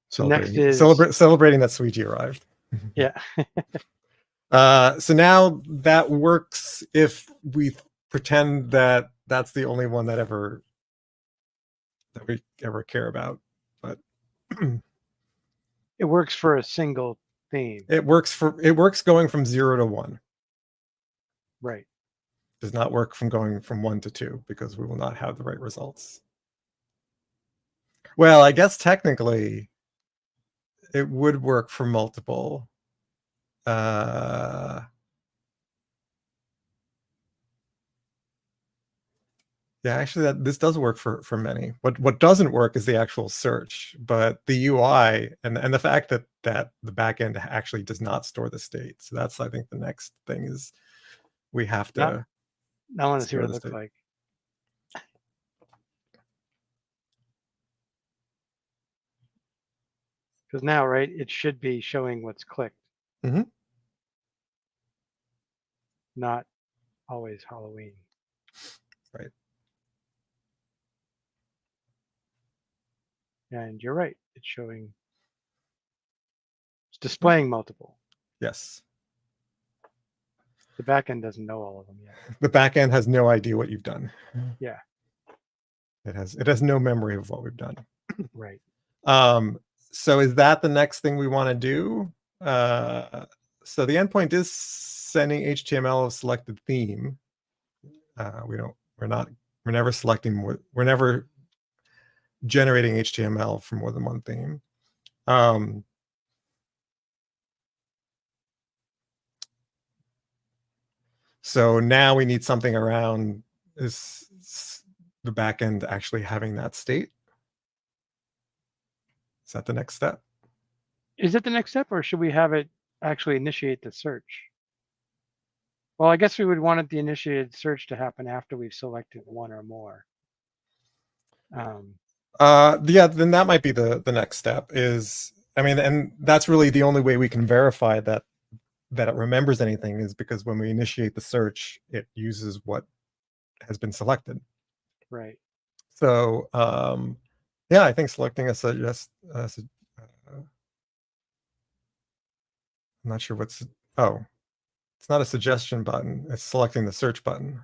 Celebrating, Next is celebrating that Suiji arrived. Yeah. So now that works if we pretend that that's the only one that we ever care about. But It works for a single theme. it works going from 0 to 1. Right. Does not work from going from 1 to 2 because we will not have the right results. Well, I guess technically it would work for multiple. Yeah, actually, this does work for many. What doesn't work is the actual search, but the UI and the fact that the backend actually does not store the state. So that's, I think, the next thing is we have to. Now I want to see store what it the looks state. like. Because now, right, it should be showing what's clicked. Mm-hmm. Not always Halloween. Right. And you're right. It's showing. It's displaying multiple. Yes. The backend doesn't know all of them yet. The backend has no idea what you've done. Yeah. It has no memory of what we've done. Right. So is that the next thing we want to do? So the endpoint is sending HTML of selected theme. We're never selecting more. We're never generating HTML for more than one theme. So now we need something around the backend actually having that state. Is that the next step? Is it the next step, or should we have it actually initiate the search? Well, I guess we would want the initiated search to happen after we've selected one or more. Yeah, then that might be the next step is, I mean, and that's really the only way we can verify that it remembers anything, is because when we initiate the search, it uses what has been selected. Right. So, yeah, I think selecting a suggest, I'm not sure what's, oh, it's not a suggestion button. It's selecting the search button.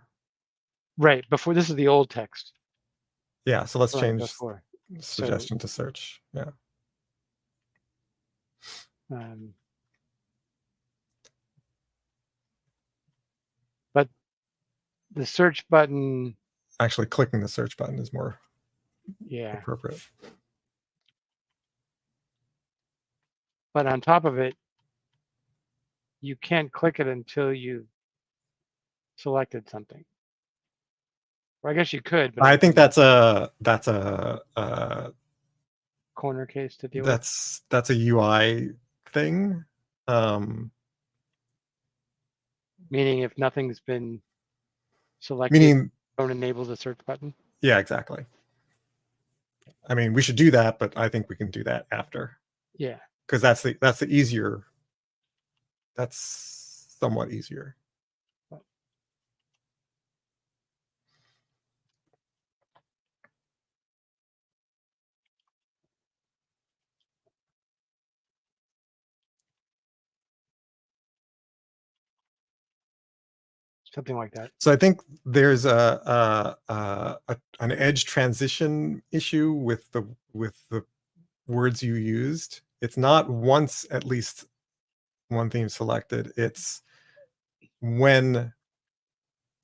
Right. Before, this is the old text. Yeah, so let's Right. change Before. So, suggestion to search. Yeah. But the search button, Actually, clicking the search button is more yeah. appropriate. But on top of it, you can't click it until you've selected something. Or I guess you could, but I it's think a corner case to deal with. that's a UI thing. Meaning, if nothing's been selected, Meaning, don't enable the search button. yeah, exactly. I mean, we should do that, but I think we can do that after, Yeah. because that's the easier. That's somewhat easier. Something like that. So I think there's an edge transition issue with the words you used. It's not once at least one theme selected. It's when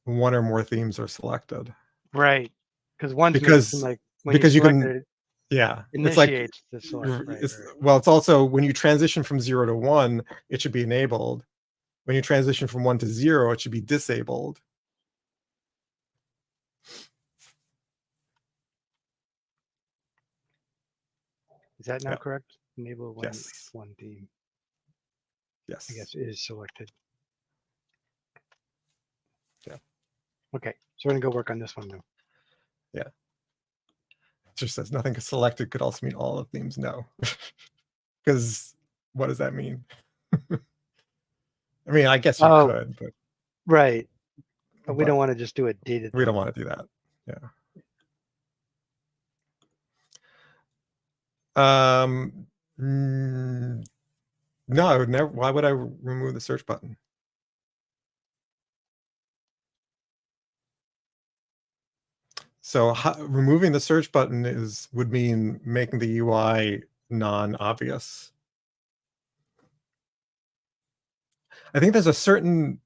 one or more themes are selected. Right. Because one's missing, Because like when you you select can, it, yeah, it's like, initiates the select. Right. it's, Right. well, it's also when you transition from 0 to 1, it should be enabled. When you transition from 1 to 0, it should be disabled. Is that now Yeah. correct? Enable when Yes. one theme, Yes. I guess, is selected. Yeah. Okay. So we're gonna go work on this one now. Yeah. It just says nothing selected could also mean all of themes. No. Because what does that mean? I mean, I guess you could, but right. But we don't want to just do a dated. we don't want to do that. Yeah. No, I would never. Why would I remove the search button? So removing the search button would mean making the UI non-obvious. I think there's a certain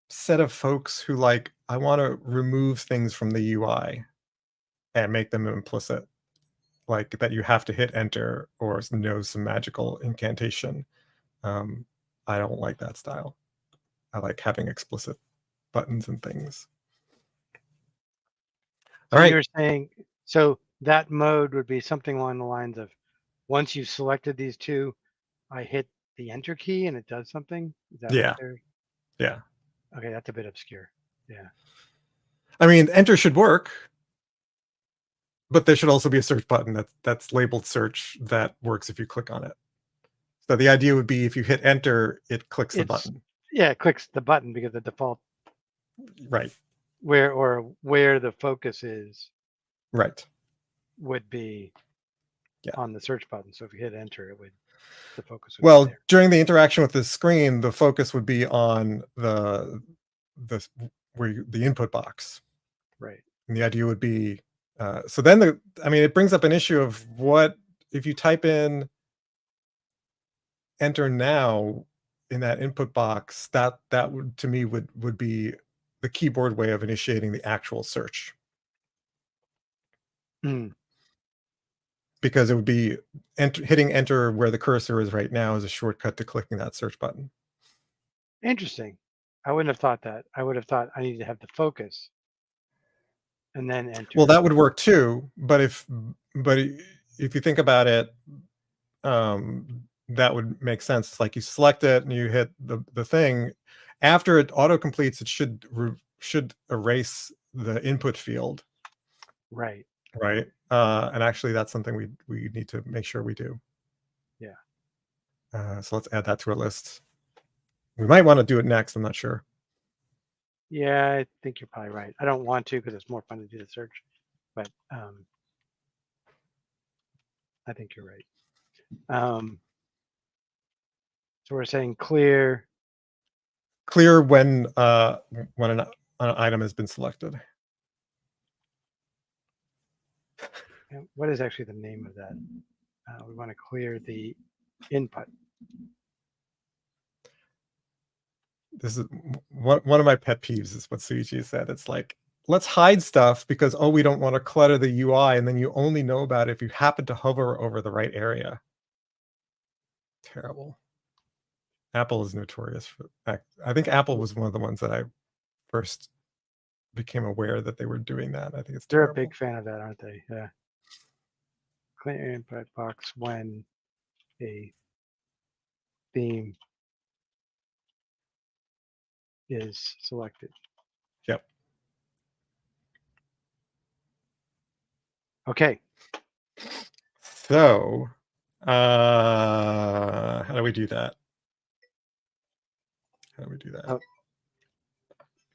set of folks who like, I want to remove things from the UI and make them implicit, like that you have to hit enter or know some magical incantation. I don't like that style. I like having explicit buttons and things. So All right. you're saying, so that mode would be something along the lines of, once you've selected these two, I hit the enter key and it does something. Is that what Yeah. they're? Yeah. Okay, that's a bit obscure. Yeah. I mean, enter should work, but there should also be a search button that's labeled search that works if you click on it. So the idea would be if you hit enter, it clicks the button. Yeah, it clicks the button because the default, Right. where the focus is Right. would be on the search button. So if you hit enter, the focus would be there. During the interaction with the screen, the focus would be on the input box. Right. And the idea would be, so then I mean, it brings up an issue of what if you type in enter now in that input box, that would, to me, would be the keyboard way of initiating the actual search. Because it would be hitting enter where the cursor is right now is a shortcut to clicking that search button. Interesting. I wouldn't have thought that. I would have thought I need to have the focus and then enter. Well, that would work too, but if you think about it, that would make sense. It's like you select it and you hit the thing. After it auto completes, it should erase the input field, Right. right? And actually, that's something we need to make sure we do. Yeah. So let's add that to our list. We might want to do it next. I'm not sure. Yeah, I think you're probably right. I don't want to because it's more fun to do the search, but I think you're right. So we're saying clear. Clear when an item has been selected. What is actually the name of that? We want to clear the input. This is one of my pet peeves is what Suichi said. It's like, let's hide stuff because, oh, we don't want to clutter the UI, and then you only know about it if you happen to hover over the right area. Terrible. Apple is notorious for that. I think Apple was one of the ones that I first became aware that they were doing that. I think it's They're terrible. a big fan of that, aren't they? Yeah. Clear input box when a theme is selected. Yep. Okay. So, how do we do that? How do we do that? Oh,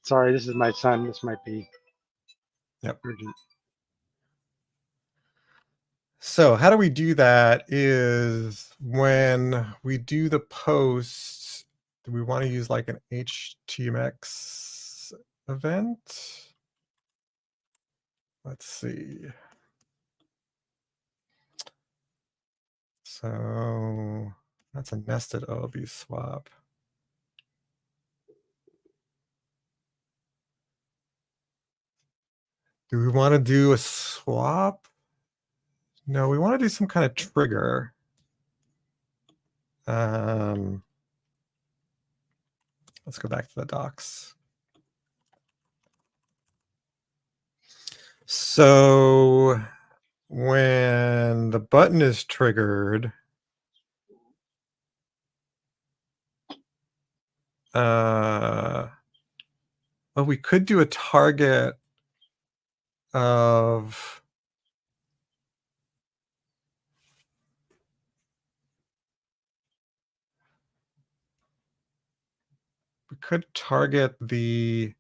sorry, this is my son. This might be urgent. So how do we do that is when we do the post, do we want to use like an HTMX event? Let's see. So that's a nested OLB swap. Do we want to do a swap? No, we want to do some kind of trigger. Let's go back to the docs. So when the button is triggered, well, we could do a target of we could target the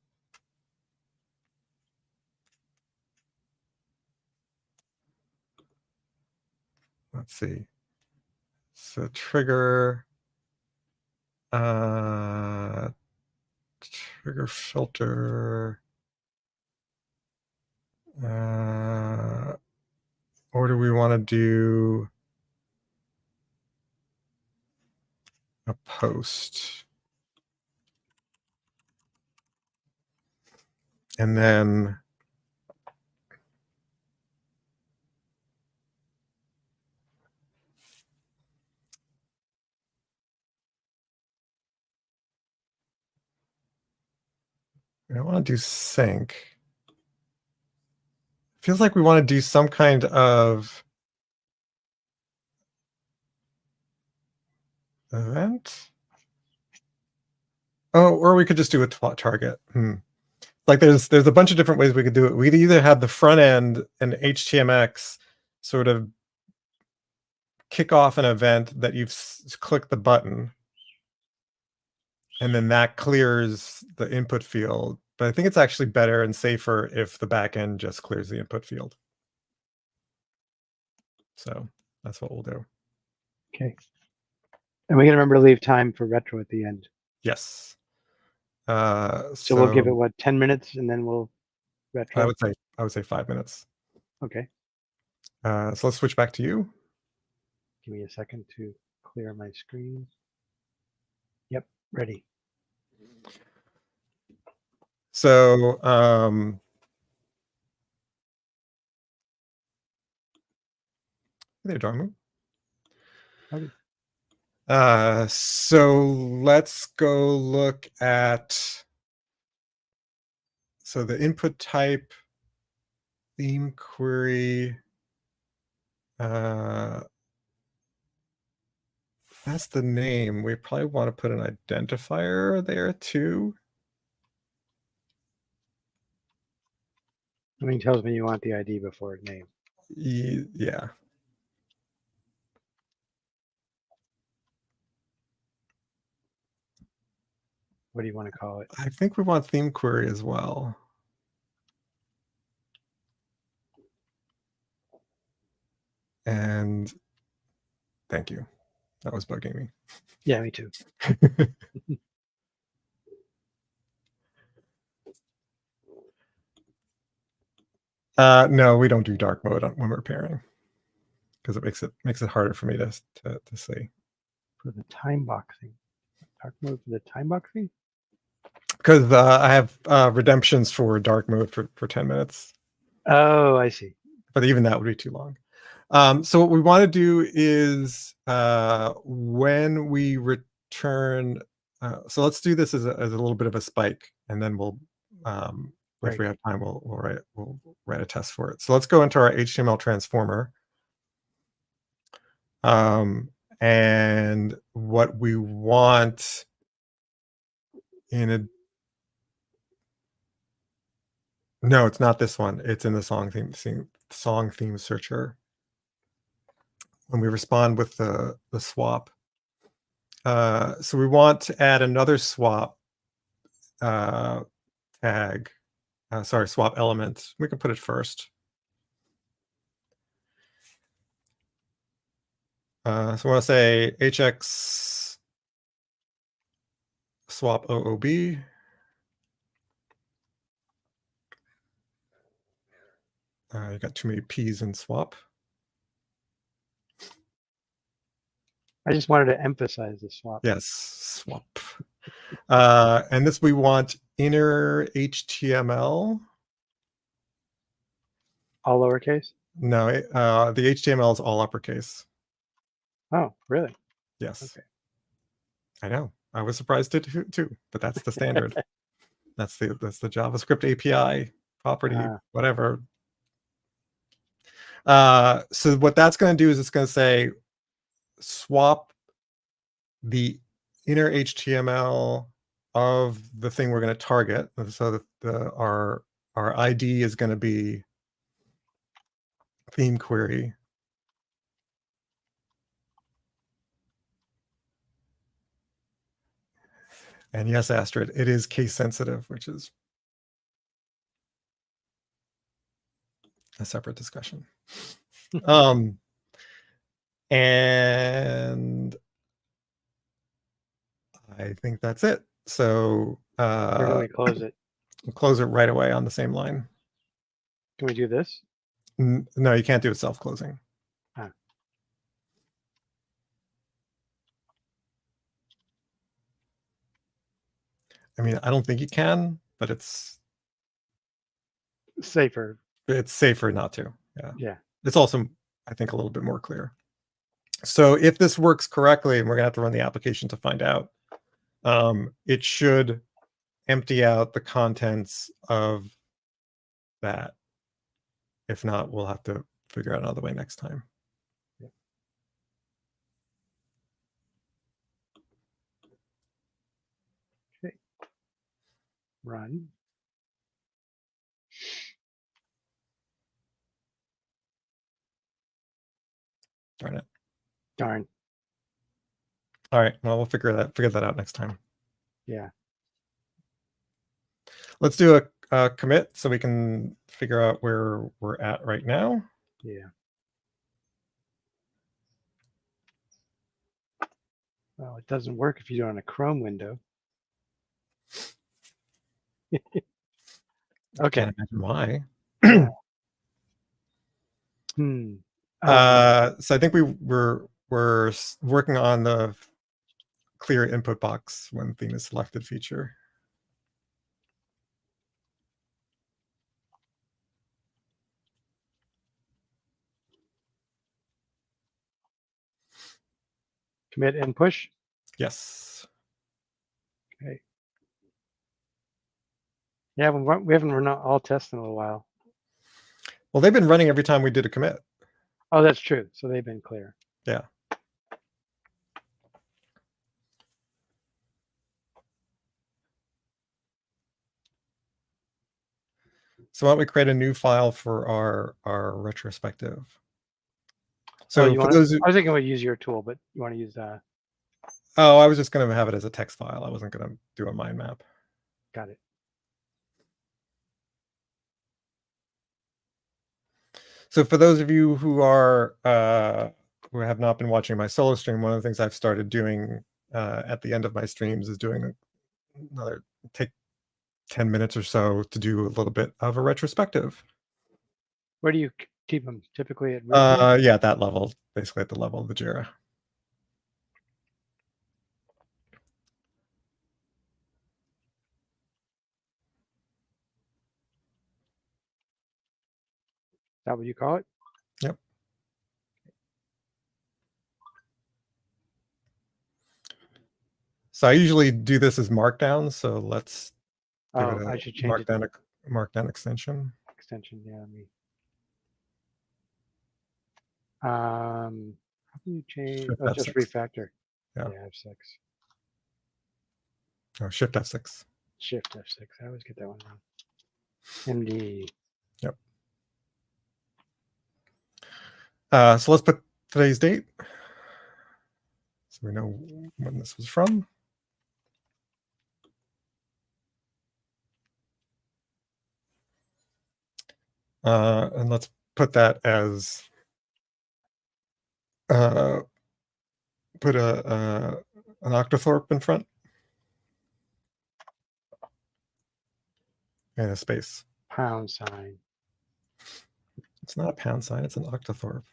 let's see. So trigger trigger filter or do we want to do a post? And then I want to do sync. Feels like we want to do some kind of event. Oh, or we could just do a target. Like there's a bunch of different ways we could do it. We could either have the front end and HTMX sort of kick off an event that you've clicked the button, and then that clears the input field. But I think it's actually better and safer if the back end just clears the input field. So that's what we'll do. Okay. And we got to remember to leave time for retro at the end. Yes. So we'll give it what, 10 minutes and then we'll retro? I would say 5 minutes. Okay. So let's switch back to you. Give me a second to clear my screen. Yep, ready. So hey there, Darmu. So let's go look at the input type theme query. That's the name. We probably want to put an identifier there too. I mean, tells me you want the ID before name. Yeah. What do you want to call it? I think we want theme query as well. And thank you. That was bugging me. Yeah, me too. No, we don't do dark mode when we're pairing because it makes it harder for me to see. For the time boxing. Dark mode for the time boxing? Because I have redemptions for dark mode for 10 minutes. Oh, I see. But even that would be too long. So what we want to do is when we return, so let's do this as a little bit of a spike, and then we'll, if we have time, we'll write a test for it. So let's go into our HTML transformer. And what we want no, it's not this one. It's in the song theme searcher. When we respond with the swap. So we want to add another swap tag. Sorry, swap element. We can put it first. So I want to say HX swap OOB. You got too many P's in swap. I just wanted to emphasize the swap. Yes, swap. And this we want inner HTML. All lowercase? No, the HTML is all uppercase. Oh, really? Yes. Okay. I know. I was surprised too, but that's the standard. that's the JavaScript API property, whatever. So what that's going to do is it's going to say swap the inner HTML of the thing we're going to target. So that our ID is going to be theme query. And yes, Astrid, it is case sensitive, which is a separate discussion. And I think that's it. So where do we close it? We'll close it right away on the same line. Can we do this? No, you can't do it self-closing. Huh. I mean, I don't think you can, but it's safer. It's safer not to. Yeah. It's also, I think, a little bit more clear. So if this works correctly, and we're gonna have to run the application to find out, it should empty out the contents of that. If not, we'll have to figure out another way next time. Okay. Run. Darn it. Darn. All right. Well, we'll figure that out next time. Yeah. Let's do a commit so we can figure out where we're at right now. Yeah. Well, it doesn't work if you do it on a Chrome window. Okay. Can't imagine why. Yeah. So I think we're working on the clear input box when theme is selected feature. Commit and push? Yes. Okay. Yeah, we haven't run all tests in a little while. Well, they've been running every time we did a commit. Oh, that's true. So they've been clear. Yeah. So why don't we create a new file for our retrospective? Oh, So you for want? those I was thinking we'd use your tool, but you want to use oh, I was just going to have it as a text file. I wasn't going to do a mind map. got it. So for those of you who are who have not been watching my solo stream, one of the things I've started doing at the end of my streams is doing another take 10 minutes or so to do a little bit of a retrospective. Where do you keep them? Typically at root view? Yeah, at that level, basically at the level of the Jira. Is that what you call it? Yep. So I usually do this as Markdown. So let's give it Oh, I a should change it to Markdown extension. extension. Yeah, me. How do you change? Shift Oh, just F6. refactor. Yeah. Yeah, F6. Oh, Shift F6. Shift F6. I always get that one wrong. MD. Yep. So let's put today's date, so we know when this was from. And let's put that as put an octothorpe in front and a space. Pound sign. It's not a pound sign, it's an octothorpe.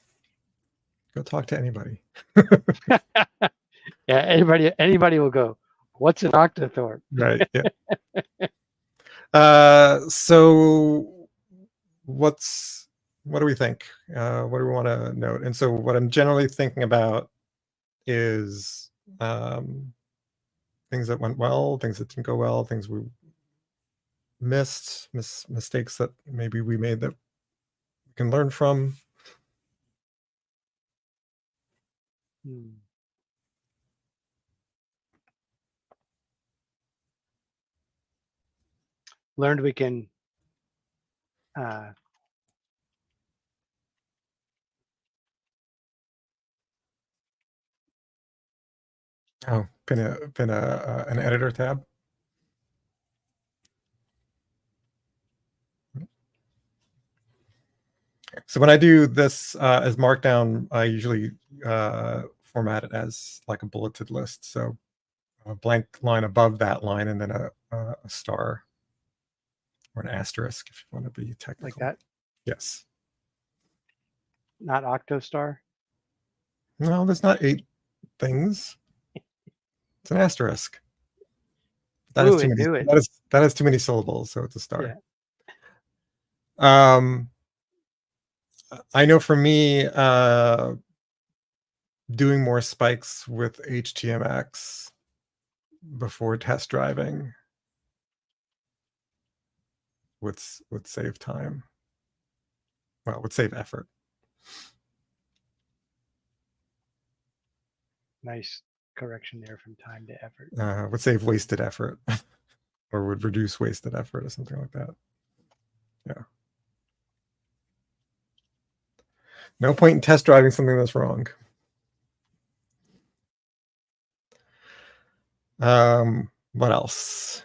Go talk to anybody. Yeah, anybody will go, what's an octothorpe? Right. Yeah. So what do we think? What do we want to note? And so what I'm generally thinking about is things that went well, things that didn't go well, things we missed, mistakes that maybe we made that we can learn from. Learned we can Oh, pin an editor tab. So when I do this as Markdown, I usually format it as like a bulleted list. So a blank line above that line, and then a star or an asterisk if you want to be technical. like that. Yes. Not octostar. No, there's not 8 things. It's an asterisk. That Ooh, is too it many. knew it. That is too many syllables, so it's a star. Yeah. I know for me, doing more spikes with HTMX before test driving would save time. Well, would save effort. Nice correction there from time to effort. Would save wasted effort, or would reduce wasted effort, or something like that. Yeah. No point in test driving something that's wrong. What else?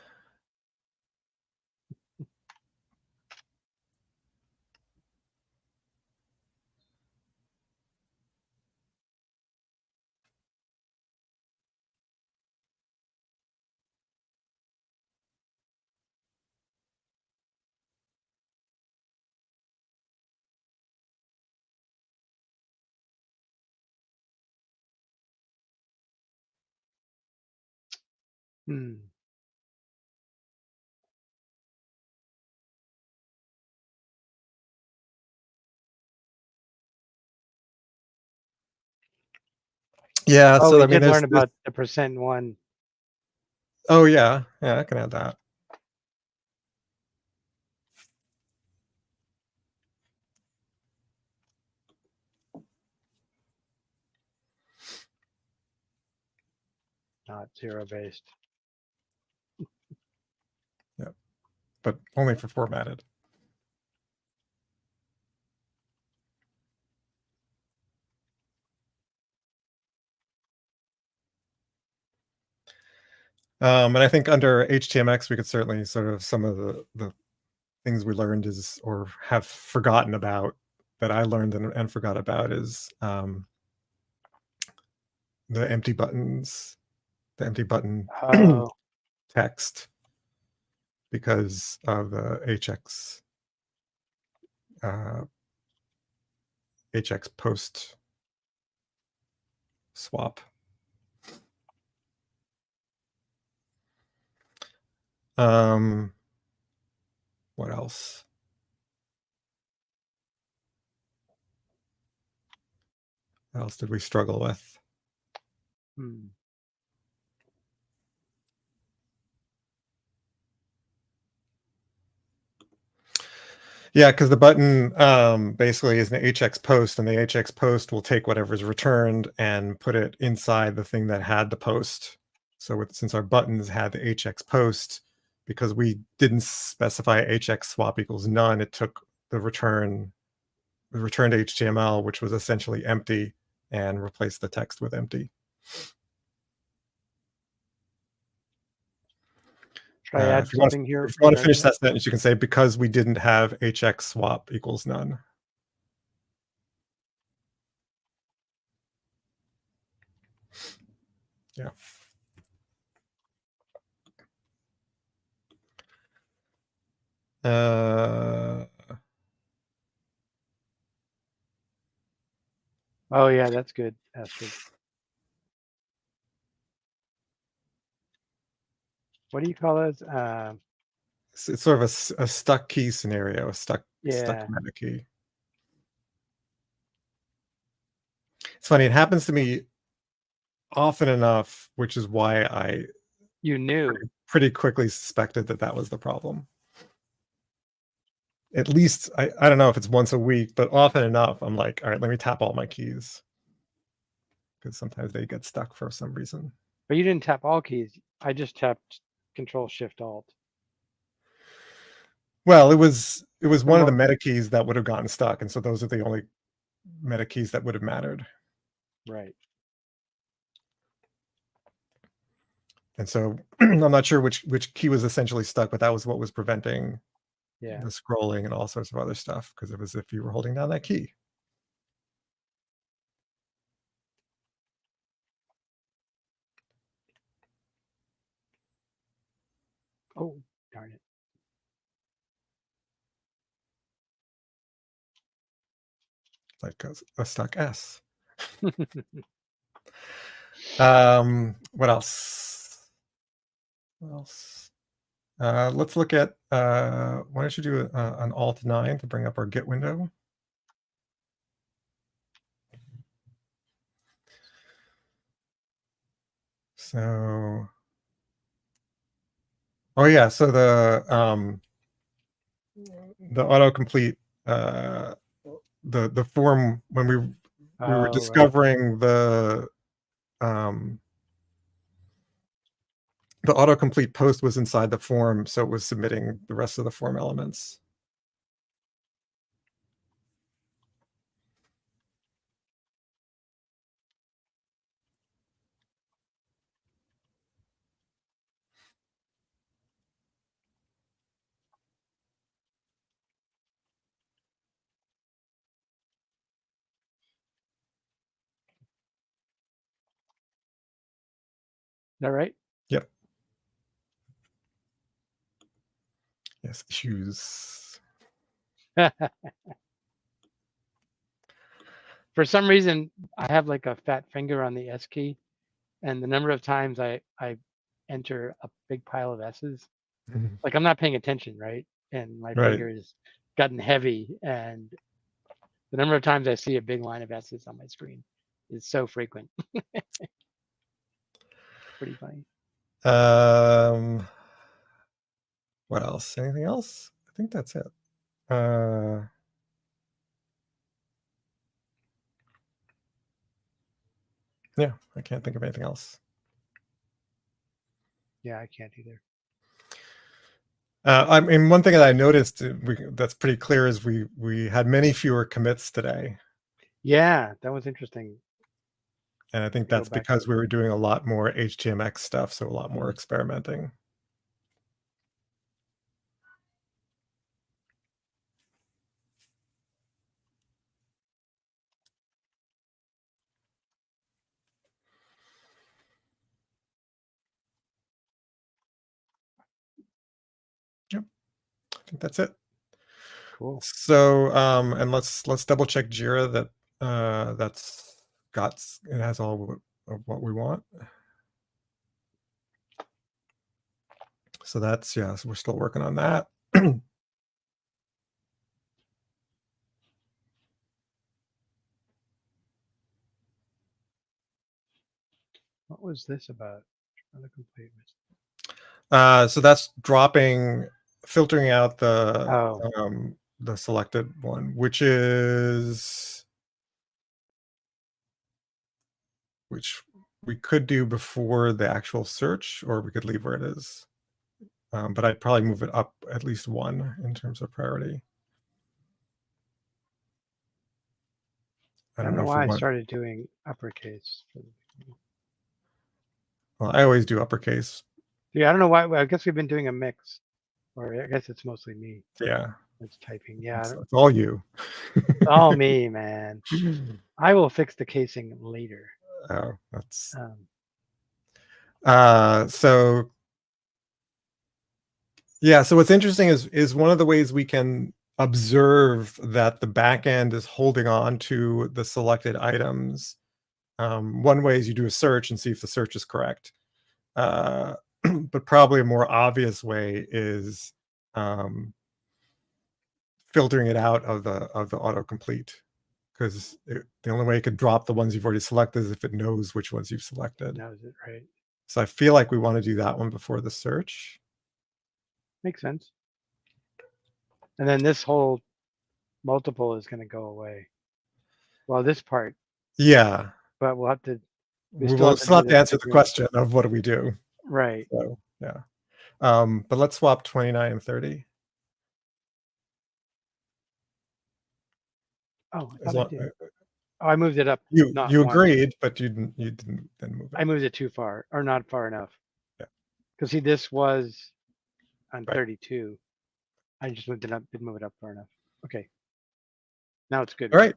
Yeah. Oh, So we I mean, did there's learn about the %1. Oh yeah, I can add that. Not zero based. Yeah, but only for formatted. And I think under HTMX, we could certainly sort of some of the things we learned is or have forgotten about that I learned and forgot about is the empty buttons, the empty button Oh, text because of the uh, HX post swap. What else? What else did we struggle with? hmm. Yeah, because the button basically is an HX post, and the HX post will take whatever's returned and put it inside the thing that had the post. So since our buttons had the HX post, because we didn't specify HX swap equals none, it took the returned HTML, which was essentially empty, and replaced the text with empty. Should I add If you want something here to regarding finish that? that sentence, you can say because we didn't have HX swap equals none. Yeah. Oh yeah, that's good, Astrid. What do you call those? It's sort of a stuck key scenario, a stuck Yeah, meta key. It's funny, it happens to me often enough, which is why I you knew. pretty quickly suspected that that was the problem. At least, I don't know if it's once a week, but often enough, I'm like, all right, let me tap all my keys. Because sometimes they get stuck for some reason. But you didn't tap all keys. I just tapped Control Shift Alt. Well, it was one of the Well, meta keys that would have gotten stuck, and so those are the only meta keys that would have mattered. right. And so I'm not sure which key was essentially stuck, but that was what was preventing Yeah. the scrolling and all sorts of other stuff because it was if you were holding down that key. Oh, darn it. Like a stuck S. What else? What else? Let's look at, why don't you do an Alt 9 to bring up our Git window? So, oh yeah, so the autocomplete, the form when we were Oh, right. discovering the autocomplete post was inside the form, so it was submitting the rest of the form elements. Is that right? Yep. Yes, issues. For some reason, I have like a fat finger on the S key, and the number of times I enter a big pile of S's, like I'm not paying attention, right? And my Right. finger has gotten heavy, and the number of times I see a big line of S's on my screen is so frequent. Pretty funny. What else? Anything else? I think that's it. Yeah, I can't think of anything else. Yeah, I can't either. I mean, one thing that I noticed that's pretty clear is we had many fewer commits today, Yeah, that was interesting. And I think Go that's back because to we were doing a lot more HTMX stuff, so a lot more experimenting. Yep, I think that's it. cool. So, and let's double check Jira that that's got it has all of what we want. So that's yeah. So we're still working on that. What was this about? Autocomplete. So that's filtering out Oh, the selected one, which we could do before the actual search, or we could leave where it is. But I'd probably move it up at least one in terms of priority. I I don't don't know know if we why I want. started doing uppercase. Well, I always do uppercase. Yeah, I don't know why. I guess we've been doing a mix, or I guess it's mostly me Yeah, that's typing. Yeah, it's all you. all me, man. I will fix the casing later. Oh, that's Um, so yeah. So what's interesting is one of the ways we can observe that the back end is holding on to the selected items. One way is you do a search and see if the search is correct. But probably a more obvious way is filtering it out of the autocomplete, because the only way it could drop the ones you've already selected is if it knows which ones you've selected. now is it right? So I feel like we want to do that one before the search. Makes sense. And then this whole multiple is going to go away. Well, this part, Yeah, but we'll have to. We we still will have to still do have to the answer the group. question of what do we do. Right. So yeah, but let's swap 29 and 30. Oh, I As thought I long did. Oh, I moved it up. you Not you one. agreed, but you didn't then move it. I moved it too far, or not far enough. Yeah. Because see, this was on Right. 32. I just moved it up. Didn't move it up far enough. Okay. Now it's good, All right? right.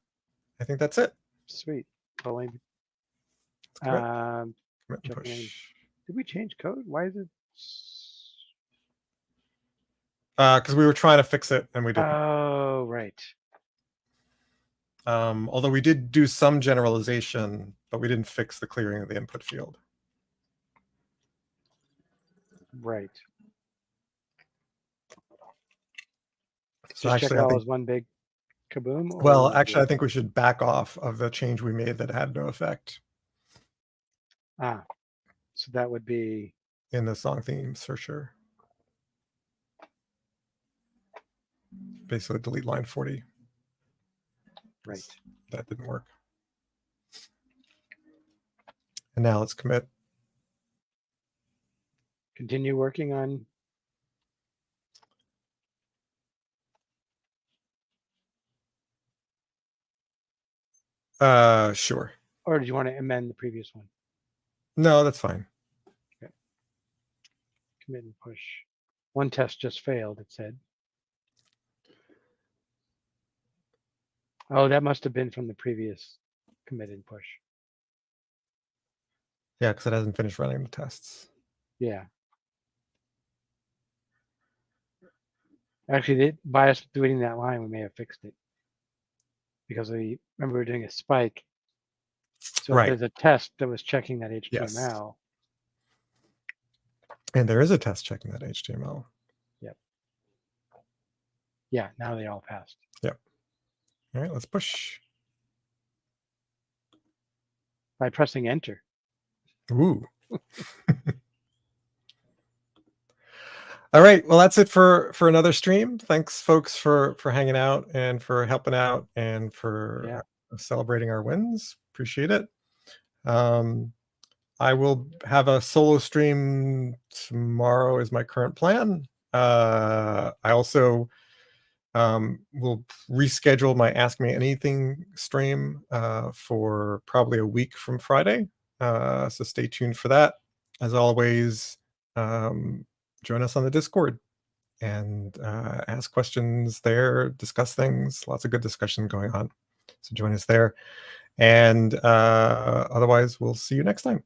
I think that's it. Sweet. Totally. Let's commit Um, and checking in. push. Did we change code? Why is it? Because we were trying to fix it and we didn't. Oh, right. Although we did do some generalization, but we didn't fix the clearing of the input field. Right. So Just check actually, it I all think, as one big kaboom, well, or actually, I think we should back off of the change we made that had no effect so that would be in the song theme searcher. Basically, delete line 40. right. That didn't work. And now let's commit. Continue working on. Sure. Or do you want to amend the previous one? No, that's fine. Okay. Commit and push. One test just failed, it said. Oh, that must have been from the previous commit and push. Yeah, because it hasn't finished running the tests. Yeah. Actually, by us doing that line, we may have fixed it. Because we remember we were doing a spike. So if Right. there's a test that was checking that Yes. HTML. And there is a test checking that HTML. Yep. Yeah, now they all passed. Yep. All right, let's push. By pressing enter. Ooh. All right. Well, that's it for another stream. Thanks, folks, for hanging out and for helping out and for celebrating our wins. Appreciate it. I will have a solo stream tomorrow is my current plan. I also We'll reschedule my Ask Me Anything stream for probably a week from Friday. So stay tuned for that. As always, um, join us on the Discord and ask questions there, discuss things. Lots of good discussion going on. So join us there. And otherwise, we'll see you next time.